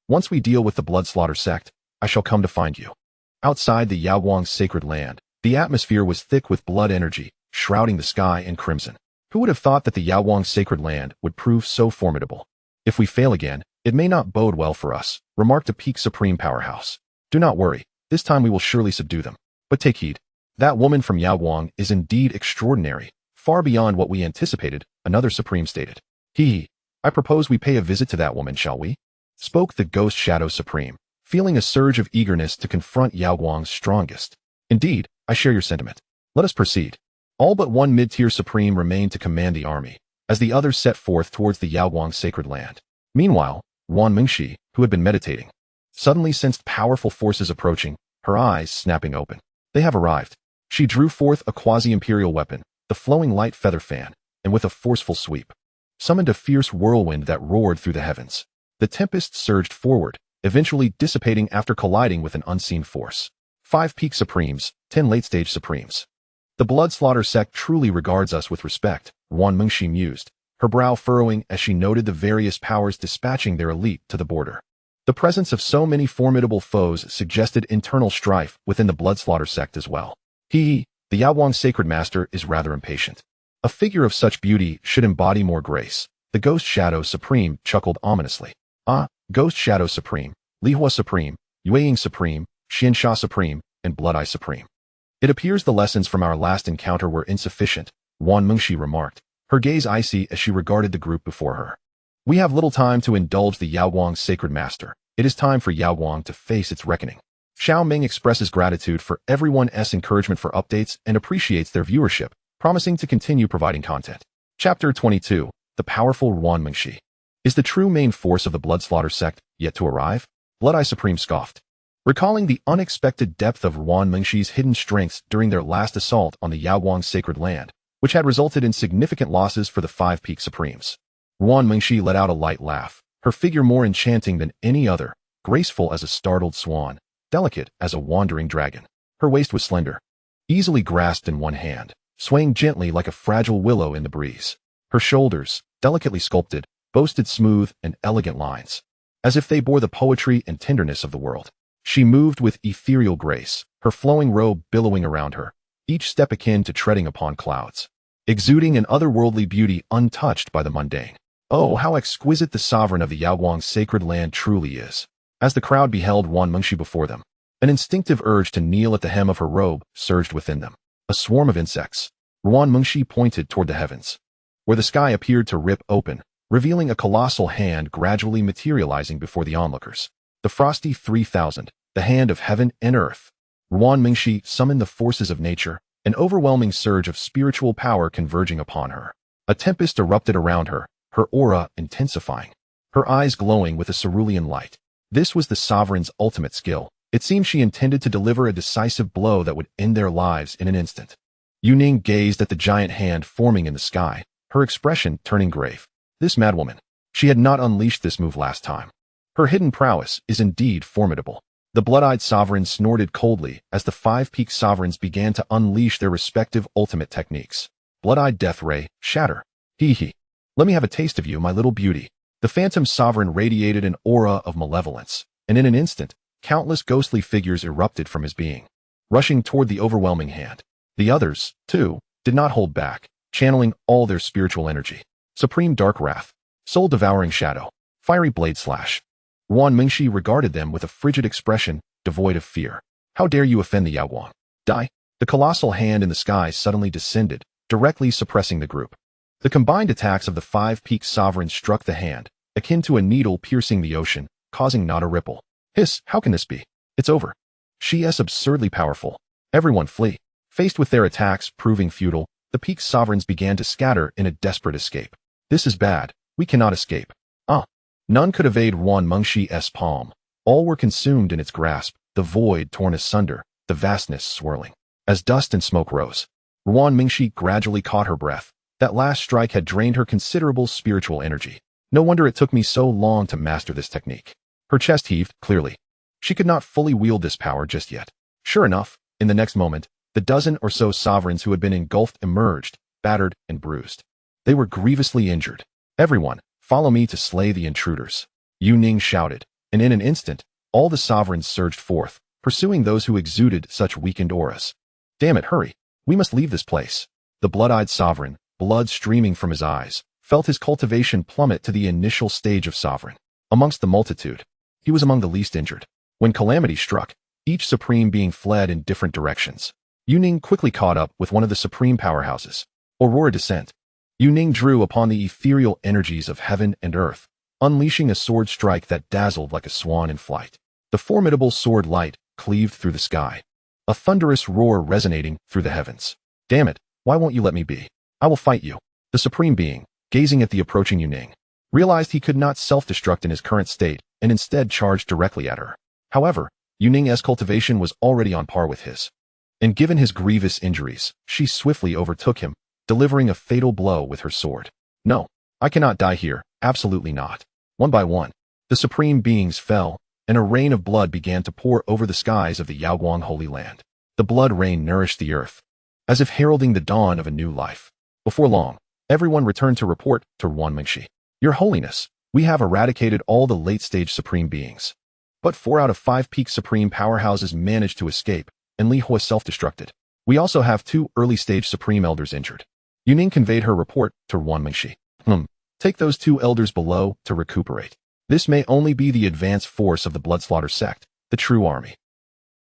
Speaker 1: once we deal with the Blood Slaughter sect, I shall come to find you. Outside the Yaoguang sacred land, the atmosphere was thick with blood energy, shrouding the sky in crimson. Who would have thought that the Yaoguang sacred land would prove so formidable? If we fail again, it may not bode well for us, remarked a peak supreme powerhouse. Do not worry, this time we will surely subdue them. But take heed. That woman from Yaoguang is indeed extraordinary, far beyond what we anticipated, another supreme stated. I propose we pay a visit to that woman, shall we? Spoke the Ghost Shadow Supreme, feeling a surge of eagerness to confront Yaoguang's strongest. Indeed, I share your sentiment. Let us proceed. All but one mid-tier supreme remained to command the army, as the others set forth towards the Yaoguang sacred land. Meanwhile, Ruan Mengxi, who had been meditating, suddenly sensed powerful forces approaching, her eyes snapping open. They have arrived. She drew forth a quasi-imperial weapon, the flowing light feather fan, and with a forceful sweep, summoned a fierce whirlwind that roared through the heavens. The tempest surged forward, eventually dissipating after colliding with an unseen force. 5 peak supremes, 10 late-stage supremes. The blood slaughter sect truly regards us with respect, Wan Mengxi mused, her brow furrowing as she noted the various powers dispatching their elite to the border. The presence of so many formidable foes suggested internal strife within the blood slaughter sect as well. The Yaowang Sacred Master is rather impatient. A figure of such beauty should embody more grace. The Ghost Shadow Supreme chuckled ominously. Ghost Shadow Supreme, Lihua Supreme, Yueying Supreme, Xiansha Supreme, and Blood Eye Supreme. It appears the lessons from our last encounter were insufficient, Wan Mengxi remarked, her gaze icy as she regarded the group before her. We have little time to indulge the Yaowang Sacred Master. It is time for Yaowang to face its reckoning. Xiao Ming expresses gratitude for everyone's encouragement for updates and appreciates their viewership, promising to continue providing content. Chapter 22. The Powerful Wan Mengxi. Is the true main force of the Blood Slaughter sect yet to arrive? Blood Eye Supreme scoffed. Recalling the unexpected depth of Wan Mengxi's hidden strengths during their last assault on the Yaowang Sacred Land, which had resulted in significant losses for the Five Peak Supremes. Wan Mengxi let out a light laugh, her figure more enchanting than any other, graceful as a startled swan, delicate as a wandering dragon. Her waist was slender, easily grasped in one hand, swaying gently like a fragile willow in the breeze. Her shoulders, delicately sculpted, boasted smooth and elegant lines, as if they bore the poetry and tenderness of the world. She moved with ethereal grace, her flowing robe billowing around her, each step akin to treading upon clouds, exuding an otherworldly beauty untouched by the mundane. Oh, how exquisite the sovereign of the Yaowang Sacred Land truly is. As the crowd beheld Wan Mengxi before them, an instinctive urge to kneel at the hem of her robe surged within them. A swarm of insects. Wan Mengxi pointed toward the heavens, where the sky appeared to rip open, revealing a colossal hand gradually materializing before the onlookers. The Frosty 3000, the hand of heaven and earth. Wan Mengxi summoned the forces of nature, an overwhelming surge of spiritual power converging upon her. A tempest erupted around her, her aura intensifying, her eyes glowing with a cerulean light. This was the sovereign's ultimate skill. It seemed she intended to deliver a decisive blow that would end their lives in an instant. Yuning gazed at the giant hand forming in the sky, her expression turning grave. This madwoman. She had not unleashed this move last time. Her hidden prowess is indeed formidable. The blood-eyed sovereign snorted coldly as the Five Peak sovereigns began to unleash their respective ultimate techniques. Blood-eyed death ray, shatter. Let me have a taste of you, my little beauty. The phantom sovereign radiated an aura of malevolence, and in an instant, countless ghostly figures erupted from his being, rushing toward the overwhelming hand. The others, too, did not hold back, channeling all their spiritual energy. Supreme Dark Wrath, Soul-Devouring Shadow, Fiery Blade Slash. Wan Mengxi regarded them with a frigid expression, devoid of fear. How dare you offend the Yaowang? Die! The colossal hand in the sky suddenly descended, directly suppressing the group. The combined attacks of the Five Peak sovereigns struck the hand, akin to a needle piercing the ocean, causing not a ripple. Hiss, how can this be? It's over. She is absurdly powerful. Everyone flee. Faced with their attacks proving futile, the Peak sovereigns began to scatter in a desperate escape. This is bad. We cannot escape. None could evade Wan Mengxi's palm. All were consumed in its grasp, the void torn asunder, the vastness swirling. As dust and smoke rose, Wan Mengxi gradually caught her breath. That last strike had drained her considerable spiritual energy. No wonder it took me so long to master this technique. Her chest heaved, clearly. She could not fully wield this power just yet. Sure enough, in the next moment, the dozen or so sovereigns who had been engulfed emerged, battered and bruised. They were grievously injured. Everyone, follow me to slay the intruders. Yuning shouted, and in an instant, all the sovereigns surged forth, pursuing those who exuded such weakened auras. Damn it, hurry. We must leave this place. The blood-eyed sovereign, blood streaming from his eyes, felt his cultivation plummet to the initial stage of sovereign. Amongst the multitude, he was among the least injured. When calamity struck, each supreme being fled in different directions. Yuning quickly caught up with one of the supreme powerhouses. Aurora Descent. Yuning drew upon the ethereal energies of heaven and earth, unleashing a sword strike that dazzled like a swan in flight. The formidable sword light cleaved through the sky, a thunderous roar resonating through the heavens. Damn it, why won't you let me be? I will fight you. The supreme being, gazing at the approaching Yuning, realized he could not self-destruct in his current state and instead charged directly at her. However, Yuning's cultivation was already on par with his. And given his grievous injuries, she swiftly overtook him, delivering a fatal blow with her sword. No, I cannot die here, absolutely not. One by one, the supreme beings fell, and a rain of blood began to pour over the skies of the Yaowang Holy Land. The blood rain nourished the earth. as if heralding the dawn of a new life. Before long, everyone returned to report to Yuan Mengshi. Your Holiness, we have eradicated all the late-stage supreme beings. But 4 out of 5 peak supreme powerhouses managed to escape, and Li Hua self-destructed. We also have 2 early-stage supreme elders injured. Yuning conveyed her report to Yuan Mengshi. Take those 2 elders below to recuperate. This may only be the advance force of the Bloodslaughter sect. The true army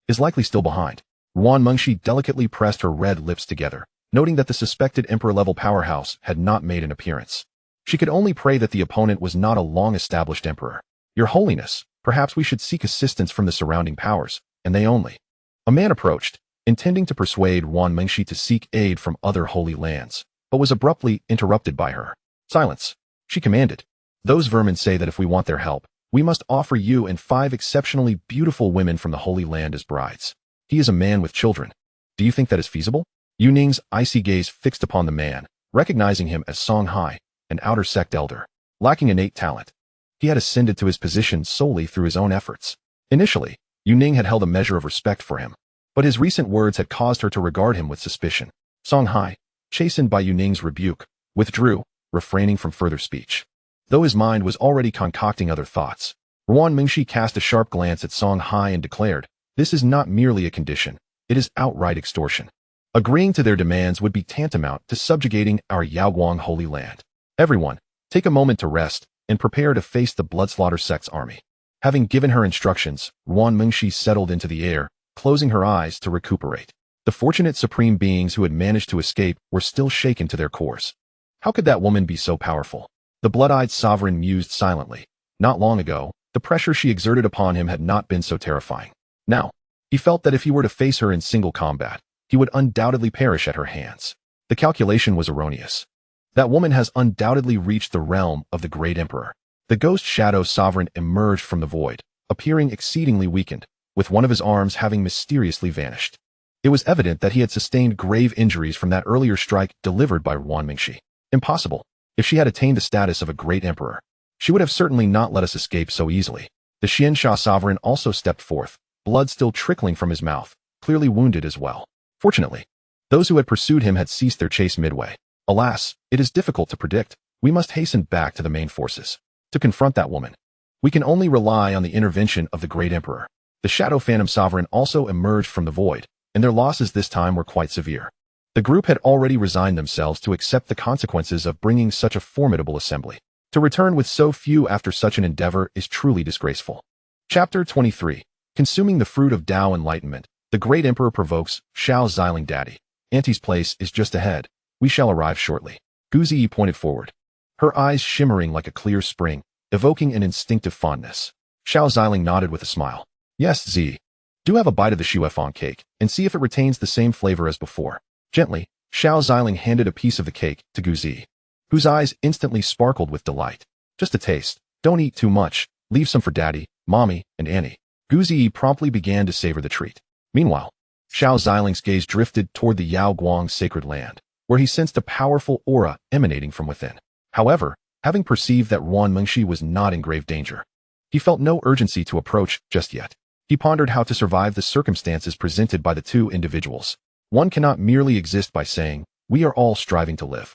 Speaker 1: is likely still behind. Yuan Mengshi delicately pressed her red lips together, noting that the suspected emperor-level powerhouse had not made an appearance. She could only pray that the opponent was not a long-established emperor. Your Holiness, perhaps we should seek assistance from the surrounding powers, and they only. A man approached, intending to persuade Yuan Mengshi to seek aid from other holy lands, but was abruptly interrupted by her. Silence, she commanded. Those vermin say that if we want their help, we must offer you and 5 exceptionally beautiful women from the Holy Land as brides. He is a man with children. Do you think that is feasible? Yu Ning's icy gaze fixed upon the man, recognizing him as Song Hai, an outer sect elder, lacking innate talent. He had ascended to his position solely through his own efforts. Initially, Yu Ning had held a measure of respect for him, but his recent words had caused her to regard him with suspicion. Song Hai, chastened by Yu Ning's rebuke, withdrew, refraining from further speech. Though his mind was already concocting other thoughts, Yuan Mengshi cast a sharp glance at Song Hai and declared, "This is not merely a condition, it is outright extortion. Agreeing to their demands would be tantamount to subjugating our Yaoguang Holy Land. Everyone, take a moment to rest and prepare to face the Bloodslaughter sect's army." Having given her instructions, Yuan Mengshi settled into the air, closing her eyes to recuperate. The fortunate supreme beings who had managed to escape were still shaken to their cores. How could that woman be so powerful? The blood-eyed sovereign mused silently. Not long ago, the pressure she exerted upon him had not been so terrifying. Now, he felt that if he were to face her in single combat, he would undoubtedly perish at her hands. The calculation was erroneous. That woman has undoubtedly reached the realm of the Great Emperor. The ghost shadow sovereign emerged from the void, appearing exceedingly weakened, with one of his arms having mysteriously vanished. It was evident that he had sustained grave injuries from that earlier strike delivered by Yuan Mengshi. Impossible. If she had attained the status of a great emperor, she would have certainly not let us escape so easily. The Xiansha sovereign also stepped forth, blood still trickling from his mouth, clearly wounded as well. Fortunately, those who had pursued him had ceased their chase midway. Alas, it is difficult to predict. We must hasten back to the main forces to confront that woman. We can only rely on the intervention of the great emperor. The Shadow Phantom Sovereign also emerged from the void, and their losses this time were quite severe. The group had already resigned themselves to accept the consequences of bringing such a formidable assembly. To return with so few after such an endeavor is truly disgraceful. Chapter 23. Consuming the fruit of Dao enlightenment, the great emperor provokes Xiao Ziling Daddy. Auntie's place is just ahead. We shall arrive shortly. Gu Ziyi pointed forward, her eyes shimmering like a clear spring, evoking an instinctive fondness. Xiao Ziling nodded with a smile. Yes, Ziyi. Do have a bite of the shuefang cake, and see if it retains the same flavor as before. Gently, Xiao Ziling handed a piece of the cake to Gu Ziyi, whose eyes instantly sparkled with delight. Just a taste. Don't eat too much. Leave some for Daddy, Mommy, and Annie. Gu Ziyi promptly began to savor the treat. Meanwhile, Xiao Ziling's gaze drifted toward the Yaoguang sacred land, where he sensed a powerful aura emanating from within. However, having perceived that Yuan Mengshi was not in grave danger, he felt no urgency to approach just yet. He pondered how to survive the circumstances presented by the 2 individuals. One cannot merely exist by saying, "We are all striving to live."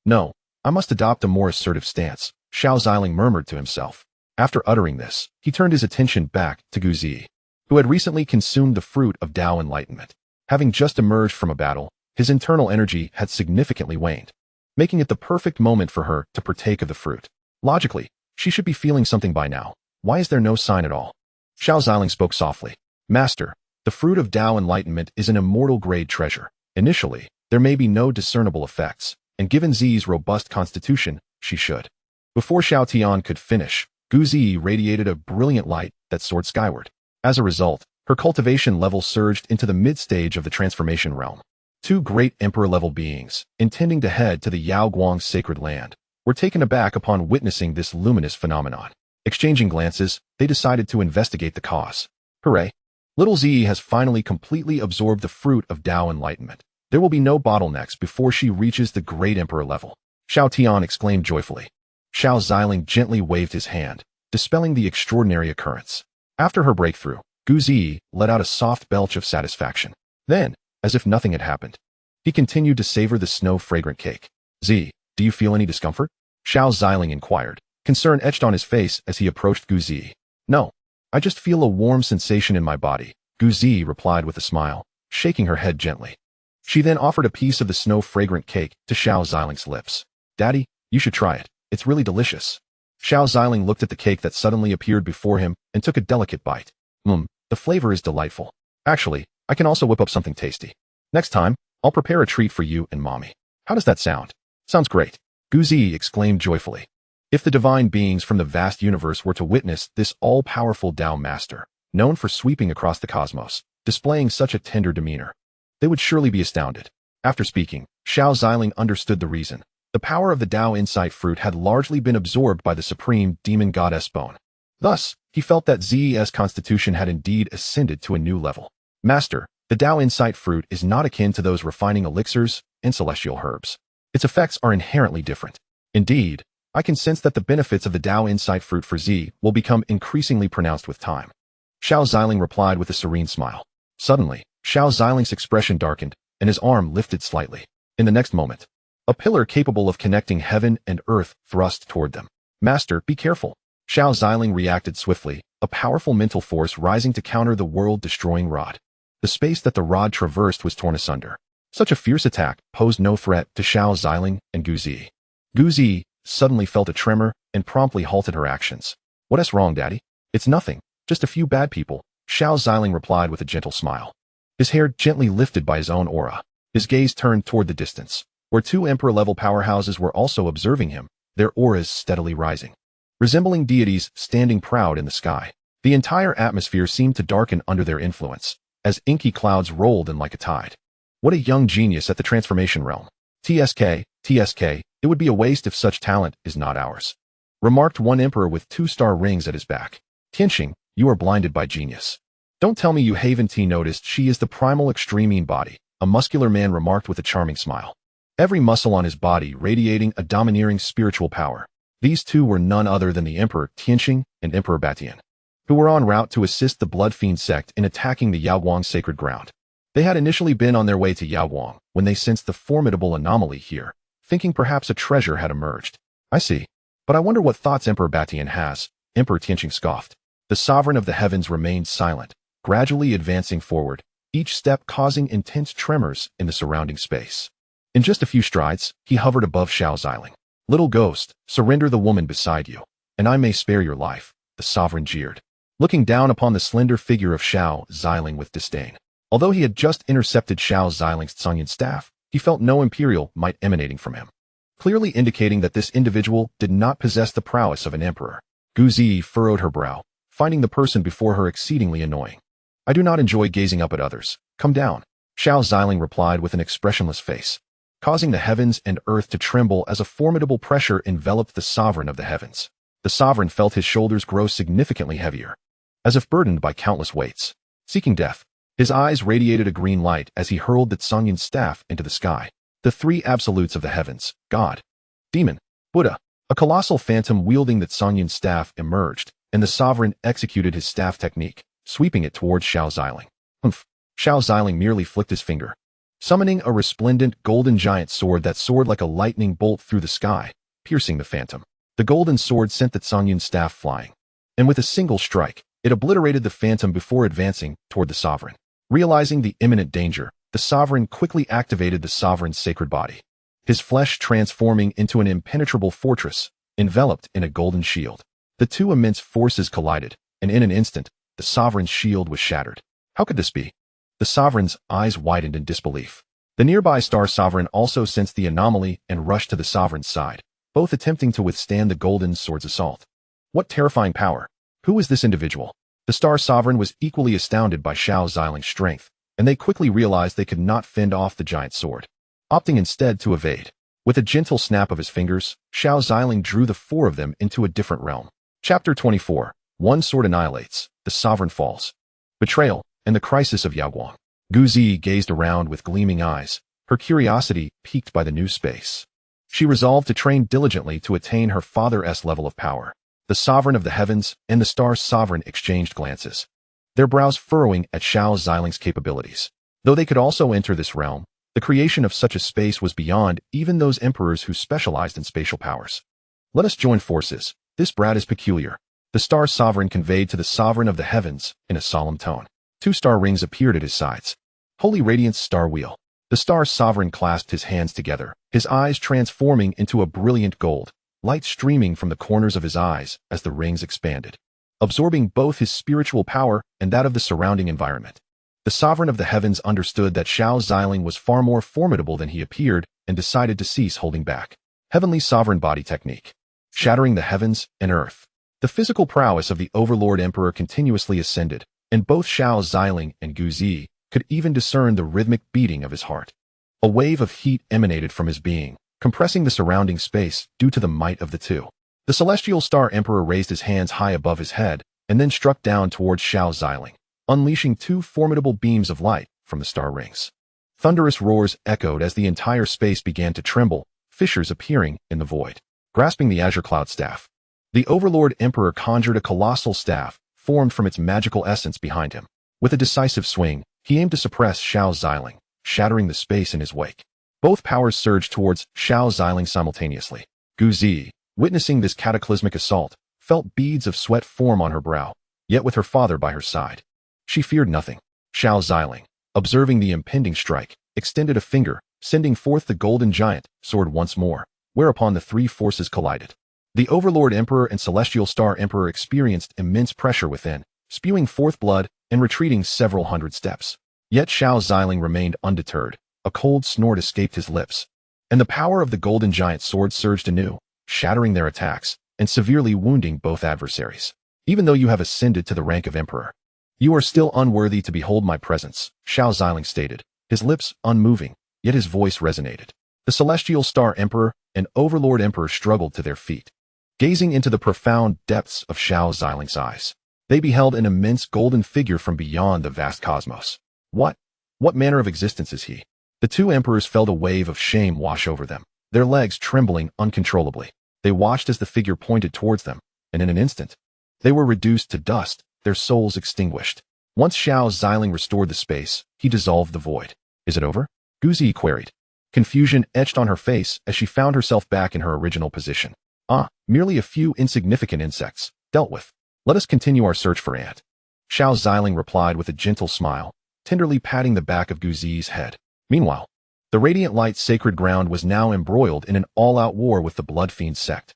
Speaker 1: No, I must adopt a more assertive stance, Xiao Ziling murmured to himself. After uttering this, he turned his attention back to Gu Ziyi, who had recently consumed the fruit of Dao enlightenment. Having just emerged from a battle, his internal energy had significantly waned, making it the perfect moment for her to partake of the fruit. Logically, she should be feeling something by now. Why is there no sign at all? Xiao Ziling spoke softly. Master, the fruit of Dao enlightenment is an immortal grade treasure. Initially, there may be no discernible effects, and given Zi's robust constitution, she should. Before Xiao Tian could finish, Gu Ziyi radiated a brilliant light that soared skyward. As a result, her cultivation level surged into the mid-stage of the transformation realm. 2 great emperor-level beings, intending to head to the Yaoguang sacred land, were taken aback upon witnessing this luminous phenomenon. Exchanging glances, they decided to investigate the cause. Hooray! Little Ziyi has finally completely absorbed the fruit of Dao enlightenment. There will be no bottlenecks before she reaches the great emperor level. Xiao Tian exclaimed joyfully. Xiao Ziling gently waved his hand, dispelling the extraordinary occurrence. After her breakthrough, Gu Ziyi let out a soft belch of satisfaction. Then, as if nothing had happened, He continued to savor the snow-fragrant cake. Z, do you feel any discomfort? Xiao Ziling inquired, concern etched on his face as he approached Gu Zi. No, I just feel a warm sensation in my body, Gu Zi replied with a smile, shaking her head gently. She then offered a piece of the snow-fragrant cake to Xiao Ziling's lips. Daddy, you should try it. It's really delicious. Xiao Ziling looked at the cake that suddenly appeared before him and took a delicate bite. The flavor is delightful. Actually, I can also whip up something tasty. Next time, I'll prepare a treat for you and Mommy. How does that sound? Sounds great. Gu Zi exclaimed joyfully. If the divine beings from the vast universe were to witness this all-powerful Dao master, known for sweeping across the cosmos, displaying such a tender demeanor, they would surely be astounded. After speaking, Xiao Ziling understood the reason. The power of the Dao insight fruit had largely been absorbed by the supreme demon goddess bone. Thus, he felt that Ze's constitution had indeed ascended to a new level. Master, the Dao insight fruit is not akin to those refining elixirs and celestial herbs. Its effects are inherently different. Indeed, I can sense that the benefits of the Dao insight fruit for Z will become increasingly pronounced with time. Xiao Ziling replied with a serene smile. Suddenly, Xiao Ziling's expression darkened, and his arm lifted slightly. In the next moment, a pillar capable of connecting heaven and earth thrust toward them. Master, be careful. Xiao Ziling reacted swiftly, a powerful mental force rising to counter the world-destroying rod. The space that the rod traversed was torn asunder. Such a fierce attack posed no threat to Xiao Ziling and Gu Zi. Gu Zi suddenly felt a tremor and promptly halted her actions. What's wrong, Daddy? It's nothing, just a few bad people, Xiao Ziling replied with a gentle smile. His hair gently lifted by his own aura. His gaze turned toward the distance, where two emperor-level powerhouses were also observing him, their auras steadily rising. Resembling deities standing proud in the sky, the entire atmosphere seemed to darken under their influence, as inky clouds rolled in like a tide. What a young genius at the transformation realm. TSK, it would be a waste if such talent is not ours. Remarked one emperor with 2-star rings at his back. Tianxing, you are blinded by genius. Don't tell me you haven't noticed she is the primal extreme body, a muscular man remarked with a charming smile. Every muscle on his body radiating a domineering spiritual power. These two were none other than the Emperor Tianxing and Emperor Batian, who were en route to assist the Blood Fiend sect in attacking the Yaoguang sacred ground. They had initially been on their way to Yaoguang when they sensed the formidable anomaly here, thinking perhaps a treasure had emerged. I see. But I wonder what thoughts Emperor Batian has, Emperor Tianxing scoffed. The sovereign of the heavens remained silent, gradually advancing forward, each step causing intense tremors in the surrounding space. In just a few strides, he hovered above Xiao Ziling. Little ghost, surrender the woman beside you, and I may spare your life, the sovereign jeered, looking down upon the slender figure of Xiao Ziling with disdain. Although he had just intercepted Xiao Ziling's Tsangyan staff, he felt no imperial might emanating from him, clearly indicating that this individual did not possess the prowess of an emperor. Gu Zi furrowed her brow, finding the person before her exceedingly annoying. I do not enjoy gazing up at others. Come down, Xiao Ziling replied with an expressionless face, causing the heavens and earth to tremble as a formidable pressure enveloped the sovereign of the heavens. The sovereign felt his shoulders grow significantly heavier, as if burdened by countless weights. Seeking death, his eyes radiated a green light as he hurled the Tsangyan staff into the sky. The three absolutes of the heavens, God, Demon, Buddha, a colossal phantom wielding the Tsangyan staff emerged, and the sovereign executed his staff technique, sweeping it towards Xiao Ziling. Xiao Ziling merely flicked his finger, summoning a resplendent golden giant sword that soared like a lightning bolt through the sky, piercing the phantom. The golden sword sent the Tsangyan staff flying, and with a single strike, it obliterated the phantom before advancing toward the sovereign. Realizing the imminent danger, the sovereign quickly activated the sovereign's sacred body, his flesh transforming into an impenetrable fortress, enveloped in a golden shield. The two immense forces collided, and in an instant, the sovereign's shield was shattered. How could this be? The sovereign's eyes widened in disbelief. The nearby star sovereign also sensed the anomaly and rushed to the sovereign's side, both attempting to withstand the golden sword's assault. What terrifying power! Who is this individual? The star sovereign was equally astounded by Xiao Ziling's strength, and they quickly realized they could not fend off the giant sword, opting instead to evade. With a gentle snap of his fingers, Xiao Ziling drew the four of them into a different realm. Chapter 24. One sword annihilates, the sovereign falls. Betrayal, and the crisis of Yaoguang. Gu Zi gazed around with gleaming eyes, her curiosity piqued by the new space. She resolved to train diligently to attain her father's level of power. The sovereign of the heavens and the star sovereign exchanged glances, their brows furrowing at Xiao Ziling's capabilities. Though they could also enter this realm, The creation of such a space was beyond even those emperors who specialized in spatial powers. Let us join forces. This brat is peculiar. The star sovereign conveyed to the sovereign of the heavens in a solemn tone. 2 star rings appeared at his sides. Holy radiance star wheel. The star sovereign clasped his hands together, his eyes transforming into a brilliant gold, light streaming from the corners of his eyes as the rings expanded, absorbing both his spiritual power and that of the surrounding environment. The sovereign of the heavens understood that Xiao Ziling was far more formidable than he appeared and decided to cease holding back. Heavenly sovereign body technique. Shattering the heavens and earth. The physical prowess of the Overlord Emperor continuously ascended, and both Xiao Ziling and Guzi could even discern the rhythmic beating of his heart. A wave of heat emanated from his being, compressing the surrounding space due to the might of the two. The Celestial Star Emperor raised his hands high above his head and then struck down towards Xiao Ziling, unleashing 2 formidable beams of light from the star rings. Thunderous roars echoed as the entire space began to tremble, fissures appearing in the void. Grasping the Azure Cloud Staff, the Overlord Emperor conjured a colossal staff formed from its magical essence behind him. With a decisive swing, he aimed to suppress Xiao Ziling, shattering the space in his wake. Both powers surged towards Xiao Ziling simultaneously. Guzi, witnessing this cataclysmic assault, felt beads of sweat form on her brow, yet with her father by her side, she feared nothing. Xiao Ziling, observing the impending strike, extended a finger, sending forth the golden giant sword once more, whereupon the 3 forces collided. The Overlord Emperor and Celestial Star Emperor experienced immense pressure within, spewing forth blood and retreating several hundred steps. Yet Xiao Ziling remained undeterred. A cold snort escaped his lips, and the power of the golden giant sword surged anew, shattering their attacks and severely wounding both adversaries. Even though you have ascended to the rank of Emperor, you are still unworthy to behold my presence, Xiao Ziling stated, his lips unmoving, yet his voice resonated. The Celestial Star Emperor and Overlord Emperor struggled to their feet, gazing into the profound depths of Xiao Ziling's eyes. They beheld an immense golden figure from beyond the vast cosmos. What manner of existence is he? The 2 emperors felt a wave of shame wash over them, their legs trembling uncontrollably. They watched as the figure pointed towards them, and in an instant, they were reduced to dust, their souls extinguished. Once Xiao Ziling restored the space, he dissolved the void. Is it over? Guzi queried. Confusion etched on her face as she found herself back in her original position. Merely a few insignificant insects, dealt with. Let us continue our search for Ant. Xiao Ziling replied with a gentle smile, tenderly patting the back of Guzi's head. Meanwhile, the Radiant Light Sacred Ground was now embroiled in an all-out war with the Blood Fiend sect.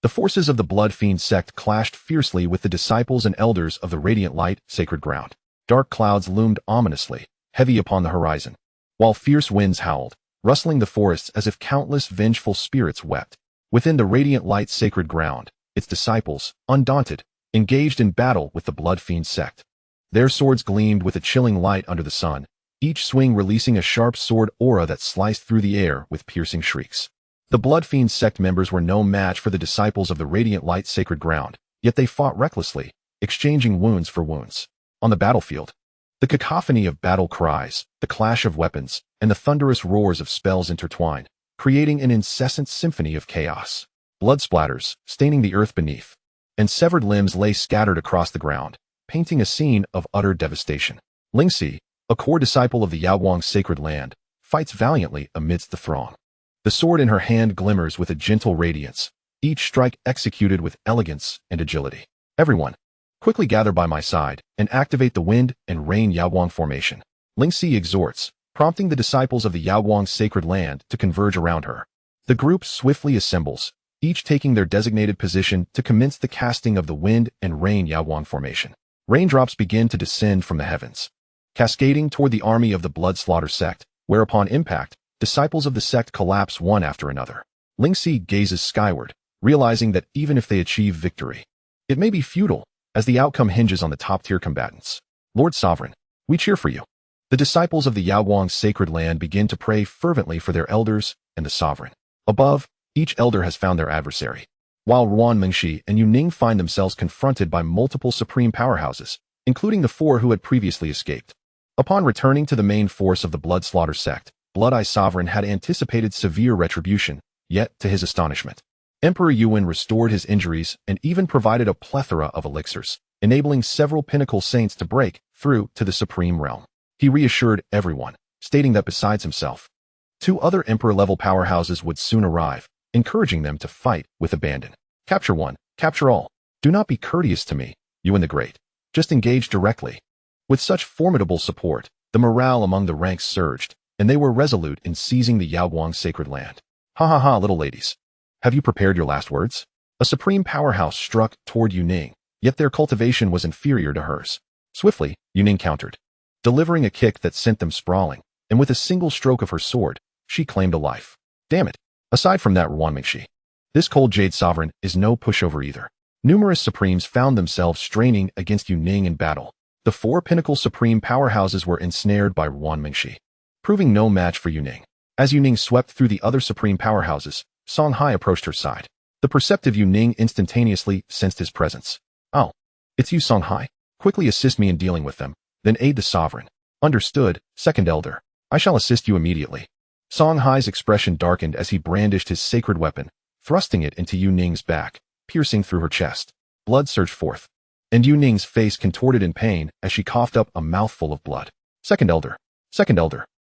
Speaker 1: The forces of the Blood Fiend sect clashed fiercely with the disciples and elders of the Radiant Light Sacred Ground. Dark clouds loomed ominously, heavy upon the horizon, while fierce winds howled, rustling the forests as if countless vengeful spirits wept. Within the Radiant Light Sacred Ground, its disciples, undaunted, engaged in battle with the Blood Fiend sect. Their swords gleamed with a chilling light under the sun, each swing releasing a sharp sword aura that sliced through the air with piercing shrieks. The Blood Fiend sect members were no match for the disciples of the Radiant Light Sacred Ground, yet they fought recklessly, exchanging wounds for wounds. On the battlefield, the cacophony of battle cries, the clash of weapons, and the thunderous roars of spells intertwined, creating an incessant symphony of chaos. Blood splatters, staining the earth beneath, and severed limbs lay scattered across the ground, painting a scene of utter devastation. Lingxi, a core disciple of the Yaoguang sacred land, fights valiantly amidst the throng. The sword in her hand glimmers with a gentle radiance, each strike executed with elegance and agility. Everyone, quickly gather by my side and activate the wind and rain Yaoguang formation. Lingxi exhorts, prompting the disciples of the Yaoguang sacred land to converge around her. The group swiftly assembles, each taking their designated position to commence the casting of the wind and rain Yaoguang formation. Raindrops begin to descend from the heavens, cascading toward the army of the Blood Slaughter sect, where upon impact, disciples of the sect collapse one after another. Lingxi gazes skyward, realizing that even if they achieve victory, it may be futile, as the outcome hinges on the top-tier combatants. Lord Sovereign, we cheer for you. The disciples of the Yaoguang sacred land begin to pray fervently for their elders and the sovereign. Above, each elder has found their adversary, while Ruan Mengxi and Yuning find themselves confronted by multiple supreme powerhouses, including the 4 who had previously escaped. Upon returning to the main force of the Blood Slaughter sect, Blood Eye Sovereign had anticipated severe retribution, yet, to his astonishment, Emperor Yuan restored his injuries and even provided a plethora of elixirs, enabling several pinnacle saints to break through to the supreme realm. He reassured everyone, stating that besides himself, 2 other Emperor-level powerhouses would soon arrive, encouraging them to fight with abandon. Capture one, capture all. Do not be courteous to me, you and the great. Just engage directly. With such formidable support, the morale among the ranks surged, and they were resolute in seizing the Yaoguang sacred land. Ha ha ha, little ladies. Have you prepared your last words? A supreme powerhouse struck toward Yuning, yet their cultivation was inferior to hers. Swiftly, Yuning countered, delivering a kick that sent them sprawling, and with a single stroke of her sword, she claimed a life. Damn it. Aside from that Ruanmingxi, this cold jade sovereign is no pushover either. Numerous supremes found themselves straining against Yuning in battle. The 4 pinnacle supreme powerhouses were ensnared by Ruanmingxi, proving no match for Yuning. As Yuning swept through the other supreme powerhouses, Songhai approached her side. The perceptive Yuning instantaneously sensed his presence. Oh, it's you, Songhai. Quickly assist me in dealing with them, then aid the sovereign. Understood, second elder. I shall assist you immediately. Songhai's expression darkened as he brandished his sacred weapon, thrusting it into Yuning's back, piercing through her chest. Blood surged forth, and Yuning's face contorted in pain as she coughed up a mouthful of blood. Second elder,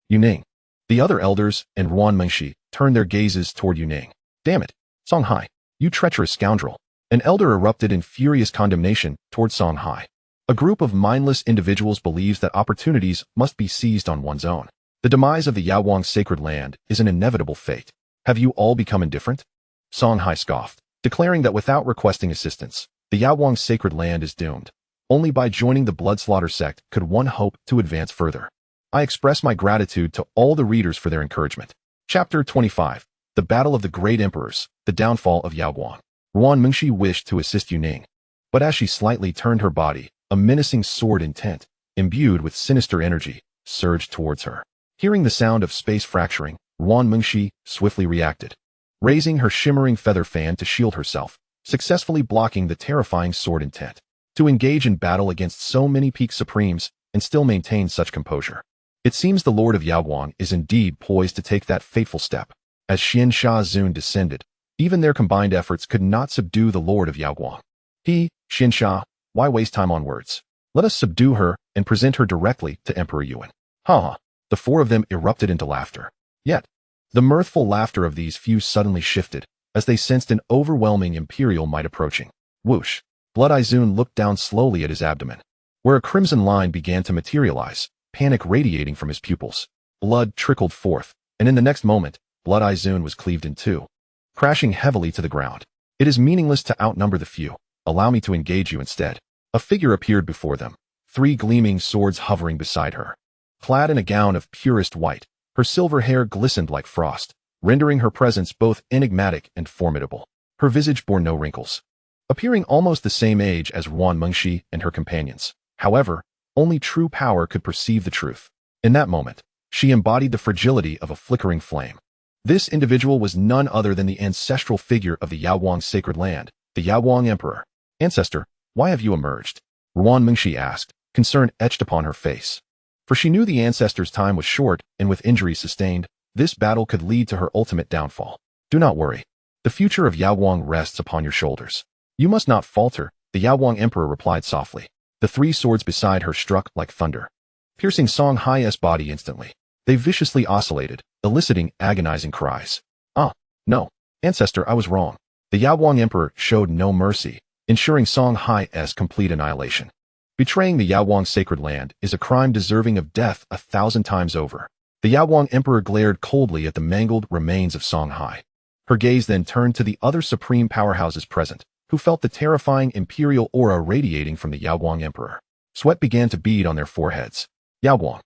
Speaker 1: Yuning. The other elders and Ruanmingxi turned their gazes toward Yuning. Damn it, Songhai, you treacherous scoundrel. An elder erupted in furious condemnation toward Songhai. A group of mindless individuals believes that opportunities must be seized on one's own. The demise of the Yaoguang sacred land is an inevitable fate. Have you all become indifferent? Songhai scoffed, declaring that without requesting assistance, the Yaoguang sacred land is doomed. Only by joining the Bloodslaughter sect could one hope to advance further. I express my gratitude to all the readers for their encouragement. Chapter 25. The Battle of the Great Emperors, the Downfall of Yaoguang. Ruanmingxi wished to assist Yuning, but as she slightly turned her body, a menacing sword intent, imbued with sinister energy, surged towards her. Hearing the sound of space fracturing, Ruanmingxi swiftly reacted, raising her shimmering feather fan to shield herself, successfully blocking the terrifying sword intent. To engage in battle against so many peak supremes and still maintain such composure. It seems the Lord of Yaoguang is indeed poised to take that fateful step. As Xianxia Zun descended, even their combined efforts could not subdue the Lord of Yaoguang. Xianxia, why waste time on words? Let us subdue her and present her directly to Emperor Yuan. Ha ha. The 4 of them erupted into laughter. Yet, the mirthful laughter of these few suddenly shifted, as they sensed an overwhelming imperial might approaching. Whoosh. Blood-Eye Zun looked down slowly at his abdomen, where a crimson line began to materialize, panic radiating from his pupils. Blood trickled forth, and in the next moment, Blood-Eye Zun was cleaved in 2, crashing heavily to the ground. It is meaningless to outnumber the few. Allow me to engage you instead. A figure appeared before them, 3 gleaming swords hovering beside her. Clad in a gown of purest white, her silver hair glistened like frost, rendering her presence both enigmatic and formidable. Her visage bore no wrinkles, appearing almost the same age as Ruanmingxi and her companions. However, only true power could perceive the truth. In that moment, she embodied the fragility of a flickering flame. This individual was none other than the ancestral figure of the Yaoguang sacred land, the Yaoguang Emperor. Ancestor, why have you emerged? Ruanmingxi asked, concern etched upon her face. For she knew the ancestor's time was short, and with injuries sustained, this battle could lead to her ultimate downfall. Do not worry. The future of Yaoguang rests upon your shoulders. You must not falter, the Yaoguang Emperor replied softly. The 3 swords beside her struck like thunder, piercing Songhai's body instantly. They viciously oscillated, eliciting agonizing cries. Ah, no. Ancestor, I was wrong. The Yaoguang Emperor showed no mercy, ensuring Songhai's complete annihilation. Betraying the Yaoguang sacred land is a crime deserving of death 1,000 times over. The Yaoguang Emperor glared coldly at the mangled remains of Songhai. Her gaze then turned to the other supreme powerhouses present, who felt the terrifying imperial aura radiating from the Yaoguang Emperor. Sweat began to bead on their foreheads. Yaoguang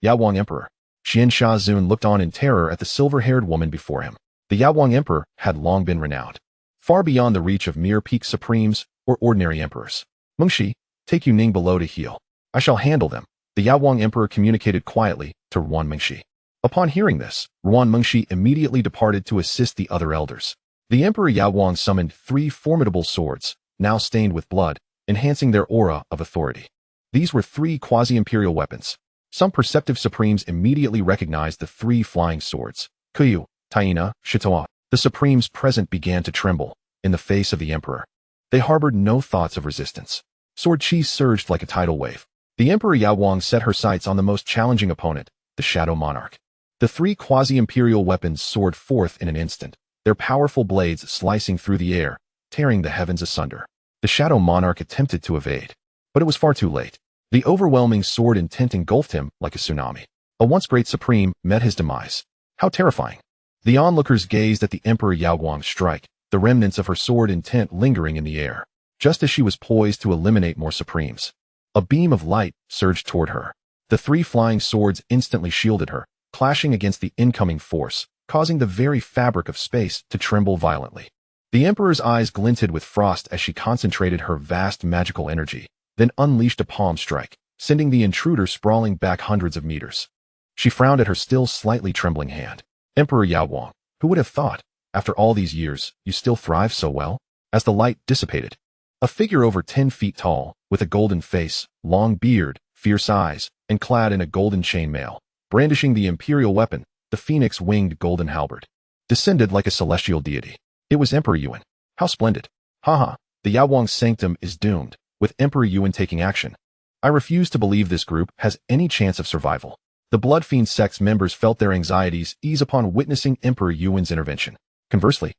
Speaker 1: Emperor. Xianxia Zun looked on in terror at the silver-haired woman before him. The Yaoguang Emperor had long been renowned, far beyond the reach of mere peak supremes or ordinary emperors. Mengxi, take Yuning below to heal. I shall handle them, the Yaoguang Emperor communicated quietly to Ruanmingxi. Upon hearing this, Ruanmingxi immediately departed to assist the other elders. The Emperor Yaoguang summoned 3 formidable swords, now stained with blood, enhancing their aura of authority. These were 3 quasi-imperial weapons. Some perceptive supremes immediately recognized the 3 flying swords. Kuyu, Taina, Shitoa. The supremes present began to tremble in the face of the Emperor. They harbored no thoughts of resistance. Sword chi surged like a tidal wave. The Emperor Yaoguang set her sights on the most challenging opponent, the Shadow Monarch. The three quasi-imperial weapons soared forth in an instant, their powerful blades slicing through the air, tearing the heavens asunder. The Shadow Monarch attempted to evade, but it was far too late. The overwhelming sword intent engulfed him like a tsunami. A once great supreme met his demise. How terrifying. The onlookers gazed at the Emperor Yaoguang's strike, the remnants of her sword intent lingering in the air, just as she was poised to eliminate more supremes. A beam of light surged toward her. The three flying swords instantly shielded her, clashing against the incoming force, causing the very fabric of space to tremble violently. The Emperor's eyes glinted with frost as she concentrated her vast magical energy, then unleashed a palm strike, sending the intruder sprawling back hundreds of meters. She frowned at her still slightly trembling hand. Emperor Yaoguang, who would have thought, after all these years, you still thrive so well? As the light dissipated, a figure over 10 feet tall, with a golden face, long beard, fierce eyes, and clad in a golden chainmail, brandishing the imperial weapon, the phoenix-winged golden halberd, descended like a celestial deity. It was Emperor Yuan. How splendid. Haha, the Yaoguang sanctum is doomed, with Emperor Yuan taking action. I refuse to believe this group has any chance of survival. The Blood Fiend sect's members felt their anxieties ease upon witnessing Emperor Yuan's intervention. Conversely,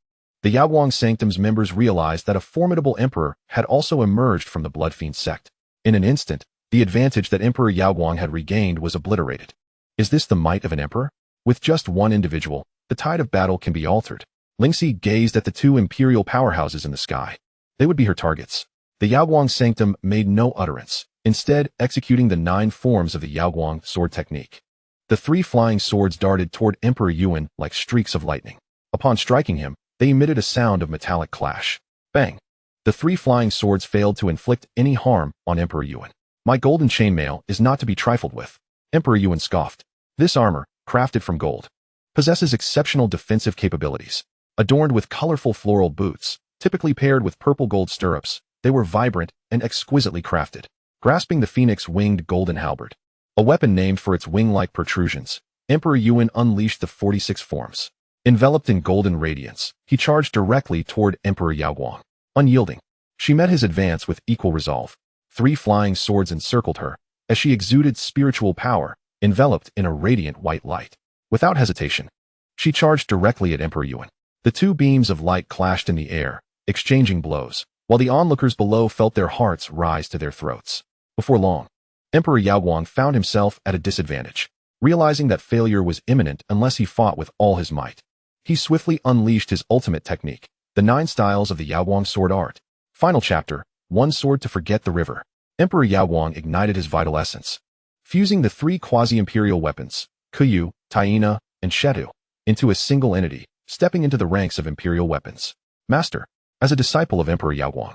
Speaker 1: the Yaoguang sanctum's members realized that a formidable emperor had also emerged from the Blood Fiend sect. In an instant, the advantage that Emperor Yaoguang had regained was obliterated. Is this the might of an emperor? With just one individual, the tide of battle can be altered. Lingxi gazed at the two imperial powerhouses in the sky. They would be her targets. The Yaoguang sanctum made no utterance, instead executing the 9 forms of the Yaoguang sword technique. The 3 flying swords darted toward Emperor Yuan like streaks of lightning. Upon striking him, they emitted a sound of metallic clash. Bang! The 3 flying swords failed to inflict any harm on Emperor Yuan. My golden chainmail is not to be trifled with. Emperor Yuan scoffed. This armor, crafted from gold, possesses exceptional defensive capabilities. Adorned with colorful floral boots, typically paired with purple gold stirrups, they were vibrant and exquisitely crafted. Grasping the phoenix-winged golden halberd, a weapon named for its wing-like protrusions, Emperor Yuan unleashed the 46 forms. Enveloped in golden radiance, he charged directly toward Emperor Yaoguang. Unyielding, she met his advance with equal resolve. 3 flying swords encircled her, as she exuded spiritual power, enveloped in a radiant white light. Without hesitation, she charged directly at Emperor Yuan. The 2 beams of light clashed in the air, exchanging blows, while the onlookers below felt their hearts rise to their throats. Before long, Emperor Yaoguang found himself at a disadvantage, realizing that failure was imminent unless he fought with all his might. He swiftly unleashed his ultimate technique, the 9 styles of the Yaoguang sword art. Final chapter, One sword to forget the river. Emperor Yaoguang ignited his vital essence, fusing the 3 quasi-imperial weapons, Kuyu, Taina, and Shetu, into a single entity, stepping into the ranks of imperial weapons. Master. As a disciple of Emperor Yaoguang,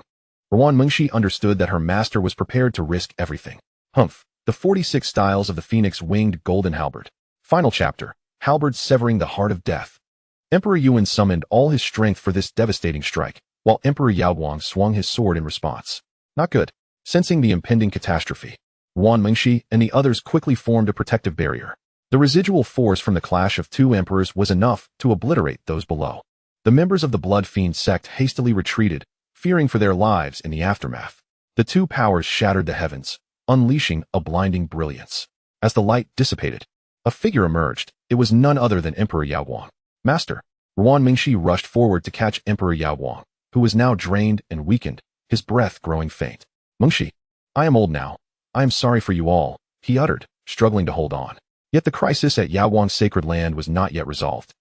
Speaker 1: Ruan Mengshi understood that her master was prepared to risk everything. Humph. The 46 styles of the phoenix-winged golden halberd. Final chapter, halberd severing the heart of death. Emperor Yuan summoned all his strength for this devastating strike, while Emperor Yaoguang swung his sword in response. Not good. Sensing the impending catastrophe, Ruan Mengshi and the others quickly formed a protective barrier. The residual force from the clash of 2 emperors was enough to obliterate those below. The members of the Blood Fiend sect hastily retreated, fearing for their lives in the aftermath. The 2 powers shattered the heavens, unleashing a blinding brilliance. As the light dissipated, a figure emerged. It was none other than Emperor Yaoguang. Master. Ruan Mengshi rushed forward to catch Emperor Yaoguang, who was now drained and weakened, his breath growing faint. Mengshi, I am old now. I am sorry for you all, he uttered, struggling to hold on. Yet the crisis at Yaoguang's sacred land was not yet resolved.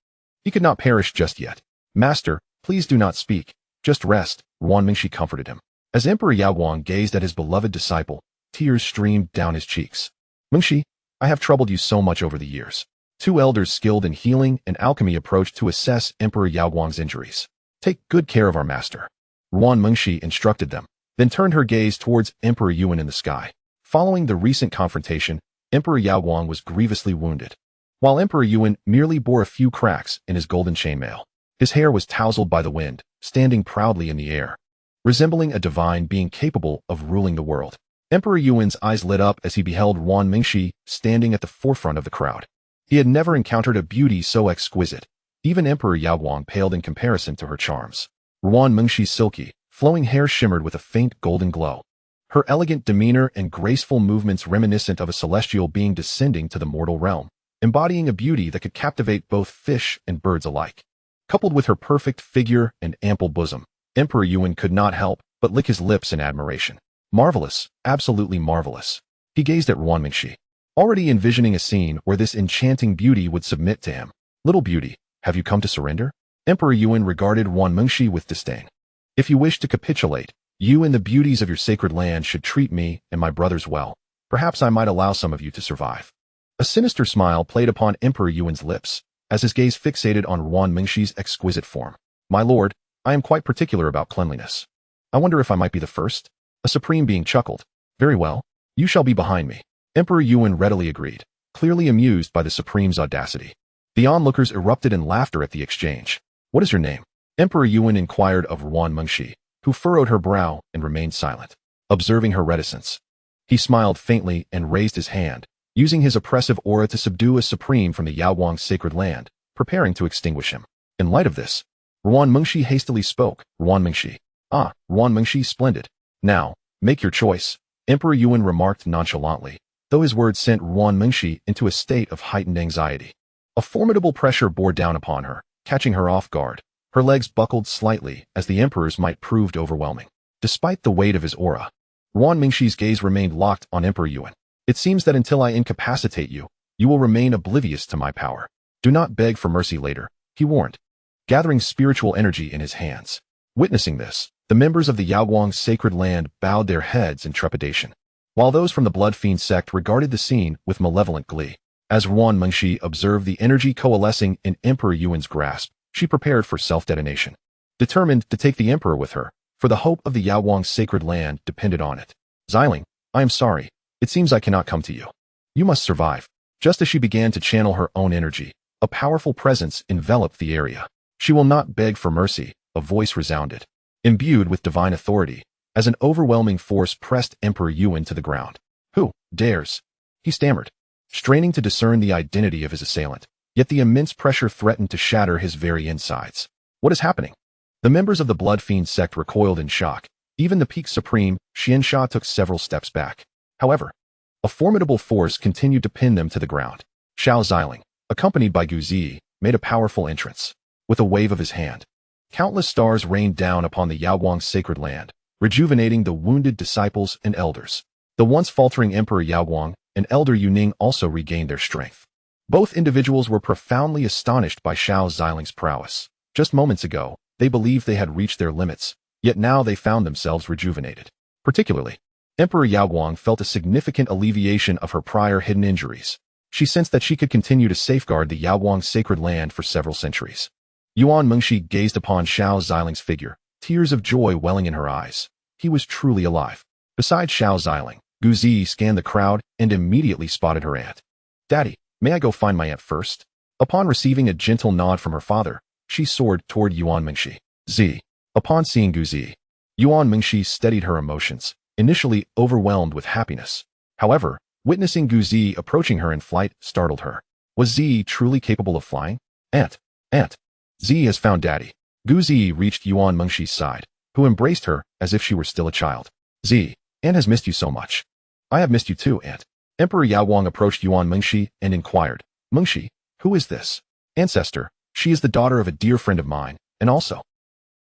Speaker 1: He could not perish just yet. Master, please do not speak. Just rest, Ruan Mengshi comforted him. As Emperor Yaoguang gazed at his beloved disciple, tears streamed down his cheeks. Mengshi, I have troubled you so much over the years. 2 elders skilled in healing and alchemy approached to assess Emperor Yaoguang's injuries. Take good care of our master. Ruan Mengshi instructed them, then turned her gaze towards Emperor Yuan in the sky. Following the recent confrontation, Emperor Yaoguang was grievously wounded, while Emperor Yuan merely bore a few cracks in his golden chainmail. His hair was tousled by the wind, standing proudly in the air, resembling a divine being capable of ruling the world. Emperor Yuan's eyes lit up as he beheld Ruan Mengshi standing at the forefront of the crowd. He had never encountered a beauty so exquisite. Even Emperor Yaoguang paled in comparison to her charms. Ruan Mengshi's silky, flowing hair shimmered with a faint golden glow. Her elegant demeanor and graceful movements reminiscent of a celestial being descending to the mortal realm. embodying a beauty that could captivate both fish and birds alike. Coupled with her perfect figure and ample bosom, Emperor Yuan could not help but lick his lips in admiration. Marvelous, absolutely marvelous. He gazed at Ruan Mingxi, already envisioning a scene where this enchanting beauty would submit to him. Little beauty, have you come to surrender? Emperor Yuan regarded Ruan Mingxi with disdain. If you wish to capitulate, you and the beauties of your sacred land should treat me and my brothers well. Perhaps I might allow some of you to survive. A sinister smile played upon Emperor Yuan's lips, as his gaze fixated on Ruan Mingxi's exquisite form. My lord, I am quite particular about cleanliness. I wonder if I might be the first? A supreme being chuckled. Very well, you shall be behind me. Emperor Yuan readily agreed, clearly amused by the supreme's audacity. The onlookers erupted in laughter at the exchange. What is your name? Emperor Yuan inquired of Ruan Mingxi, who furrowed her brow and remained silent. Observing her reticence, he smiled faintly and raised his hand, using his oppressive aura to subdue a supreme from the Yaoguang's sacred land, preparing to extinguish him. In light of this, Ruan Mingxi hastily spoke. Ruan Mingxi. Ah, Ruan Mingxi, splendid. Now, make your choice, Emperor Yuan remarked nonchalantly, though his words sent Ruan Mingxi into a state of heightened anxiety. A formidable pressure bore down upon her, catching her off guard. Her legs buckled slightly as the emperor's might proved overwhelming. Despite the weight of his aura, Ruan Mingxi's gaze remained locked on Emperor Yuan. It seems that until I incapacitate you, you will remain oblivious to my power. Do not beg for mercy later, he warned, gathering spiritual energy in his hands. Witnessing this, the members of the Yaoguang's sacred land bowed their heads in trepidation, while those from the Blood Fiend sect regarded the scene with malevolent glee. As Ruan Mingxi observed the energy coalescing in Emperor Yuan's grasp, she prepared for self-detonation, determined to take the emperor with her, for the hope of the Yaoguang's sacred land depended on it. Xiling, I am sorry. It seems I cannot come to you. You must survive. Just as she began to channel her own energy, a powerful presence enveloped the area. She will not beg for mercy, a voice resounded, imbued with divine authority, as an overwhelming force pressed Emperor Yuan to the ground. Who dares? He stammered, straining to discern the identity of his assailant, yet the immense pressure threatened to shatter his very insides. What is happening? The members of the Blood Fiend sect recoiled in shock. Even the Peak Supreme, Xiansha, took several steps back. However, a formidable force continued to pin them to the ground. Xiao Ziling, accompanied by Guzi, made a powerful entrance. With a wave of his hand, countless stars rained down upon the Yaoguang's sacred land, rejuvenating the wounded disciples and elders. The once faltering Emperor Yaoguang and Elder Yuning also regained their strength. Both individuals were profoundly astonished by Xiao Ziling's prowess. Just moments ago, they believed they had reached their limits, yet now they found themselves rejuvenated. Particularly, Emperor Yaoguang felt a significant alleviation of her prior hidden injuries. She sensed that she could continue to safeguard the Yaoguang's sacred land for several centuries. Ruan Mingxi gazed upon Xiao Ziling's figure, tears of joy welling in her eyes. He was truly alive. Besides Xiao Ziling, Guzi scanned the crowd and immediately spotted her aunt. Daddy, may I go find my aunt first? Upon receiving a gentle nod from her father, she soared toward Ruan Mingxi. Upon seeing Guzi, Ruan Mingxi steadied her emotions, initially overwhelmed with happiness. However, witnessing Guzi approaching her in flight startled her. Was Z truly capable of flying? Aunt. Z has found Daddy. Guzi reached Ruan Mingxi's side, who embraced her as if she were still a child. Z, Aunt has missed you so much. I have missed you too, Aunt. Emperor Yaoguang approached Ruan Mingxi and inquired, Mingxi, who is this? Ancestor, she is the daughter of a dear friend of mine, and also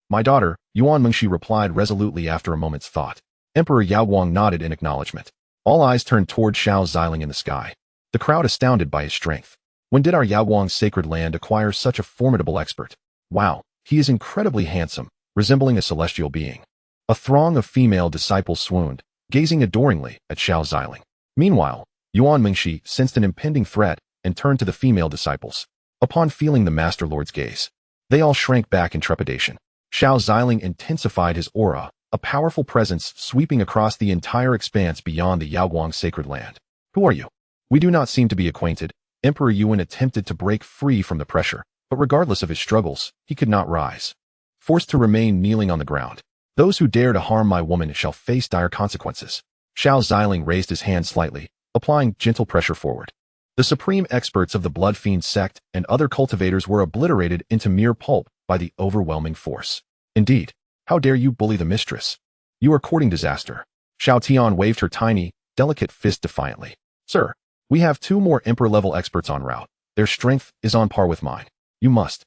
Speaker 1: my daughter, Ruan Mingxi replied resolutely after a moment's thought. Emperor Yaoguang nodded in acknowledgement. All eyes turned toward Xiao Ziling in the sky, the crowd astounded by his strength. When did our Yaoguang's sacred land acquire such a formidable expert? Wow, he is incredibly handsome, resembling a celestial being. A throng of female disciples swooned, gazing adoringly at Xiao Ziling. Meanwhile, Ruan Mingxi sensed an impending threat and turned to the female disciples. Upon feeling the Master Lord's gaze, they all shrank back in trepidation. Xiao Ziling intensified his aura, a powerful presence sweeping across the entire expanse beyond the Yaoguang's sacred land. Who are you? We do not seem to be acquainted. Emperor Yuan attempted to break free from the pressure, but regardless of his struggles, he could not rise. Forced to remain kneeling on the ground. Those who dare to harm my woman shall face dire consequences. Xiao Ziling raised his hand slightly, applying gentle pressure forward. The supreme experts of the Blood Fiend sect and other cultivators were obliterated into mere pulp by the overwhelming force. Indeed, how dare you bully the mistress? You are courting disaster. Xiao Tian waved her tiny, delicate fist defiantly. Sir, We have 2 more Emperor-level experts en route. Their strength is on par with mine. You must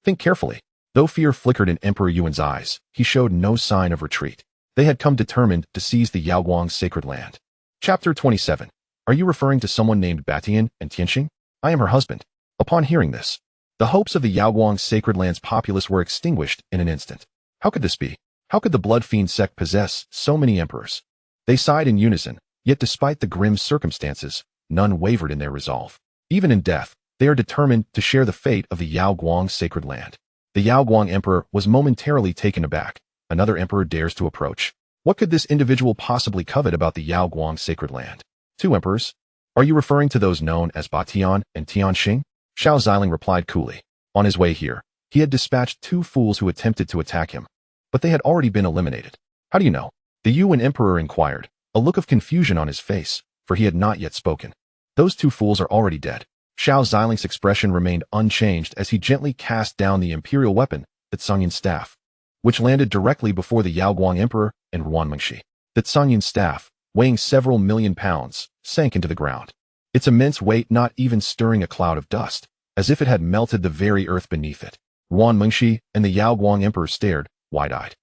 Speaker 1: think carefully. Though fear flickered in Emperor Yuan's eyes, he showed no sign of retreat. They had come determined to seize the Yaoguang's sacred land. Chapter 27. Are you referring to someone named Batian and Tianxing? I am her husband. Upon hearing this, the hopes of the Yaoguang's sacred land's populace were extinguished in an instant. How could this be? How could the Blood Fiend sect possess so many emperors? They sighed in unison, yet despite the grim circumstances, none wavered in their resolve. Even in death, they are determined to share the fate of the Yaoguang's sacred land. The Yaoguang emperor was momentarily taken aback. Another emperor dares to approach. What could this individual possibly covet about the Yaoguang's sacred land? 2 emperors? Are you referring to those known as Batian and Tianxing? Xiao Ziling replied coolly. On his way here, he had dispatched 2 fools who attempted to attack him, but they had already been eliminated. How do you know? The Yuan emperor inquired, a look of confusion on his face, for he had not yet spoken. Those 2 fools are already dead. Xiao Ziling's expression remained unchanged as he gently cast down the imperial weapon, the Tsangyan staff, which landed directly before the Yaoguang emperor and Ruan Mengshi. The Tsangyan staff, weighing several million pounds, sank into the ground. Its immense weight not even stirring a cloud of dust, as if it had melted the very earth beneath it. Ruan Mengshi and the Yaoguang emperor stared, wide-eyed,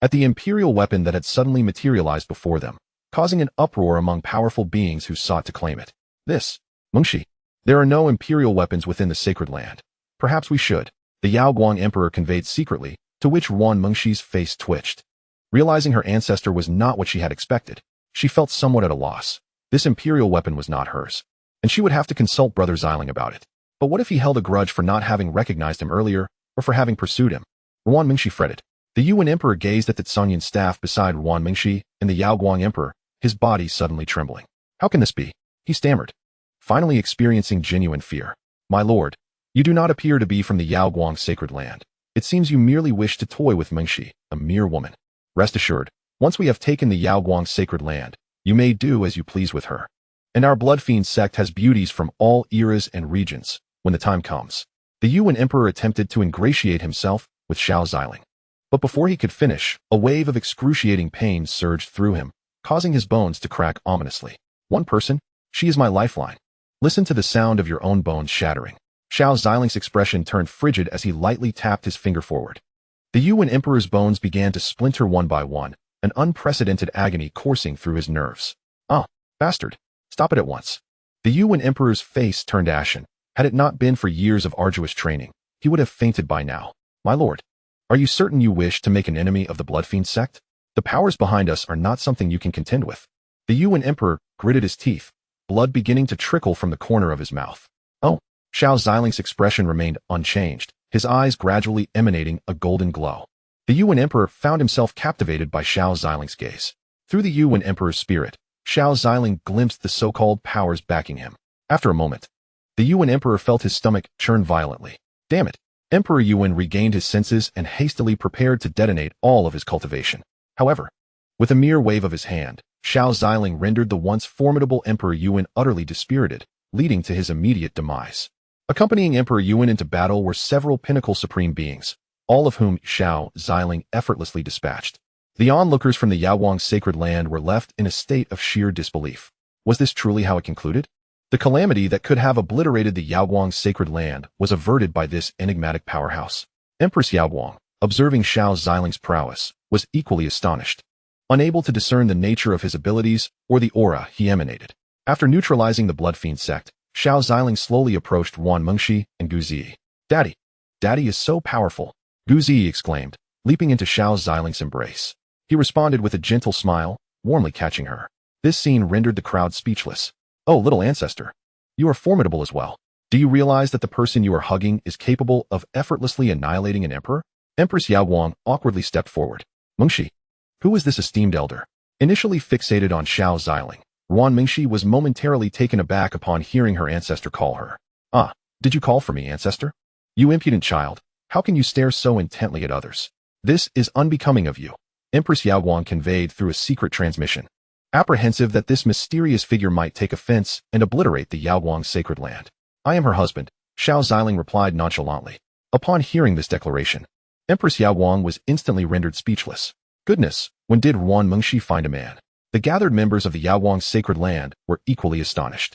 Speaker 1: at the imperial weapon that had suddenly materialized before them, causing an uproar among powerful beings who sought to claim it. This, Mengshi, there are no imperial weapons within the sacred land. Perhaps we should, the Yaoguang emperor conveyed secretly, to which Ruan Mengshi's face twitched. Realizing her ancestor was not what she had expected, she felt somewhat at a loss. This imperial weapon was not hers, and she would have to consult Brother Xiling about it. But what if he held a grudge for not having recognized him earlier, or for having pursued him? Ruan Mengshi fretted. The Yuan emperor gazed at the Tsangyan staff beside Ruan Mengshi and the Yaoguang emperor, his body suddenly trembling. How can this be? He stammered, finally experiencing genuine fear. My lord, you do not appear to be from the Yaoguang's sacred land. It seems you merely wish to toy with Mengshi, a mere woman. Rest assured, once we have taken the Yaoguang's sacred land, you may do as you please with her. And our Blood Fiend sect has beauties from all eras and regions, when the time comes. The Yuan emperor attempted to ingratiate himself with Xiao Ziling. But before he could finish, a wave of excruciating pain surged through him, causing his bones to crack ominously. One person? She is my lifeline. Listen to the sound of your own bones shattering. Xiao Ziling's expression turned frigid as he lightly tapped his finger forward. The Yuan emperor's bones began to splinter one by one, an unprecedented agony coursing through his nerves. Ah, bastard. Stop it at once. The Yuan emperor's face turned ashen. Had it not been for years of arduous training, he would have fainted by now. My lord, are you certain you wish to make an enemy of the Blood Fiend sect? The powers behind us are not something you can contend with. The Yuan emperor gritted his teeth, blood beginning to trickle from the corner of his mouth. Oh, Xiao Ziling's expression remained unchanged, his eyes gradually emanating a golden glow. The Yuan emperor found himself captivated by Xiao Ziling's gaze. Through the Yuan emperor's spirit, Xiao Ziling glimpsed the so-called powers backing him. After a moment, the Yuan emperor felt his stomach churn violently. Damn it! Emperor Yuan regained his senses and hastily prepared to detonate all of his cultivation. However, with a mere wave of his hand, Xiao Ziling rendered the once formidable Emperor Yuan utterly dispirited, leading to his immediate demise. Accompanying Emperor Yuan into battle were several pinnacle supreme beings, all of whom Xiao Ziling effortlessly dispatched. The onlookers from the Yaoguang's sacred land were left in a state of sheer disbelief. Was this truly how it concluded? The calamity that could have obliterated the Yaoguang's sacred land was averted by this enigmatic powerhouse. Empress Yaoguang, observing Xiao Ziling's prowess, was equally astonished, unable to discern the nature of his abilities or the aura he emanated. After neutralizing the Blood Fiend sect, Xiao Ziling slowly approached Ruan Mengshi and Gu Zi. Daddy! Daddy is so powerful! Gu Zi exclaimed, leaping into Xiao Ziling's embrace. He responded with a gentle smile, warmly catching her. This scene rendered the crowd speechless. Oh, little ancestor. You are formidable as well. Do you realize that the person you are hugging is capable of effortlessly annihilating an emperor? Empress Yaoguang awkwardly stepped forward. Mengshi. Who is this esteemed elder? Initially fixated on Xiao Ziling, Ruan Mengshi was momentarily taken aback upon hearing her ancestor call her. Ah, did you call for me, ancestor? You impudent child, how can you stare so intently at others? This is unbecoming of you, Empress Yaoguang conveyed through a secret transmission. Apprehensive that this mysterious figure might take offense and obliterate the Yaoguang's sacred land. I am her husband, Xiao Ziling replied nonchalantly. Upon hearing this declaration, Empress Yaoguang was instantly rendered speechless. Goodness, when did Ruan Mengshi find a man? The gathered members of the Yaoguang's sacred land were equally astonished.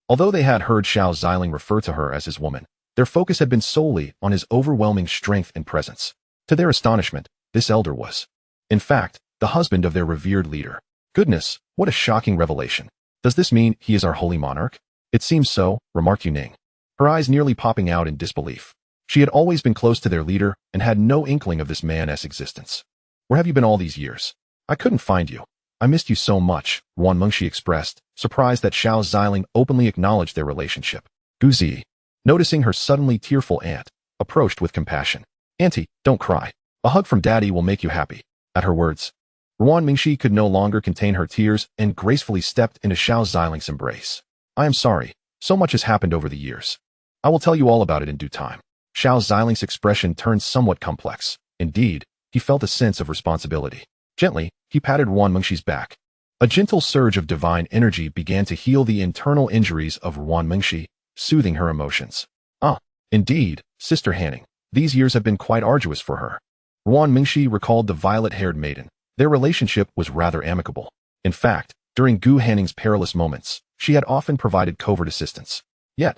Speaker 1: Although they had heard Xiao Ziling refer to her as his woman, their focus had been solely on his overwhelming strength and presence. To their astonishment, this elder was, in fact, the husband of their revered leader. Goodness, what a shocking revelation. Does this mean he is our holy monarch? It seems so, remarked Yuning, her eyes nearly popping out in disbelief. She had always been close to their leader and had no inkling of this man's existence. Where have you been all these years? I couldn't find you. I missed you so much, Ruan Mengshi expressed, surprised that Xiao Ziling openly acknowledged their relationship. Guzi, noticing her suddenly tearful aunt, approached with compassion. Auntie, don't cry. A hug from Daddy will make you happy. At her words, Ruan Mengshi could no longer contain her tears and gracefully stepped into Xiao Ziling's embrace. I am sorry. So much has happened over the years. I will tell you all about it in due time. Xiao Ziling's expression turned somewhat complex. Indeed, he felt a sense of responsibility. Gently, he patted Ruan Mengshi's back. A gentle surge of divine energy began to heal the internal injuries of Ruan Mengshi, soothing her emotions. Ah, indeed, Sister Hanning, these years have been quite arduous for her. Ruan Mengshi recalled the violet-haired maiden. Their relationship was rather amicable. In fact, during Gu Hanning's perilous moments, she had often provided covert assistance. Yet,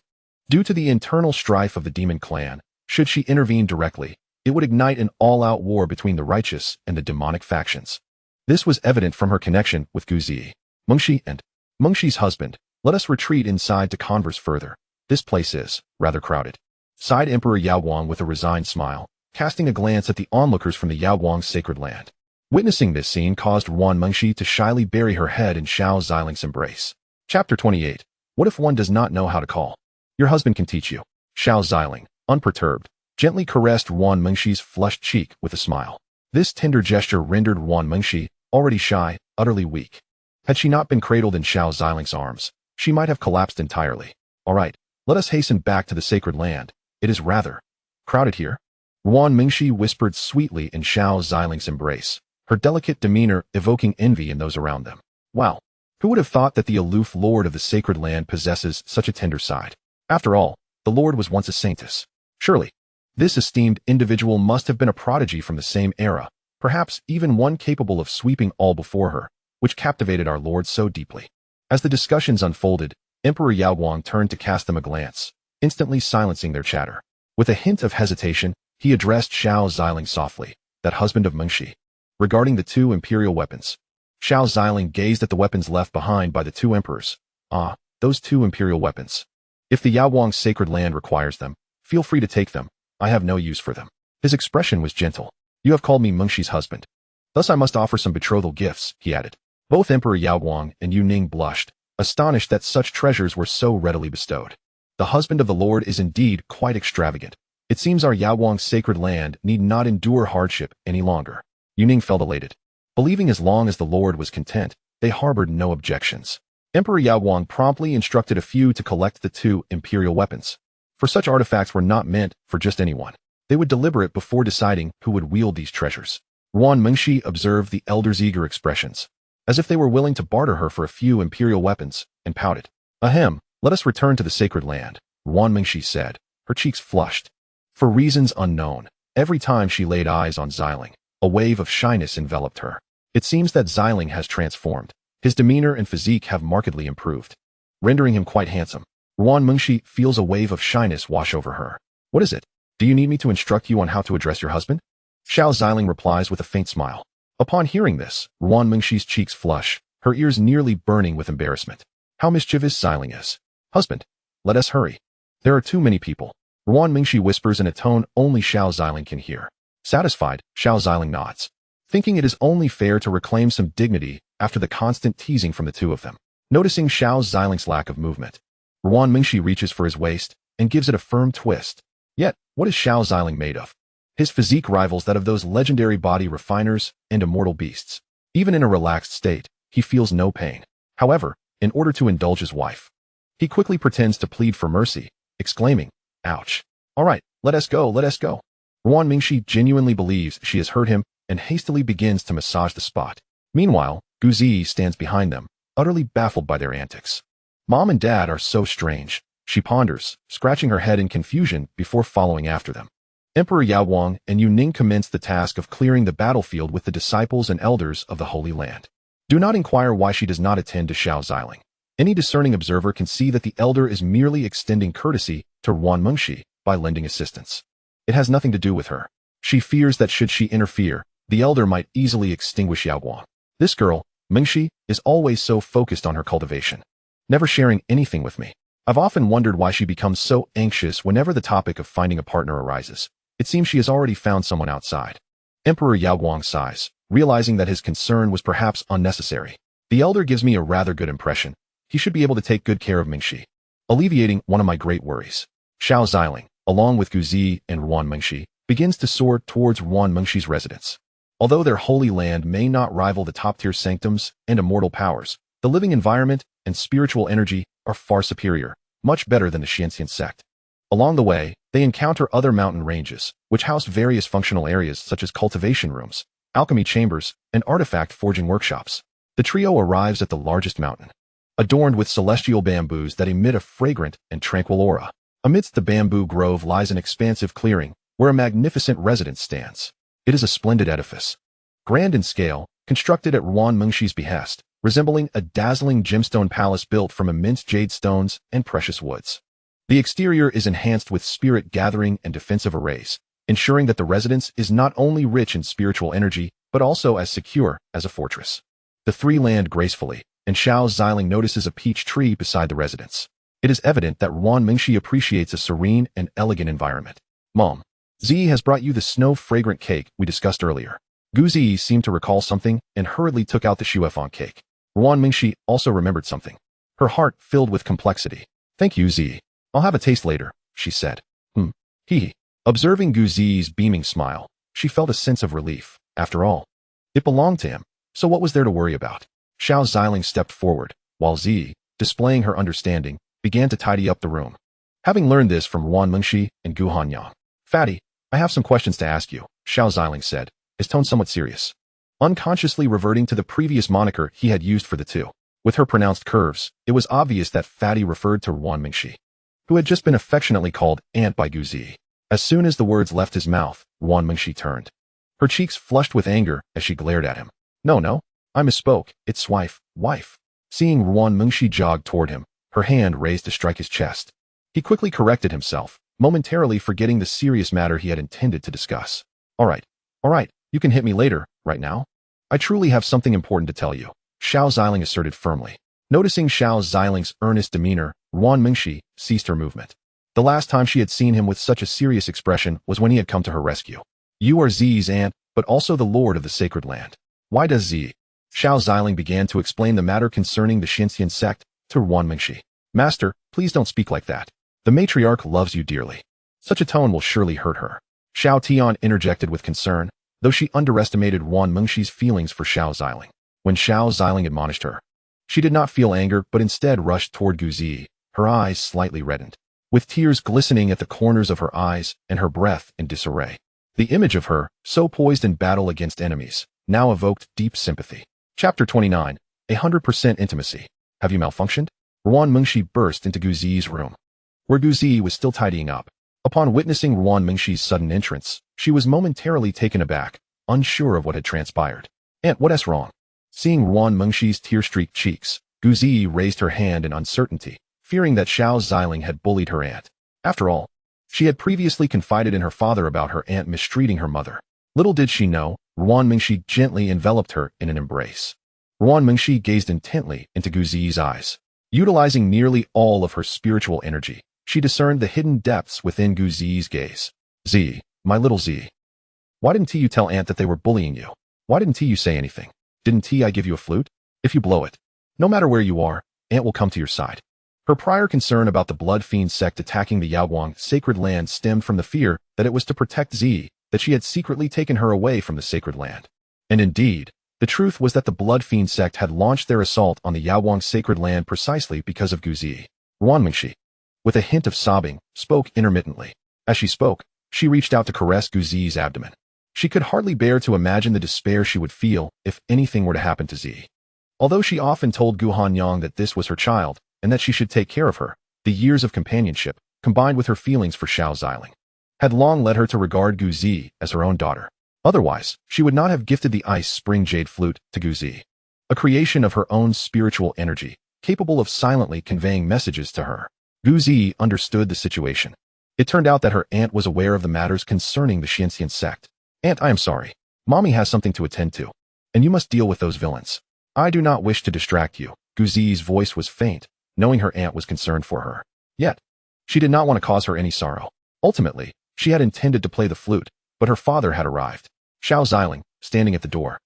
Speaker 1: due to the internal strife of the demon clan, should she intervene directly, it would ignite an all-out war between the righteous and the demonic factions. This was evident from her connection with Guzi, Mengshi, and Mengshi's husband. Let us retreat inside to converse further. This place is rather crowded, sighed Emperor Yaoguang with a resigned smile, casting a glance at the onlookers from the Yaoguang's sacred land. Witnessing this scene caused Ruan Mengshi to shyly bury her head in Xiao Ziling's embrace. Chapter 28. What if one does not know how to call? Your husband can teach you. Xiao Ziling, unperturbed, gently caressed Ruan Mengshi's flushed cheek with a smile. This tender gesture rendered Ruan Mengshi, already shy, utterly weak. Had she not been cradled in Xiao Ziling's arms, she might have collapsed entirely. All right, let us hasten back to the sacred land. It is rather crowded here. Ruan Mengshi whispered sweetly in Xiao Ziling's embrace, her delicate demeanor evoking envy in those around them. Wow, who would have thought that the aloof lord of the sacred land possesses such a tender side? After all, the lord was once a saintess. Surely, this esteemed individual must have been a prodigy from the same era, perhaps even one capable of sweeping all before her, which captivated our lord so deeply. As the discussions unfolded, Emperor Yaoguang turned to cast them a glance, instantly silencing their chatter. With a hint of hesitation, he addressed Xiao Ziling softly, that husband of Mengshi. Regarding the two imperial weapons, Xiao Ziling gazed at the weapons left behind by the two emperors. Ah, those two imperial weapons. If the Yaoguang's sacred land requires them, feel free to take them. I have no use for them. His expression was gentle. You have called me Mengshi's husband. Thus I must offer some betrothal gifts, he added. Both Emperor Yaoguang and Yuning blushed, astonished that such treasures were so readily bestowed. The husband of the Lord is indeed quite extravagant. It seems our Yaoguang's sacred land need not endure hardship any longer. Yuning felt elated. Believing as long as the Lord was content, they harbored no objections. Emperor Yaoguang promptly instructed a few to collect the two imperial weapons. For such artifacts were not meant for just anyone. They would deliberate before deciding who would wield these treasures. Ruan Mengshi observed the elders' eager expressions, as if they were willing to barter her for a few imperial weapons, and pouted. Ahem, let us return to the sacred land, Ruan Mengshi said, her cheeks flushed. For reasons unknown, every time she laid eyes on Ziling, a wave of shyness enveloped her. It seems that Ziling has transformed. His demeanor and physique have markedly improved, rendering him quite handsome. Ruan Mengshi feels a wave of shyness wash over her. What is it? Do you need me to instruct you on how to address your husband? Xiao Ziling replies with a faint smile. Upon hearing this, Ruan Mengshi's cheeks flush, her ears nearly burning with embarrassment. How mischievous Ziling is. Husband, let us hurry. There are too many people. Ruan Mengshi whispers in a tone only Xiao Ziling can hear. Satisfied, Xiao Ziling nods, thinking it is only fair to reclaim some dignity after the constant teasing from the two of them. Noticing Xiao Ziling's lack of movement, Ruan Mengshi reaches for his waist and gives it a firm twist. Yet, what is Xiao Ziling made of? His physique rivals that of those legendary body refiners and immortal beasts. Even in a relaxed state, he feels no pain. However, in order to indulge his wife, he quickly pretends to plead for mercy, exclaiming, ouch. All right, let us go, let us go. Ruan Mengshi genuinely believes she has hurt him and hastily begins to massage the spot. Meanwhile, Guzi stands behind them, utterly baffled by their antics. Mom and Dad are so strange, she ponders, scratching her head in confusion before following after them. Emperor Yaoguang and Yuning commence the task of clearing the battlefield with the disciples and elders of the Holy Land. Do not inquire why she does not attend to Xiao Ziling. Any discerning observer can see that the elder is merely extending courtesy to Yuan Mengxi by lending assistance. It has nothing to do with her. She fears that should she interfere, the elder might easily extinguish Yaoguang. This girl, Mengxi, is always so focused on her cultivation, never sharing anything with me. I've often wondered why she becomes so anxious whenever the topic of finding a partner arises. It seems she has already found someone outside. Emperor Yaoguang sighs, realizing that his concern was perhaps unnecessary. The elder gives me a rather good impression. He should be able to take good care of Mengxi, alleviating one of my great worries. Xiao Ziling, along with Guzi and Yuan Mengxi, begins to soar towards Yuan Mengxi's residence. Although their holy land may not rival the top-tier sanctums and immortal powers, the living environment and spiritual energy are far superior, much better than the Xianxian sect. Along the way, they encounter other mountain ranges, which house various functional areas such as cultivation rooms, alchemy chambers, and artifact forging workshops. The trio arrives at the largest mountain, adorned with celestial bamboos that emit a fragrant and tranquil aura. Amidst the bamboo grove lies an expansive clearing, where a magnificent residence stands. It is a splendid edifice, grand in scale, constructed at Yuan Mengxi's behest, resembling a dazzling gemstone palace built from immense jade stones and precious woods. The exterior is enhanced with spirit-gathering and defensive arrays, ensuring that the residence is not only rich in spiritual energy, but also as secure as a fortress. The three land gracefully, and Xiao Ziling notices a peach tree beside the residence. It is evident that Yuan Mengxi appreciates a serene and elegant environment. Mom, Zi has brought you the snow-fragrant cake we discussed earlier. Guzi seemed to recall something and hurriedly took out the shuefang cake. Yuan Mengxi also remembered something, her heart filled with complexity. Thank you, Zi. I'll have a taste later, she said. He. Observing Guzi's beaming smile, she felt a sense of relief. After all, it belonged to him, so what was there to worry about? Xiao Ziling stepped forward, while Zi, displaying her understanding, began to tidy up the room. Having learned this from Yuan Mengxi and Gu Hanyang, Fatty, I have some questions to ask you, Xiao Ziling said, his tone somewhat serious, unconsciously reverting to the previous moniker he had used for the two. With her pronounced curves, it was obvious that Fatty referred to Yuan Mengxi, who had just been affectionately called Aunt by Guzi. As soon as the words left his mouth, Yuan Mengxi turned. Her cheeks flushed with anger as she glared at him. No, I misspoke, it's wife. Seeing Yuan Mengxi jog toward him, her hand raised to strike his chest. He quickly corrected himself, momentarily forgetting the serious matter he had intended to discuss. All right, you can hit me later, right now? I truly have something important to tell you, Xiao Ziling asserted firmly. Noticing Xiao Ziling's earnest demeanor, Yuan Mengxi ceased her movement. The last time she had seen him with such a serious expression was when he had come to her rescue. You are Zi's aunt, but also the lord of the sacred land. Why does Zi? Xiao Ziling began to explain the matter concerning the Xianxian sect to Yuan Mengxi. Master, please don't speak like that. The matriarch loves you dearly. Such a tone will surely hurt her. Xiao Tian interjected with concern, though she underestimated Yuan Mengxi's feelings for Xiao Ziling. When Xiao Ziling admonished her, she did not feel anger but instead rushed toward Guzi, her eyes slightly reddened, with tears glistening at the corners of her eyes and her breath in disarray. The image of her, so poised in battle against enemies, now evoked deep sympathy. Chapter 29, 100% Intimacy. Have you malfunctioned? Yuan Mengxi burst into Guzi's room, where Guzi was still tidying up. Upon witnessing Yuan Mengxi's sudden entrance, she was momentarily taken aback, unsure of what had transpired. Aunt, what's wrong? Seeing Yuan Mengxi's tear-streaked cheeks, Guzi raised her hand in uncertainty, fearing that Xiao Ziling had bullied her aunt. After all, she had previously confided in her father about her aunt mistreating her mother. Little did she know, Yuan Mengxi gently enveloped her in an embrace. Yuan Mengxi gazed intently into Guzi's eyes. Utilizing nearly all of her spiritual energy, she discerned the hidden depths within Guzi's gaze. Zi, my little Zi. Why didn't you tell Aunt that they were bullying you? Why didn't you say anything? Didn't I give you a flute? If you blow it, no matter where you are, Aunt will come to your side. Her prior concern about the Blood Fiend sect attacking the Yaoguang sacred land stemmed from the fear that it was to protect Zi, that she had secretly taken her away from the sacred land. And indeed, the truth was that the Blood Fiend sect had launched their assault on the Yaoguang sacred land precisely because of Guzi. Yuan Mengxi, with a hint of sobbing, spoke intermittently. As she spoke, she reached out to caress Guzi's abdomen. She could hardly bear to imagine the despair she would feel if anything were to happen to Zi. Although she often told Gu Hanyang that this was her child, and that she should take care of her, the years of companionship, combined with her feelings for Xiao Ziling, had long led her to regard Guzi as her own daughter. Otherwise, she would not have gifted the ice spring jade flute to Guzi, a creation of her own spiritual energy, capable of silently conveying messages to her. Gu Zi understood the situation. It turned out that her aunt was aware of the matters concerning the Xianxian sect. Aunt, I am sorry. Mommy has something to attend to, and you must deal with those villains. I do not wish to distract you. Gu Zi's voice was faint, knowing her aunt was concerned for her. Yet, she did not want to cause her any sorrow. Ultimately, she had intended to play the flute, but her father had arrived. Xiao Ziling, standing at the door,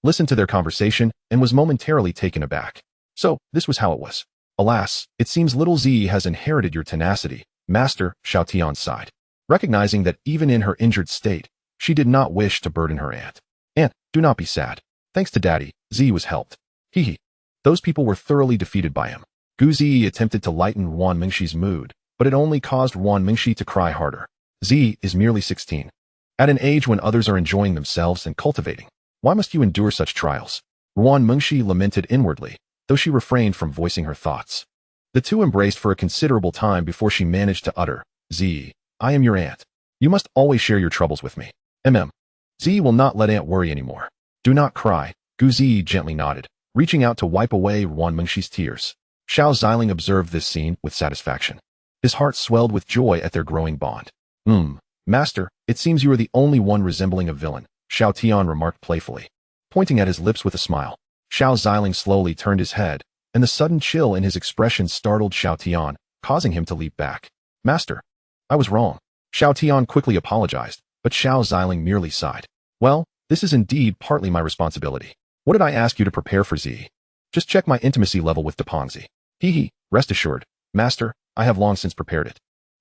Speaker 1: listened to their conversation and was momentarily taken aback. So, this was how it was. Alas, it seems little Z has inherited your tenacity, Master. Xiao Tian sighed, recognizing that even in her injured state, she did not wish to burden her aunt. Aunt, do not be sad. Thanks to Daddy, Z was helped. Hee. Those people were thoroughly defeated by him. Gu Zi attempted to lighten Wan Mingxi's mood, but it only caused Wan Mingxi to cry harder. Z is merely 16. At an age when others are enjoying themselves and cultivating. Why must you endure such trials? Wan Mingxi lamented inwardly, though she refrained from voicing her thoughts. The two embraced for a considerable time before she managed to utter, Z, I am your aunt. You must always share your troubles with me. Z will not let aunt worry anymore. Do not cry. Gu Zi gently nodded, reaching out to wipe away Wan Mingxi's tears. Xiao Ziling observed this scene with satisfaction. His heart swelled with joy at their growing bond. Master, it seems you are the only one resembling a villain, Xiao Tian remarked playfully, pointing at his lips with a smile. Xiao Ziling slowly turned his head, and the sudden chill in his expression startled Xiao Tian, causing him to leap back. Master, I was wrong. Xiao Tian quickly apologized, but Xiao Ziling merely sighed. Well, this is indeed partly my responsibility. What did I ask you to prepare for Z? Just check my intimacy level with Depongzi. Rest assured, Master, I have long since prepared it.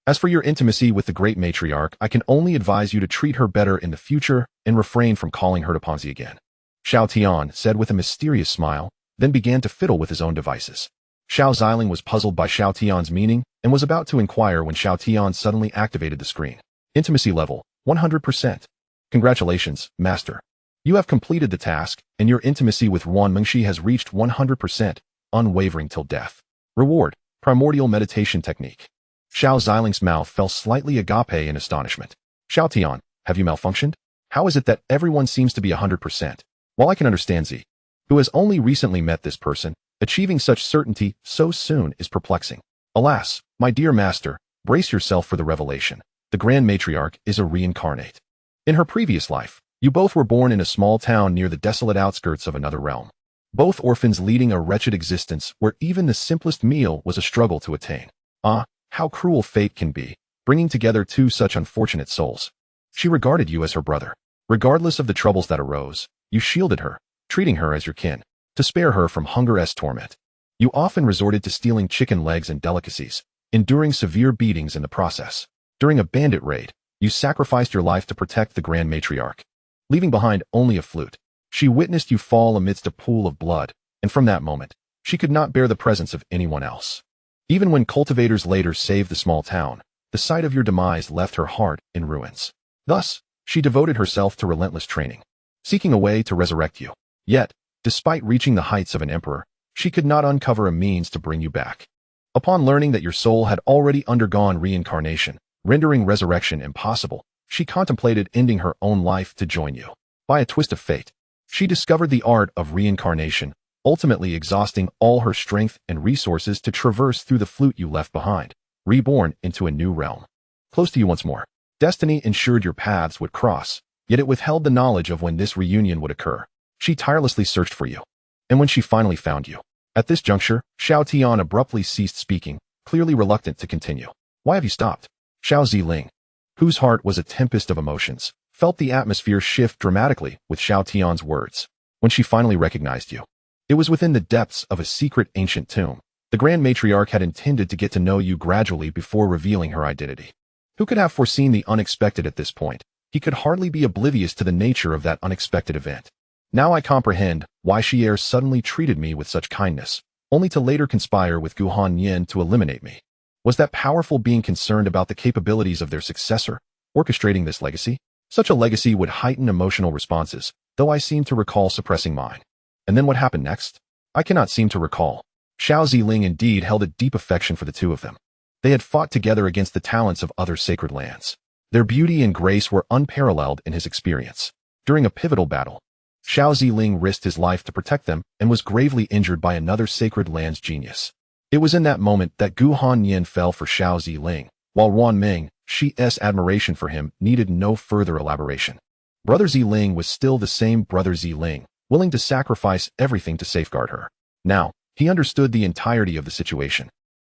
Speaker 1: As for your intimacy with the great matriarch, I can only advise you to treat her better in the future and refrain from calling her Depongzi again. Xiao Tian said with a mysterious smile, then began to fiddle with his own devices. Xiao Ziling was puzzled by Xiao Tian's meaning and was about to inquire when Xiao Tian suddenly activated the screen. Intimacy level, 100%. Congratulations, Master. You have completed the task, and your intimacy with Wan Mingxi has reached 100%, unwavering till death. Reward, primordial meditation technique. Xiao Ziling's mouth fell slightly agape in astonishment. Xiao Tian, have you malfunctioned? How is it that everyone seems to be 100%? While I can understand Z, who has only recently met this person, achieving such certainty so soon is perplexing. Alas, my dear master, brace yourself for the revelation. The Grand Matriarch is a reincarnate. In her previous life, you both were born in a small town near the desolate outskirts of another realm. Both orphans leading a wretched existence where even the simplest meal was a struggle to attain. Ah, how cruel fate can be, bringing together two such unfortunate souls. She regarded you as her brother. Regardless of the troubles that arose, you shielded her, treating her as your kin, to spare her from hunger's torment. You often resorted to stealing chicken legs and delicacies, enduring severe beatings in the process. During a bandit raid, you sacrificed your life to protect the Grand Matriarch, leaving behind only a flute. She witnessed you fall amidst a pool of blood, and from that moment, she could not bear the presence of anyone else. Even when cultivators later saved the small town, the sight of your demise left her heart in ruins. Thus, she devoted herself to relentless training, seeking a way to resurrect you. Yet, despite reaching the heights of an emperor, she could not uncover a means to bring you back. Upon learning that your soul had already undergone reincarnation, rendering resurrection impossible, she contemplated ending her own life to join you. By a twist of fate, she discovered the art of reincarnation, ultimately exhausting all her strength and resources to traverse through the flute you left behind, reborn into a new realm. Close to you once more. Destiny ensured your paths would cross, yet it withheld the knowledge of when this reunion would occur. She tirelessly searched for you. And when she finally found you. At this juncture, Xiao Tian abruptly ceased speaking, clearly reluctant to continue. Why have you stopped? Xiao Ziling, whose heart was a tempest of emotions, felt the atmosphere shift dramatically with Xiao Tian's words. When she finally recognized you, it was within the depths of a secret ancient tomb. The Grand Matriarch had intended to get to know you gradually before revealing her identity. Who could have foreseen the unexpected at this point? He could hardly be oblivious to the nature of that unexpected event. Now I comprehend why Xier suddenly treated me with such kindness, only to later conspire with Guhan Yin to eliminate me. Was that powerful being concerned about the capabilities of their successor, orchestrating this legacy? Such a legacy would heighten emotional responses, though I seem to recall suppressing mine. And then what happened next? I cannot seem to recall. Xiao Ziling indeed held a deep affection for the two of them. They had fought together against the talents of other sacred lands. Their beauty and grace were unparalleled in his experience. During a pivotal battle, Xiao Ziling risked his life to protect them and was gravely injured by another sacred land's genius. It was in that moment that Gu Hanyan fell for Xiao Ziling, while Wan Ming, Shi's admiration for him needed no further elaboration. Brother Ziling was still the same Brother Ziling, willing to sacrifice everything to safeguard her. Now, he understood the entirety of the situation.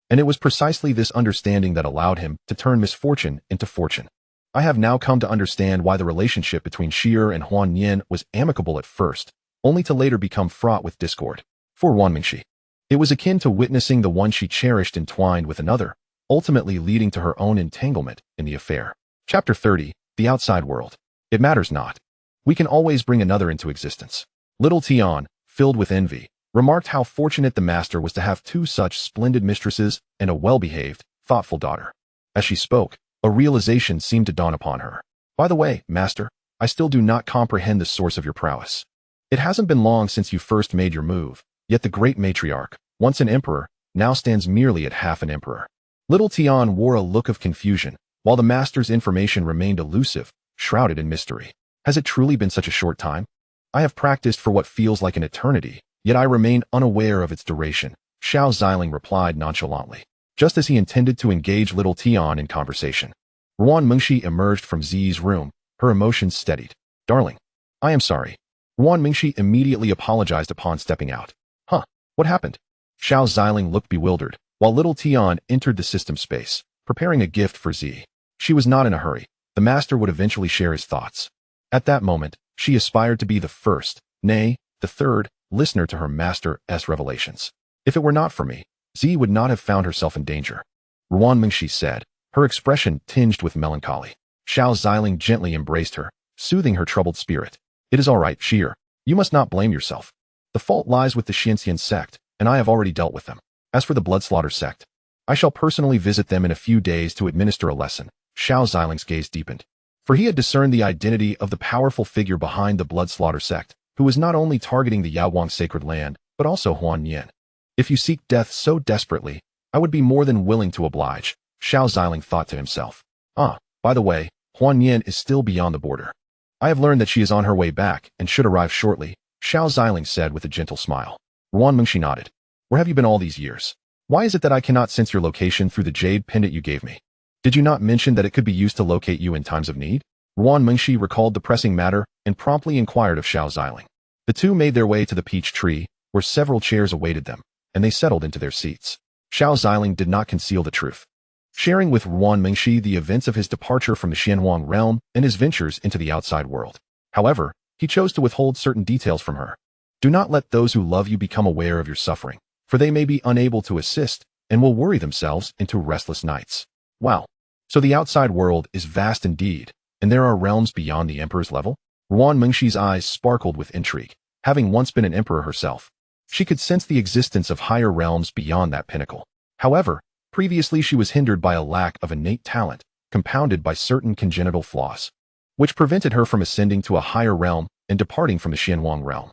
Speaker 1: And it was precisely this understanding that allowed him to turn misfortune into fortune. I have now come to understand why the relationship between Xie and Huan Yin was amicable at first, only to later become fraught with discord. For Wan Mingxi, it was akin to witnessing the one she cherished entwined with another, ultimately leading to her own entanglement in the affair. Chapter 30, The Outside World. It matters not. We can always bring another into existence. Little Tian, filled with envy, remarked how fortunate the master was to have two such splendid mistresses and a well-behaved, thoughtful daughter. As she spoke, a realization seemed to dawn upon her. By the way, master, I still do not comprehend the source of your prowess. It hasn't been long since you first made your move, yet the great matriarch, once an emperor, now stands merely at half an emperor. Little Tian wore a look of confusion, while the master's information remained elusive, shrouded in mystery. Has it truly been such a short time? I have practiced for what feels like an eternity, yet I remain unaware of its duration, Xiao Ziling replied nonchalantly, just as he intended to engage little Tian in conversation. Ruan Mingxi emerged from Zi's room, her emotions steadied. Darling, I am sorry. Ruan Mingxi immediately apologized upon stepping out. Huh, what happened? Xiao Ziling looked bewildered, while little Tian entered the system space, preparing a gift for Zi. She was not in a hurry. The master would eventually share his thoughts. At that moment, she aspired to be the first, nay, the third, listener to her master's revelations. If it were not for me, Zi would not have found herself in danger. Ruan Mingxi said, her expression tinged with melancholy. Xiao Ziling gently embraced her, soothing her troubled spirit. It is all right, Xie. You must not blame yourself. The fault lies with the Xianxian sect, and I have already dealt with them. As for the Bloodslaughter sect, I shall personally visit them in a few days to administer a lesson. Xiao Ziling's gaze deepened, for he had discerned the identity of the powerful figure behind the Bloodslaughter sect, who was not only targeting the Yaowang sacred land, but also Huan Yin. If you seek death so desperately, I would be more than willing to oblige, Xiao Ziling thought to himself. By the way, Huan Yin is still beyond the border. I have learned that she is on her way back and should arrive shortly, Xiao Ziling said with a gentle smile. Ruan Mingxi nodded. Where have you been all these years? Why is it that I cannot sense your location through the jade pendant you gave me? Did you not mention that it could be used to locate you in times of need? Ruan Mingxi recalled the pressing matter and promptly inquired of Xiao Ziling. The two made their way to the peach tree, where several chairs awaited them, and they settled into their seats. Xiao Ziling did not conceal the truth, sharing with Ruan Mingxi the events of his departure from the Xianhuang realm and his ventures into the outside world. However, he chose to withhold certain details from her. Do not let those who love you become aware of your suffering, for they may be unable to assist and will worry themselves into restless nights. Wow. So the outside world is vast indeed, and there are realms beyond the emperor's level? Ruan Mingxi's eyes sparkled with intrigue. Having once been an emperor herself, she could sense the existence of higher realms beyond that pinnacle. However, previously she was hindered by a lack of innate talent, compounded by certain congenital flaws, which prevented her from ascending to a higher realm and departing from the Xianhuang realm.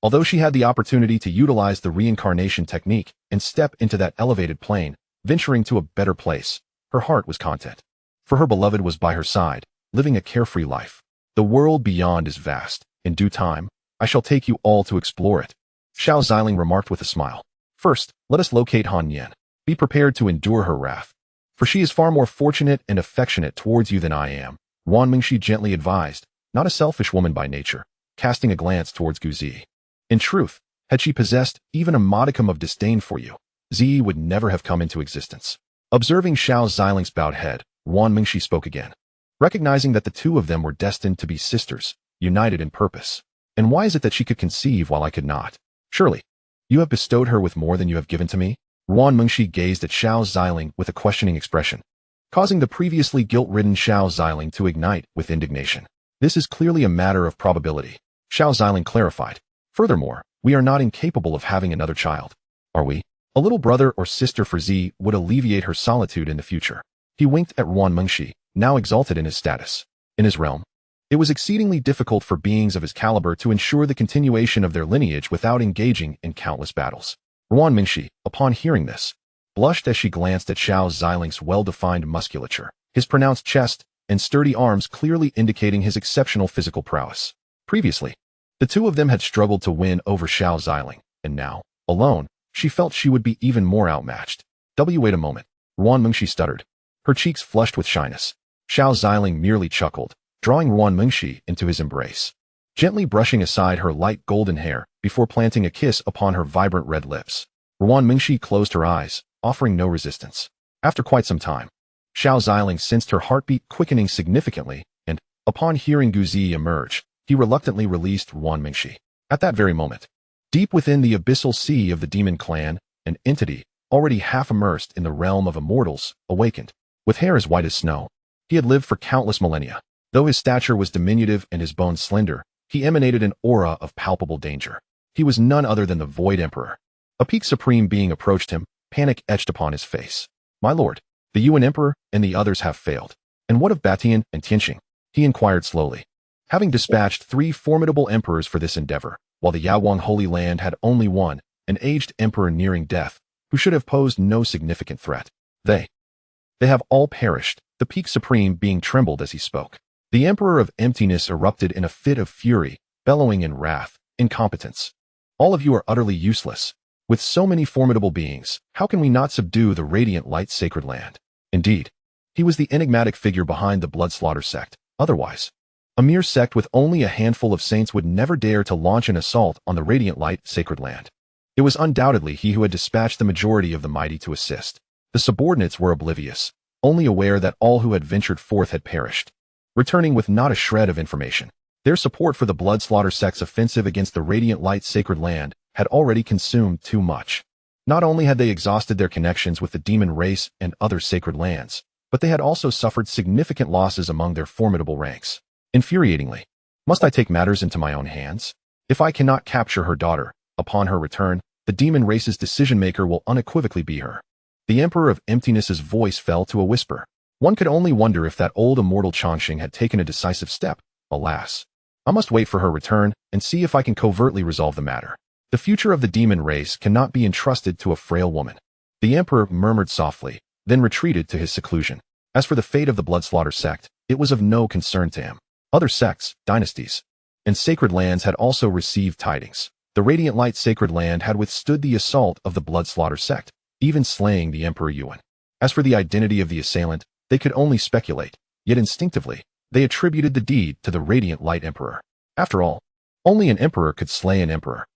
Speaker 1: Although she had the opportunity to utilize the reincarnation technique and step into that elevated plane, venturing to a better place, her heart was content. For her beloved was by her side, living a carefree life. The world beyond is vast. In due time, I shall take you all to explore it, Xiao Ziling remarked with a smile. First, let us locate Han Yan. Be prepared to endure her wrath, for she is far more fortunate and affectionate towards you than I am, Ruan Mingxi gently advised, not a selfish woman by nature, casting a glance towards Guzi. In truth, had she possessed even a modicum of disdain for you, Zi would never have come into existence. Observing Xiao Ziling's bowed head, Ruan Mingxi spoke again, recognizing that the two of them were destined to be sisters, united in purpose. And why is it that she could conceive while I could not? Surely, you have bestowed her with more than you have given to me? Ruan Mingxi gazed at Xiao Ziling with a questioning expression, causing the previously guilt-ridden Xiao Ziling to ignite with indignation. This is clearly a matter of probability, Xiao Ziling clarified. Furthermore, we are not incapable of having another child, are we? A little brother or sister for Zi would alleviate her solitude in the future. He winked at Ruan Mingxi, now exalted in his status. In his realm, it was exceedingly difficult for beings of his caliber to ensure the continuation of their lineage without engaging in countless battles. Ruan Mingxi, upon hearing this, blushed as she glanced at Xiao Ziling's well-defined musculature, his pronounced chest, and sturdy arms clearly indicating his exceptional physical prowess. Previously, The two of them had struggled to win over Xiao Ziling, and now, alone, she felt she would be even more outmatched. Wait a moment. Ruan Mengshi stuttered, her cheeks flushed with shyness. Xiao Ziling merely chuckled, drawing Ruan Mengshi into his embrace, gently brushing aside her light golden hair before planting a kiss upon her vibrant red lips. Ruan Mengshi closed her eyes, offering no resistance. After quite some time, Xiao Ziling sensed her heartbeat quickening significantly, and, upon hearing Guzi emerge, he reluctantly released Ruan Mengshi. At that very moment, deep within the abyssal sea of the demon clan, an entity, already half immersed in the realm of immortals, awakened. With hair as white as snow, he had lived for countless millennia. Though his stature was diminutive and his bones slender, he emanated an aura of palpable danger. He was none other than the Void Emperor. A peak supreme being approached him, panic etched upon his face. My lord, the Yuan Emperor and the others have failed. And what of Batian and Tianxing? He inquired slowly. Having dispatched 3 formidable emperors for this endeavor, while the Yaoguang Holy Land had only one, an aged emperor nearing death, who should have posed no significant threat. They have all perished, the peak supreme being trembled as he spoke. The Emperor of Emptiness erupted in a fit of fury, bellowing in wrath, incompetence. All of you are utterly useless. With so many formidable beings, how can we not subdue the radiant light sacred land? Indeed, he was the enigmatic figure behind the blood slaughter sect. Otherwise, a mere sect with only a handful of saints would never dare to launch an assault on the radiant light sacred land. It was undoubtedly he who had dispatched the majority of the mighty to assist. The subordinates were oblivious, only aware that all who had ventured forth had perished, returning with not a shred of information. Their support for the blood slaughter sect's offensive against the radiant light sacred land had already consumed too much. Not only had they exhausted their connections with the demon race and other sacred lands, but they had also suffered significant losses among their formidable ranks. Infuriatingly, must I take matters into my own hands? If I cannot capture her daughter, upon her return, the demon race's decision-maker will unequivocally be her. The Emperor of Emptiness's voice fell to a whisper. One could only wonder if that old immortal Changxing had taken a decisive step. Alas, I must wait for her return and see if I can covertly resolve the matter. The future of the demon race cannot be entrusted to a frail woman. The Emperor murmured softly, then retreated to his seclusion. As for the fate of the blood slaughter sect, it was of no concern to him. Other sects, dynasties, and sacred lands had also received tidings. The radiant light sacred land had withstood the assault of the blood slaughter sect, even slaying the Emperor Yuan. As for the identity of the assailant, they could only speculate, yet instinctively, they attributed the deed to the radiant light emperor. After all, only an emperor could slay an emperor.